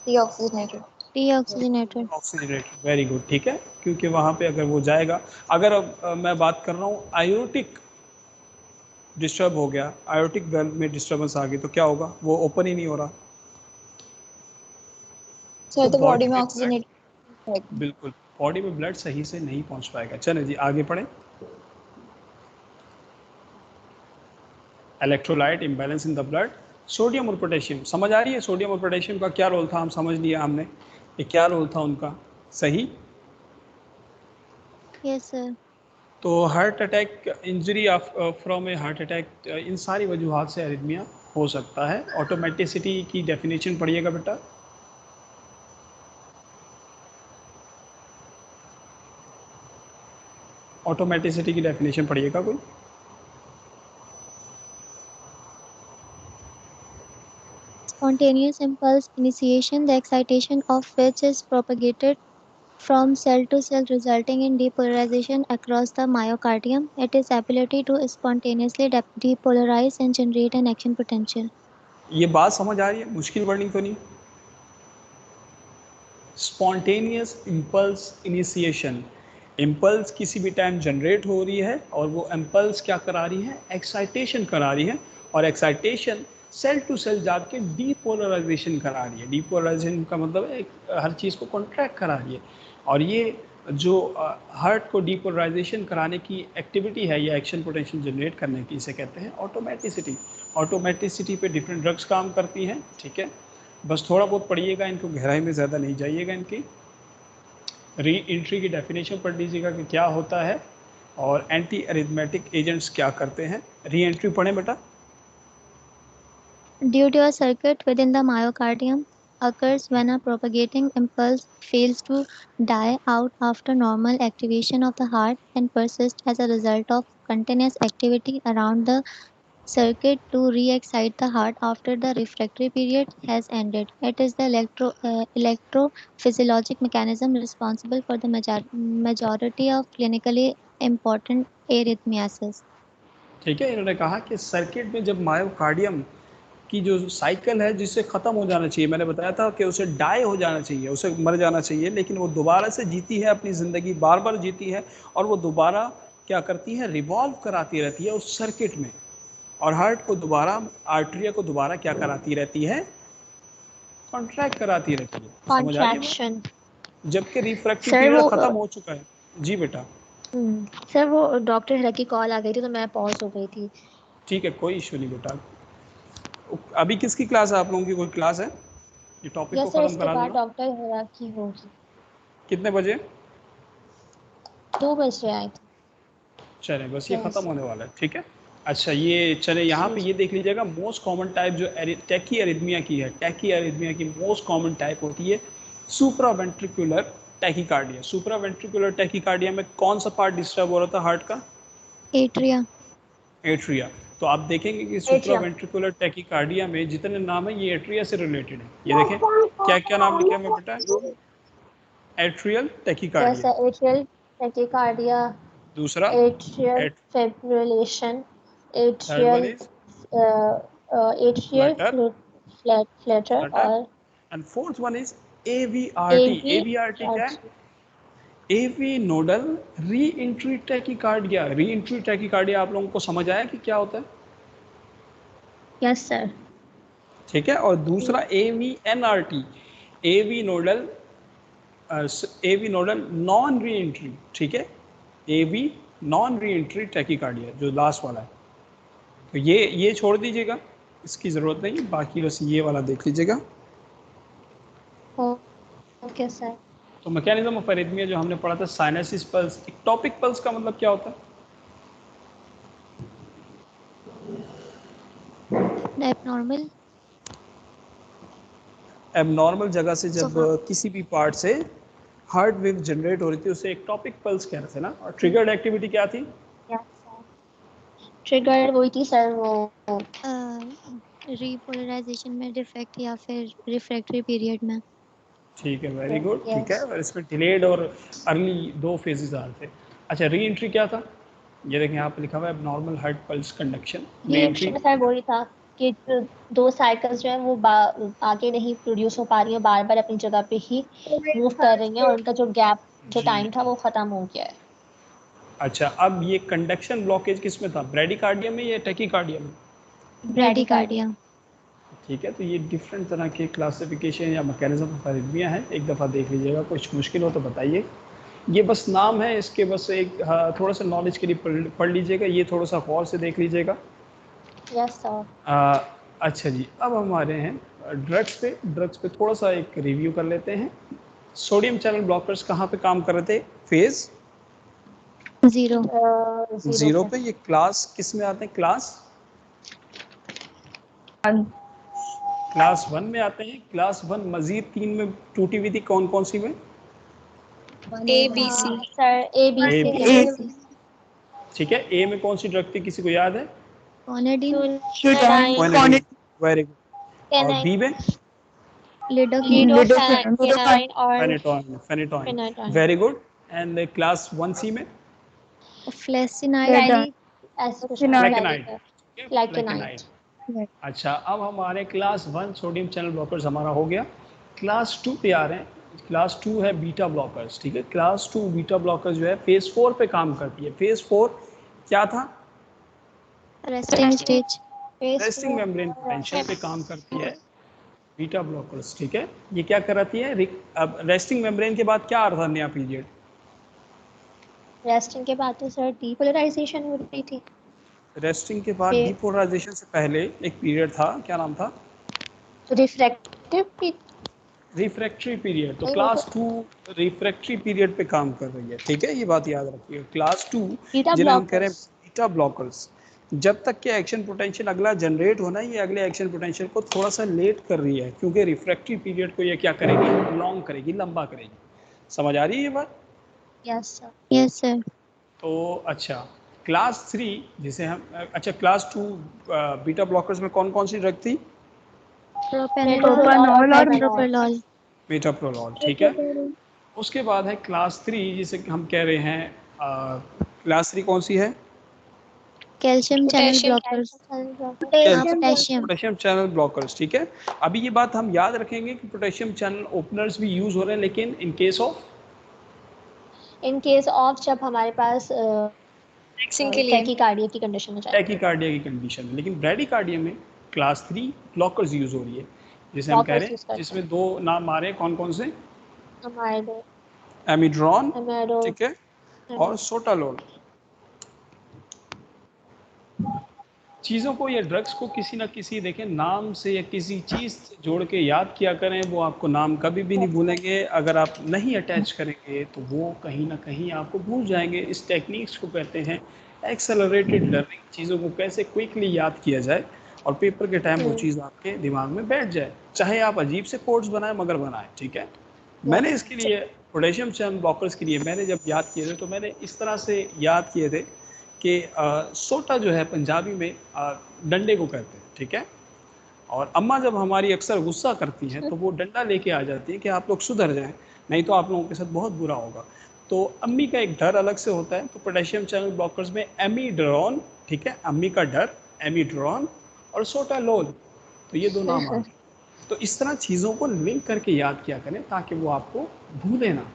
deoxygenated, deoxygenated. Oxygenated, very good, ठीक है, क्योंकि वहाँ पे अगर वो जाएगा, अगर मैं बात कर रहा हूँ आयोटिक डिस्टर्ब हो गया, आयोटिक वेल्व में डिस्टर्बेंस आ गई तो क्या होगा? वो ओपन ही नहीं हो रहा, सर तो बॉडी में blood ऑक्सीजनेट, बिल्कुल बॉडी में ब्लड सही से नहीं पहुंच पाएगा। चलें जी आगे पढ़ें। Electrolyte imbalance in the blood, sodium और पोटेशियम, समझ आ रही है सोडियम और पोटेशियम का क्या रोल था? हम समझ लिया हमने कि क्या रोल था उनका, सही। Yes sir. तो heart attack, injury from a heart attack, इन सारी वजूहत से एरिथमिया हो सकता है। ऑटोमेटिसिटी की डेफिनेशन पढ़िएगा बेटा। ऑटोमेटिसिटी की डेफिनेशन पढ़िएगा कोई। Spontaneous impulse initiation, the excitation of which is propagated from cell to cell, resulting in depolarization across the myocardium. It is ability to spontaneously depolarize and generate an action potential. ये बात समझ आ रही है? मुश्किल wording तो नहीं? Spontaneous impulse initiation, impulse किसी भी टाइम जनरेट हो रही है और वो इम्पल्स क्या करा रही है? एक्साइटेशन करा रही है, और एक्साइटेशन सेल टू सेल जाके डीपोलराइजेशन करा रही है। डीपोलराइजेशन का मतलब एक हर चीज़ को कॉन्ट्रैक्ट करा रही है, और ये जो हार्ट को डीपोलराइजेशन कराने की एक्टिविटी है या एक्शन पोटेंशियल जनरेट करने की, इसे कहते हैं ऑटोमेटिसिटी। ऑटोमेटिसिटी पे डिफरेंट ड्रग्स काम करती हैं, ठीक है, बस थोड़ा बहुत पढ़िएगा, इनको गहराई में ज़्यादा नहीं जाइएगा। इनकी री एंट्री की डेफिनेशन पढ़ लीजिएगा कि क्या होता है, और एंटी अरिथमेटिक एजेंट्स क्या करते हैं। री एंट्री पढ़ें बेटा। Due to a circuit within the myocardium occurs when a propagating impulse fails to die out after normal activation of the heart and persists as a result of continuous activity around the circuit to re-excite the heart after the refractory period has ended. It is the electrophysiologic mechanism responsible for the majority of clinically important arrhythmias. ठीक है, इन्होंने कहा कि circuit में जब myocardium की जो cycle है जिससे ख़त्म हो जाना चाहिए, मैंने बताया था कि उसे डाई हो जाना चाहिए, उसे मर जाना चाहिए, लेकिन वो दोबारा से जीती है अपनी ज़िंदगी, बार बार जीती है, और वो दोबारा क्या करती है? रिवॉल्व कराती रहती है उस सर्किट में, और हार्ट को दोबारा, आर्टरिया को दोबारा क्या कराती रहती है? कॉन्ट्रैक्ट कराती रहती है। समझ आ रही है कॉन्ट्रैक्शन। बात? जबकि रिफ्रैक्टिव सर पीरियड वो ख़त्म हो चुका है। जी बेटा। सर वो डॉक्टर हिरा की कॉल आ गई थी तो मैं पॉज हो गई थी। ठीक है, कोई इशू नहीं बेटा। अभी किसकी क्लास है? आप लोगों की कोई क्लास है? ये टॉपिक को यस सर, ख़त्म इसके करा बाद दूँगा। डॉक्टर हिरा की होगी। कितने बजे? 2 बजे आई थी। चलें, बस ये यस ख़त्म सर। होने वाला है, ठीक है। अच्छा, ये चले यहाँ पे जी ये देख लीजिएगा, मोस्ट कॉमन टाइप जो टैकी अरिथमिया की है, टैकी अरिथमिया की मोस्ट कॉमन टाइप होती है सुप्रावेंट्रिकुलर टैकीकार्डिया। सुप्रावेंट्रिकुलर टैकीकार्डिया में कौन सा पार्ट डिस्टर्ब हो रहा था हार्ट का? Atria. एट्रिया। तो आप देखेंगे कि एट्रियम। सुप्रावेंट्रिकुलर टैकीकार्डिया में जितने नाम है ये एट्रिया से रिलेटेड है। ये देखें क्या क्या नाम लिखे हैं बेटा? Atrial yes tachycardia, sir, atrial tachycardia, दूसरा atrial at, fibrillation, third one atrial is atrial flutter, flutter flutter, और and fourth one is AVRT. AV AVRT क्या है? AV nodal re entry tachycardia. Re entry tachycardia आप लोगों को समझ आया कि क्या होता है? Yes sir. ठीक है, और दूसरा AVNRT, AV nodal, AV nodal non re entry, ठीक है, AV non re entry tachycardia जो लास्ट वाला है। तो ये छोड़ दीजिएगा, इसकी ज़रूरत नहीं, बाकी बस ये वाला देख लीजिएगा। Okay sir. तो मैकेनिज्म ऑफ अरिथमिया जो हमने पढ़ा था, साइनसिस पल्स, इक्टोपिक पल्स का मतलब क्या होता है? Abnormal. एबनॉर्मल जगह से जब So, किसी भी पार्ट से हार्ट वेव जनरेट हो रही थी उसे एक टॉपिक पल्स कह रहे थे ना। और ट्रिगर्ड एक्टिविटी क्या थी? ट्रिगर वही थी सर, वो रिपोलराइजेशन में डिफेक्ट या फिर रिफ्रैक्टरी पीरियड में। ठीक है, वेरी गुड। ठीक है, यस और इसमें डिलेड और अर्ली दो फेजेस आ रहे थे। अच्छा, री एंट्री क्या था? ये देखें यहाँ पे लिखा हुआ है abnormal heart pulse conduction. Re entry reaction sir वही था कि जो दो साइकिल्स जो है वो आगे नहीं प्रोड्यूस हो पा रही है, बार बार अपनी जगह पे ही मूव कर रही है और उनका जो गैप जो जी। टाइम था वो खत्म हो गया है। अच्छा, अब ये कंडक्शन ब्लॉकेज किस में था, ब्रेडिकार्डिया में या टैकीकार्डिया में? ब्रेडिकार्डिया। ठीक है, तो ये डिफरेंट तरह के क्लासिफिकेशन या मैकेनिज्म ऑफ अरिथमिया हैं, एक दफ़ा देख लीजिएगा। कुछ मुश्किल हो तो बताइए। ये बस नाम है इसके, बस एक थोड़ा सा नॉलेज के लिए पढ़ लीजिएगा, ये थोड़ा सा गौर से देख लीजिएगा। Yes sir. अच्छा जी, अब हम आ रहे हैं ड्रग्स पे। ड्रग्स पे थोड़ा सा एक रिव्यू कर लेते हैं। सोडियम चैनल ब्लॉकर्स कहाँ पे काम कर रहे थे? फेज 0। जीरो पे। ये क्लास किस में आते हैं? क्लास 1 में आते हैं। क्लास 1 मजीद 3 में टूटी हुई थी, कौन कौन सी में? ABC। Sir A B A C B. ठीक है, ए में कौन सी ड्रग थी, किसी को याद है? Quinidine, very good. और बी में? लिडोकैइन, और phenytoin. Phenytoin. Very good. And class 1C में? फ्लेसिनाइड, ऐसे कुछ फ्लेकेनाइड। फ्लैकेनाइट। अच्छा, अब हमारे क्लास 1 सोडियम चैनल ब्लॉकर्स हमारा हो गया। क्लास 2 पे आ रहे हैं। क्लास 2 है बीटा ब्लॉकर्स। ठीक है, क्लास 2 बीटा ब्लॉकर्स जो है फेज 4 पे काम करती है। फेज 4 क्या था? Resting stage. Resting membrane potential पे काम करती है बीटा ब्लॉकर्स। ठीक है, ये क्या कराती है? अब रेस्टिंग मेम्ब्रेन के बाद क्या आ रहा था नया पीरियड? रेस्टिंग के बाद तो सर डीपोलराइजेशन हो रही थी। रेस्टिंग के बाद फिर डीपोलराइजेशन से पहले एक पीरियड था, क्या नाम था? Refractive refractory period. तो नहीं वो क्लास तो 2 रिफ्रैक्टरी पीरियड पे काम कर रही है। ठीक है, ये बात याद रखिए। क्लास 2 बीटा जिन्हें हम कह रहे हैं ब्लॉकर्स। बीटा ब्लॉकर्स, जब तक कि एक्शन पोटेंशियल अगला जनरेट होना है, ये अगले एक्शन पोटेंशियल को थोड़ा सा लेट कर रही है, क्योंकि रिफ्रैक्टरी पीरियड को ये क्या करेगी? लॉन्ग करेगी, लंबा करेगी। समझ आ रही है ये बात? Yes sir. Yes sir. तो अच्छा, क्लास 3 जिसे हम अच्छा क्लास 2 बीटा ब्लॉकर्स में कौन कौन सी ड्रग थी? प्रोपानॉल और मेटोप्रोलॉल। मेटाप्रोलॉल। ठीक है, उसके बाद है क्लास 3 जिसे हम कह रहे हैं क्लास 3 कौन सी है? Calcium channel blockers. Potassium. Potassium channel blockers. ठीक है, अभी ये बात हम याद रखेंगे कि पोटेशियम चैनल ओपनर्स भी यूज हो रहे हैं, लेकिन in case of in case of जब हमारे पास मिक्सिंग के लिए टैकीकार्डिया की कंडीशन हो जाए, टैकीकार्डिया की कंडीशन में। लेकिन ब्रैडीकार्डिया में क्लास 3 ब्लॉकर्स यूज हो रही है, जिसे हम कह रहे ब्लॉकर्स यूज हैं, करते हैं जिसमें दो नाम आ रहे हैं, कौन कौन से? हमारे एमिड्रॉन, एमेडो। ठीक है, और सोटालोल। चीज़ों को या ड्रग्स को किसी ना किसी देखें नाम से या किसी चीज़ से जोड़ के याद किया करें, वो आपको नाम कभी भी नहीं भूलेंगे। अगर आप नहीं अटैच करेंगे तो वो कहीं ना कहीं आपको भूल जाएंगे। इस टेक्निक्स को कहते हैं एक्सेलरेटेड लर्निंग। चीज़ों को कैसे क्विकली याद किया जाए और पेपर के टाइम वो चीज़ आपके दिमाग में बैठ जाए, चाहे आप अजीब से कोड्स बनाएं मगर बनाएं। ठीक है, मैंने इसके लिए पोटेशियम चैनल ब्लॉकर्स के लिए मैंने जब याद किए थे तो मैंने इस तरह से याद किए थे कि सोटा जो है पंजाबी में डंडे को कहते हैं। ठीक है, और अम्मा जब हमारी अक्सर गुस्सा करती हैं तो वो डंडा लेके आ जाती है कि आप लोग सुधर जाएं, नहीं तो आप लोगों के साथ बहुत बुरा होगा। तो अम्मी का एक डर अलग से होता है। तो पोटेशियम चैनल ब्लॉकर्स में एमीड्रॉन, ठीक है, अम्मी का डर एमीड्रॉन, और सोटालोल, तो ये दो नाम आते हैं। तो इस तरह चीज़ों को लिंक करके याद किया करें ताकि वो आपको भूले ना।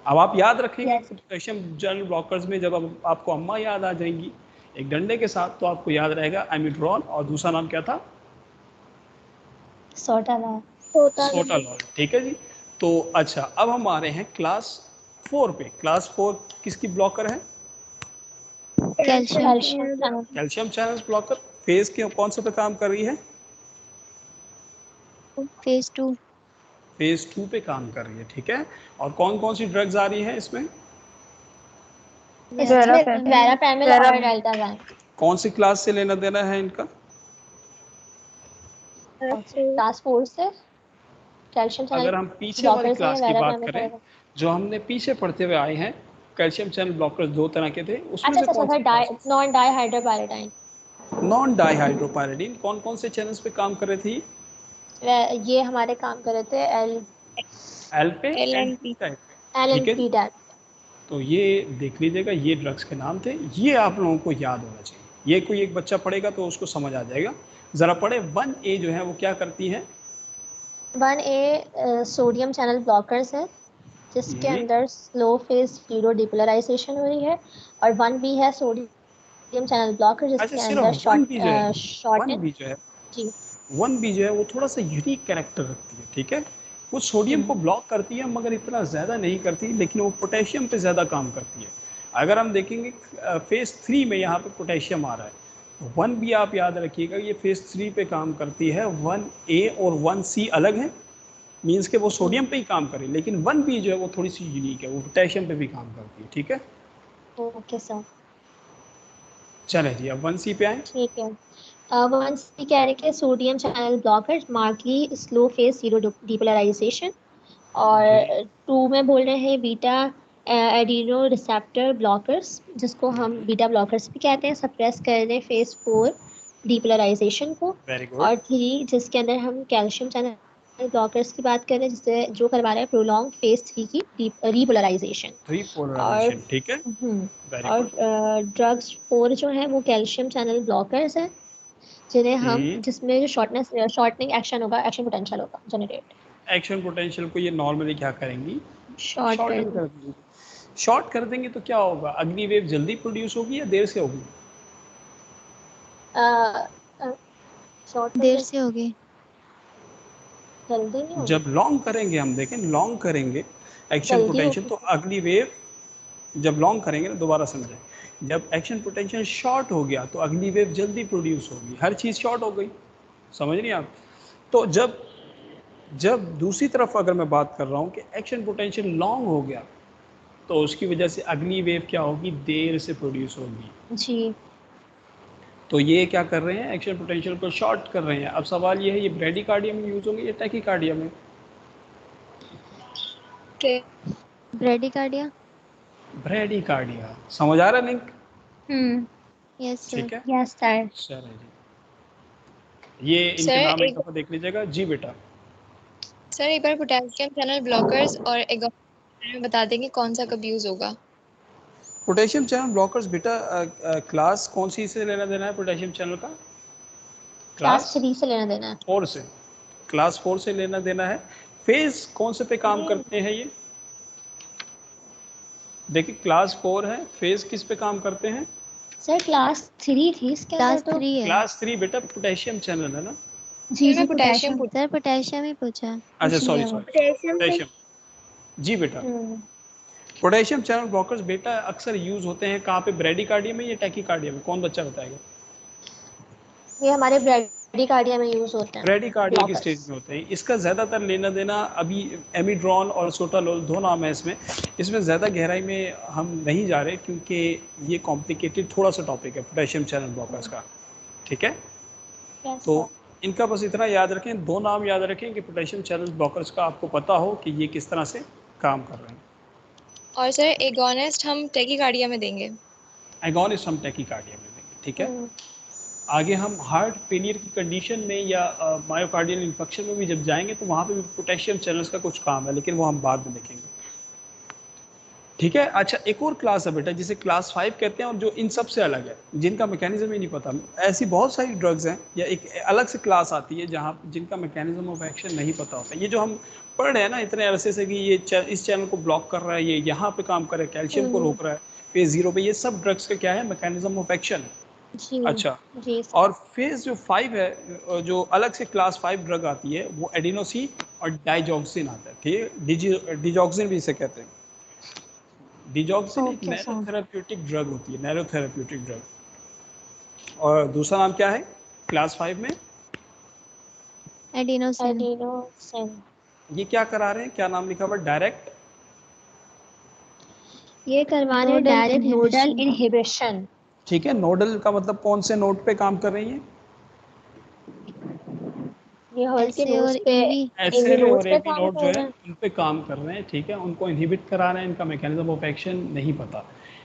अब आप याद रखेंगे कि पोटेशियम चैनल ब्लॉकर्स में जब आपको अम्मा याद आ जाएंगी एक डंडे के साथ, तो आपको याद रहेगा एमिड्रॉन, और दूसरा नाम क्या था? सोटालॉल। ठीक है जी। तो अच्छा, अब हम आ रहे हैं क्लास 4 पे। क्लास 4 किसकी ब्लॉकर है? Calcium. Calcium channel blocker. Phase के कौन से पे काम कर रही है? फेज 2। फेज 2 पे काम कर रही है। ठीक है, और कौन कौन सी ड्रग्स आ रही हैं इसमें? इसमें वेरापैमिल और डेल्टावैन। कौन सी क्लास से लेना देना है इनका? क्लास 4 से कैल्शियम चैनल अगर हम पीछे वाली ब्लॉकर्स हैं क्लास की वगैरह में बात हमें करें, पड़ेगा। जो हमने पीछे पढ़ते हुए आए हैं, कैल्शियम चैनल ब्लॉकर्स 2 तरह के थे, उसमें अच्छा से अच्छा कौन सी सर, क्लास? नॉन डाइहाइड्रोपायरेटाइन। नॉन डाइहाइड्रोपायरिडीन कौन कौन से चैनल्स पे काम कर रहे थे? ये हमारे काम कर रहे थे एल पे, एल LNP। टाइप पे, एल एन ठीक है। P that. तो ये देख लीजिएगा, ये ड्रग्स के नाम थे, ये आप लोगों को याद होना चाहिए। ये कोई एक बच्चा पढ़ेगा तो उसको समझ आ जाएगा। ज़रा पढ़े। 1A जो है वो क्या करती है? 1A सोडियम चैनल ब्लॉकर्स है, जिसके हम्म, अंदर स्लो फेज जीरो डिपोलराइजेशन हो रही है। और 1B है सोडियम चैनल ब्लॉकर, अच्छा, जिसके अंदर सिर्फ 1B जो है, शॉर्टन। 1B जो है, जी। 1B जो है वो थोड़ा सा यूनिक कैरेक्टर रखती है, ठीक है। वो सोडियम को ब्लॉक करती है मगर इतना ज़्यादा नहीं करती, लेकिन वो पोटेशियम पे ज़्यादा काम करती है। अगर हम देखेंगे फेज़ 3 में यहाँ पे पोटेशियम आ रहा है, तो 1B आप याद रखिएगा, ये फेज़ 3 पे काम करती है। 1A और 1C अलग है, मीन्स के वो सोडियम पे ही काम करे, लेकिन 1B जो है वो थोड़ी सी यूनिक है, वो पोटेशियम पे भी काम करती है, ठीक है। ओके सर, चले जी, अब 1C पे आए। ठीक है। 1C कह रहे हैं कि sodium channel blocker markedly slow phase zero depolarisation. और जी 2 में बोल रहे हैं बीटा एडिनो रिसेप्टर ब्लॉकर्स, जिसको हम बीटा ब्लॉकर्स भी कहते हैं, सप्रेस कर रहे हैं फेज 4 डिपोलराइजेशन को। Very good. और 3 जिसके अंदर हम कैल्शियम चैनल ब्लॉकर्स की बात कर रहे हैं, जिससे जो करवा रहे हैं प्रोलॉन्ग फेज 3 की रिपोलराइजेशन। और रिपोलराइजेशन, ठीक है, वेरी और गुड। ड्रग्स 4 जो है वो कैल्शियम चैनल ब्लॉकर्स है, जिन्हें हम जिसमें जो शॉर्टनिंग एक्शन होगा, एक्शन पोटेंशियल होगा जनरेट। एक्शन पोटेंशियल को ये नॉर्मली क्या करेंगी? शॉर्ट कर शॉर्टन कर देंगे। शॉर्ट कर देंगे तो क्या होगा? अग्नि वेव जल्दी प्रोड्यूस होगी या देर से होगी? शॉर्ट देर करने से होगी। जल्दी नहीं होगी, जब लॉन्ग करेंगे, हम देखें लॉन्ग करेंगे एक्शन जल्दी पोटेंशियल, होगी। तो अगली वेव जब लॉन्ग करेंगे ना, दोबारा समझें, जब एक्शन पोटेंशियल शॉर्ट हो गया तो अगली वेव जल्दी प्रोड्यूस होगी, हर चीज़ शॉर्ट हो गई। समझ नहीं आप? तो जब जब दूसरी तरफ अगर मैं बात कर रहा हूँ कि एक्शन पोटेंशियल लॉन्ग हो गया, तो उसकी वजह से अगली वेव क्या होगी? देर से प्रोड्यूस होगी। जी। तो ये क्या कर रहे हैं? एक्शन पोटेंशियल को शॉर्ट कर रहे हैं। अब सवाल ये है, ये ब्रेडिकार्डिया में यूज होंगे या टैकीकार्डिया में? ब्रेडिकार्डिया। ब्रेडिकार्डिया। समझ आ रहा है लिंक? Yes sir. ठीक है, यस सर। चलो जी, ये इनके सर नाम एक एक दफ़ा देख लीजिएगा जी बेटा। सर एक बार पोटेशियम चैनल ब्लॉकर्स और एगोन में बता देंगे कौन सा कब यूज होगा। पोटेशियम चैनल ब्लॉकर्स बेटा, क्लास कौन सी से लेना देना है पोटेशियम चैनल का? क्लास क्लास 3 से लेना देना है। 4 से। क्लास 4 से लेना देना है। फेज कौन से पे काम नहीं करते हैं ये? देखिए क्लास 4 है, फेज किस पे काम करते हैं? सर, क्लास 3 थी इसके अंदर क्लास तो। 3 है। क्लास 3 बेटा पोटेशियम चैनल है ना? जी सर जी, मैं पोटेशियम पोटेशियम सर पोटेशियम ही पूछा। अच्छा, पूछ सॉरी लिया वो। सॉरी, पोटेशियम से। पोटेशियम। जी बेटा, हम्म, पोटेशियम चैनल ब्लॉकर्स बेटा अक्सर यूज होते हैं कहाँ पे? ब्रेडिकार्डिया में या टैकीकार्डिया में? कौन बच्चा बताएगा? ये हमारे ब्रेडिकार्डिया में यूज होते हैं ब्रेडिकार्डिया की स्टेज ब्लॉकर्स। में होते हैं। इसका ज़्यादातर लेना देना अभी एमिड्रॉन और सोटालोल, दो नाम है इसमें। इसमें ज़्यादा गहराई में हम नहीं जा रहे, क्योंकि ये कॉम्प्लिकेटेड थोड़ा सा टॉपिक है पोटेशियम चैनल ब्लॉकर्स का, ठीक है। यस तो सर। इनका बस इतना याद रखें, दो नाम याद रखें कि पोटेशियम चैनल ब्लॉकर्स का आपको पता हो कि ये किस तरह से काम कर रहे हैं। और सर एगोनिस्ट हम टेकीकार्डिया में देंगे। एगोनिस्ट हम टैकीकार्डिया में देंगे, ठीक है। हम्म, आगे हम हार्ट फेलियर की कंडीशन में या मायोकार्डियल इन्फेक्शन में भी जब जाएंगे तो वहाँ पे भी पोटेशियम चैनल्स का कुछ काम है, लेकिन वो हम बाद में देखेंगे, ठीक है। अच्छा, एक और क्लास है बेटा जिसे क्लास 5 कहते हैं, और जो इन सब से अलग है, जिनका मैकेनिज्म ही नहीं पता। ऐसी बहुत सारी ड्रग्स हैं या एक अलग से क्लास आती है जहाँ जिनका मैकेनिज्म ऑफ एक्शन नहीं पता होता। ये जो हम पढ़ रहे हैं ना इतने अरसे से कि ये इस चैनल को ब्लॉक कर रहा है, ये यहाँ पे काम कर रहा है, कैल्शियम को रोक रहा है फेज 0 पे, ये सब ड्रग्स का क्या है? मैकेनिज्म ऑफ एक्शन है। जी अच्छा, जी सर। और फेज जो 5 है, जो अलग से क्लास 5 ड्रग आती है, वो एडिनोसिन और डाइजॉक्सिन आता है, ठीक है। डिजॉक्सिन भी इसे कहते हैं। डिजॉक्सिन एक okay narrow sir. Therapeutic drug होती है, नैरो थेराप्यूटिक ड्रग। और दूसरा नाम क्या है क्लास 5 में? एडिनोसिन। एडिनोसिन। ये क्या करा रहे हैं? क्या नाम लिखा हुआ? डायरेक्ट। ये करवा रहे हैं nodal direct nodal inhibition. Inhibition. ठीक है, नोडल का मतलब कौन से नोड पे काम कर रही है? ये हर्ट के SA और नोड्स पे AV ऐसे इन और नोड्स पे एबी काम नोड जो कर है रहे हैं। उन पे काम कर रहे हैं, ठीक है, उनको इनहिबिट करा रहे हैं, इनका मैकेनिज्म ऑफ एक्शन नहीं पता,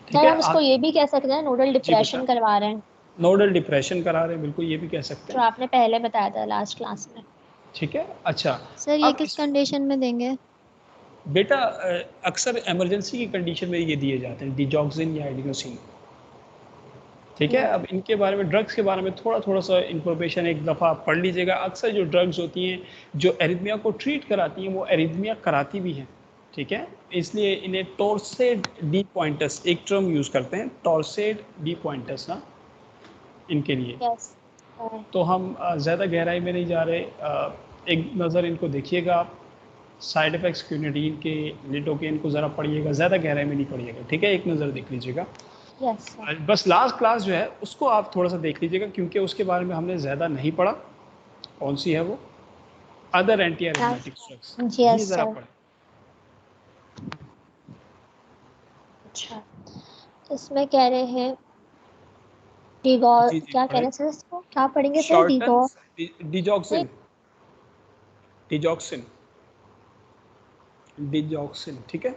ठीक सर है। हम इसको ये भी कह सकते हैं नोडल जी बेटा, डिप्रेशन करवा रहे हैं, नोडल डिप्रेशन करा रहे हैं, बिल्कुल ये भी कह सकते जो हैं, आपने पहले बताया था लास्ट क्लास में। ठीक है। अच्छा, सर ये अब किस कंडीशन में देंगे? बेटा अक्सर इमरजेंसी की कंडीशन में ये दिए जाते हैं, डिजॉक्सिन या एडिनोसिन, ठीक है। अब इनके बारे में, ड्रग्स के बारे में थोड़ा थोड़ा सा इंफॉर्मेशन एक दफ़ा आप पढ़ लीजिएगा। अक्सर जो ड्रग्स होती हैं जो एरिथमिया को ट्रीट कराती हैं वो एरिथमिया कराती भी हैं, ठीक है। इसलिए इन्हें टॉर्सेड डी पॉइंटस, एक टर्म यूज़ करते हैं टॉर्सेड डी पॉइंटस ना, इनके लिए। यस तो हम ज़्यादा गहराई में नहीं जा रहे, एक नज़र इनको देखिएगा आप, साइड इफ़ेक्ट्स क्यूनिडीन के, लिडोकेन को ज़रा पढ़िएगा, ज़्यादा गहराई में नहीं पढ़िएगा, ठीक है, एक नज़र देख लीजिएगा। यस सर बस लास्ट क्लास जो है उसको आप थोड़ा सा देख लीजिएगा, क्योंकि उसके बारे में हमने ज़्यादा नहीं पढ़ा। कौन सी है वो? अदर एंटी एरिथमेटिक ड्रग्स, ये यस ज़रा सर। पढ़ें। अच्छा, इसमें कह रहे हैं डिगॉल, जी जी क्या कह रहे पढ़ें। हैं सर, इसको क्या पढ़ेंगे sir? Shorten de Gaulle digoxin, digoxin, digoxin, ठीक है।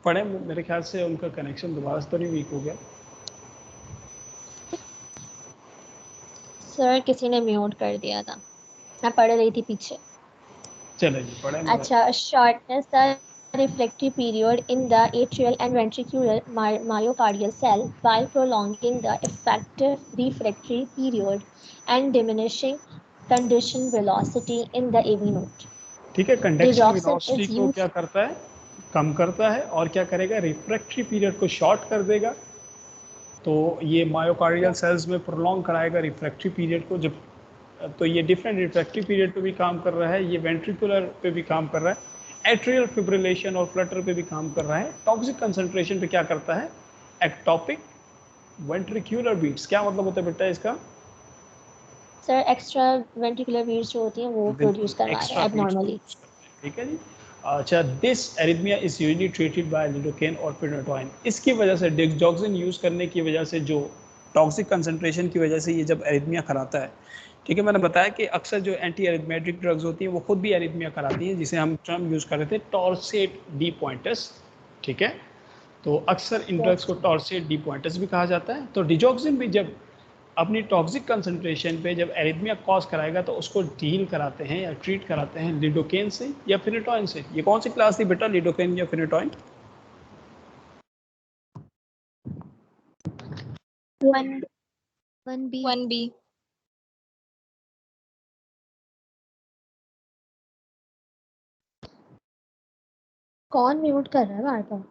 पढ़े, मेरे ख्याल से उनका कनेक्शन दोबारा से तो नहीं वीक हो गया। सर किसी ने म्यूट कर दिया था, मैं पढ़ रही थी पीछे। चले जी पढ़े। अच्छा, shortness the refractory period in the atrial and ventricular myocardial cell while prolonging the effective refractory period and diminishing condition velocity in the AV node. ठीक है, कंडक्शन Digoxin वेलोसिटी is को used क्या करता है? कम करता है, और क्या करेगा? रिफ्रैक्टरी पीरियड को शॉर्ट कर देगा। तो ये मायोकार्डियल सेल्स में प्रोलॉन्ग कराएगा रिफ्रैक्टरी पीरियड को, जब तो ये डिफरेंट रिफ्रैक्टरी पीरियड पे भी काम कर रहा है, ये वेंट्रिकुलर पे भी काम कर रहा है, एट्रियल फिब्रिलेशन और फ्लटर पे भी काम कर रहा है। टॉक्सिक कंसंट्रेशन पे क्या करता है? Ectopic ventricular beats. क्या मतलब होता है बेटा इसका? सर एक्स्ट्रा वेंट्रिकुलर बीट्स जो होती हैं वो प्रोड्यूस बिल्कुल, करवा रहे एक्स्ट्रा हैं बीट्स एबनॉर्मली। प्रोड्यूस करते हैं, ठीक है जी। अच्छा, this arrhythmia is usually treated by lidocaine और फिनेटोइन। इसकी वजह से डिगॉक्सिन यूज़ करने की वजह से, जो टॉक्सिक कंसंट्रेशन की वजह से ये जब एरिथमिया कराता है, ठीक है, मैंने बताया कि अक्सर जो एंटी एरिथमेटिक ड्रग्स होती हैं वो खुद भी एरिथमिया कराती हैं, जिसे हम टर्म यूज़ कर रहे थे टॉर्सेट डी पॉइंटस, ठीक है। तो अक्सर इन ड्रग्स को टॉर्सेट डी पॉइंटस भी कहा जाता है। तो डिगॉक्सिन भी जब अपनी टॉक्सिक कंसंट्रेशन पे जब एरिथमिया कॉज कराएगा तो उसको डील कराते हैं या ट्रीट कराते हैं लिडोकेन से या फिनेटोइन से। ये कौन सी क्लास थी बेटा, लिडोकेन या फिनेटोइन? 1B 1B। कौन म्यूट कर रहा है बार बार?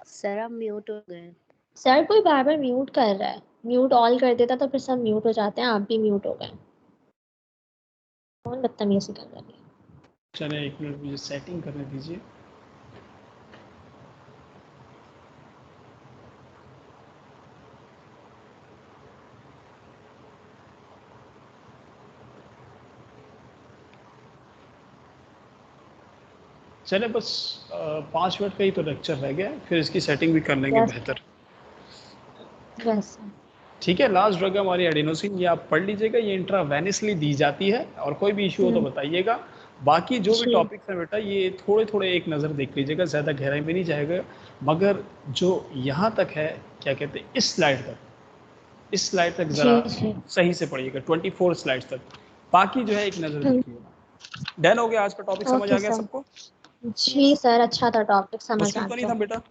सर आप म्यूट हो गए। सर कोई बार बार म्यूट कर रहा है, म्यूट ऑल कर देता तो फिर सब म्यूट हो जाते हैं, आप भी म्यूट हो गए। कौन बदतमीजी कर रहा है? चले एक मिनट मुझे सेटिंग करने दीजिए। चले बस 5 मिनट का ही तो लेक्चर रह गया है, फिर इसकी सेटिंग भी कर लेंगे Yes. बेहतर, यस ठीक है। लास्ट ड्रग है हमारी एडिनोसिन, ये आप पढ़ लीजिएगा, ये इंट्रावेनसली दी जाती है, और कोई भी इशू हो तो बताइएगा। बाकी जो भी जी। टॉपिक्स हैं बेटा ये थोड़े थोड़े एक नज़र देख लीजिएगा, ज़्यादा गहराई में नहीं जाएगा, मगर जो यहाँ तक है, क्या कहते हैं, इस स्लाइड तक, इस स्लाइड तक ज़रा जी सही से पढ़िएगा, 24 स्लाइड्स तक। बाकी जो है एक नज़र देखिएगा। डन हो गया, आज का टॉपिक समझ आ ओके गया सर। सबको? जी सर, अच्छा था टॉपिक, समझ मुश्किल आ तो नहीं गया। था बेटा?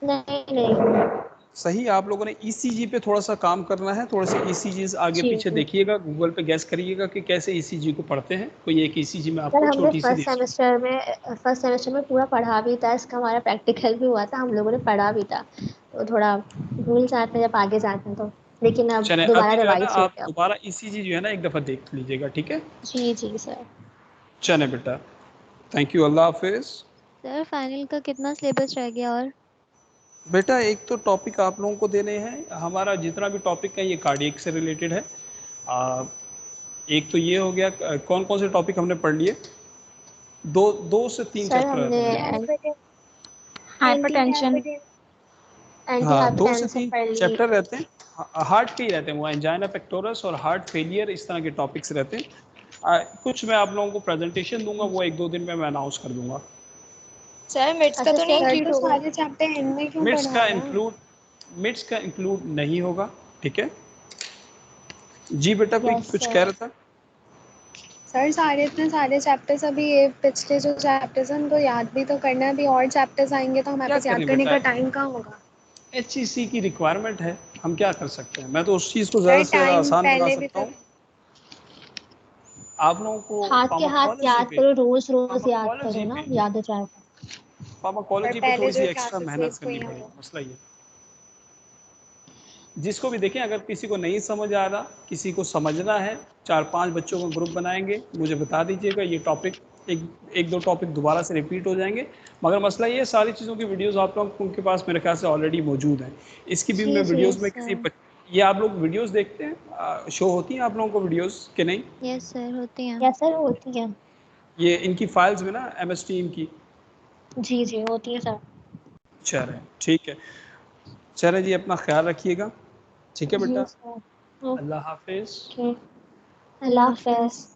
नहीं सही, आप लोगों ने ईसीजी पे थोड़ा सा काम करना है, थोड़े से ईसीजीज आगे जी पीछे जी। देखिएगा, गूगल पे गैस करिएगा कि कैसे ईसीजी को पढ़ते हैं। कोई एक ईसीजी में सर आपको हमने छोटी सी फर्स्ट सेमेस्टर में पूरा पढ़ा भी था, इसका हमारा प्रैक्टिकल भी हुआ था, हम लोगों ने पढ़ा भी था, तो थोड़ा भूल जाते हैं जब आगे जाते हैं तो, लेकिन अब चले, दोबारा अभी जो है ना रिवाइज हो आप गया। दोबारा ईसीजी जो है ना एक दफ़ा देख लीजिएगा, ठीक है। जी जी सर। चले बेटा, थैंक यू, अल्लाह हाफिज़। सर फाइनल का कितना सिलेबस रह गया? और बेटा एक तो टॉपिक आप लोगों को देने हैं, हमारा जितना भी टॉपिक है ये कार्डियक से रिलेटेड है। एक तो ये हो गया, कौन कौन से टॉपिक हमने पढ़ लिए? दो से तीन सर चैप्टर रहते हमने हैं। हाइपरटेंशन, एंटी हाँ, 2 से हाइपरटेंशन 3 पढ़ ली। चैप्टर रहते हैं। हार्ट के ही रहते हैं वो, एंजाइना पेक्टोरस और हार्ट फेलियर, इस तरह के टॉपिक्स रहते हैं। कुछ मैं आप लोगों को प्रेजेंटेशन दूंगा, वो 1-2 दिन में मैं अनाउंस कर दूंगा। सर मिड्स का अच्छा तो नहीं सर, इंक्लूड तो होगा? सारे चैप्टर एंड में क्यों मिड्स पढ़ा का रहे हैं? इंक्लूड मिड्स का इंक्लूड नहीं होगा, ठीक है। जी बेटा, कोई यस कुछ कह सर। रहा था? सर इतने सारे चैप्टर्स, अभी ये पिछले जो चैप्टर्स हैं उनको याद भी तो करना है, अभी और चैप्टर्स आएंगे तो हमारे क्या पास याद करें करने बेटा, का टाइम कहाँ होगा? HEC की रिक्वायरमेंट है, हम क्या कर सकते हैं। मैं तो उस चीज़ को ज़्यादा सर से ज़्यादा टाइम आसान बना पहले भी सकता तो। हूँ। आप लोगों को हाथ के हाथ फार्माकोलॉजी याद पे करो, रोज रोज याद करो फार्माकोलॉजी ना, पे याद हो जाएगा। और फार्माकोलॉजी पे पहले थोड़ी सी जो एक्स्ट्रा क्लासेस मेहनत हुई करनी हैं पड़ेगी, वो। मसला ये। जिसको भी देखें, अगर किसी को नहीं समझ आ रहा, किसी को समझना है, 4-5 बच्चों का ग्रुप बनाएंगे, मुझे बता दीजिएगा। ये टॉपिक एक दो टॉपिक दोबारा से रिपीट हो जाएंगे, मगर मसला ये है, सारी चीज़ों की वीडियोस आप लोग उनके पास मेरे ख्याल से ऑलरेडी मौजूद हैं। इसकी भी मैं जी जी वीडियोस में सर। ये आप लोग वीडियोस देखते हैं, शो होती हैं आप लोगों को वीडियोस कि नहीं? यस सर, होती हैं। यस सर, होती है। ये इनकी फाइल्स में ना, MS टीम की। जी जी होती है सर। चलें, ठीक है। चलें जी, अपना ख्याल रखिएगा, ठीक है जी बेटा। सर। अल्लाह हाफिज़। ओके, अल्लाह हाफ़िज़।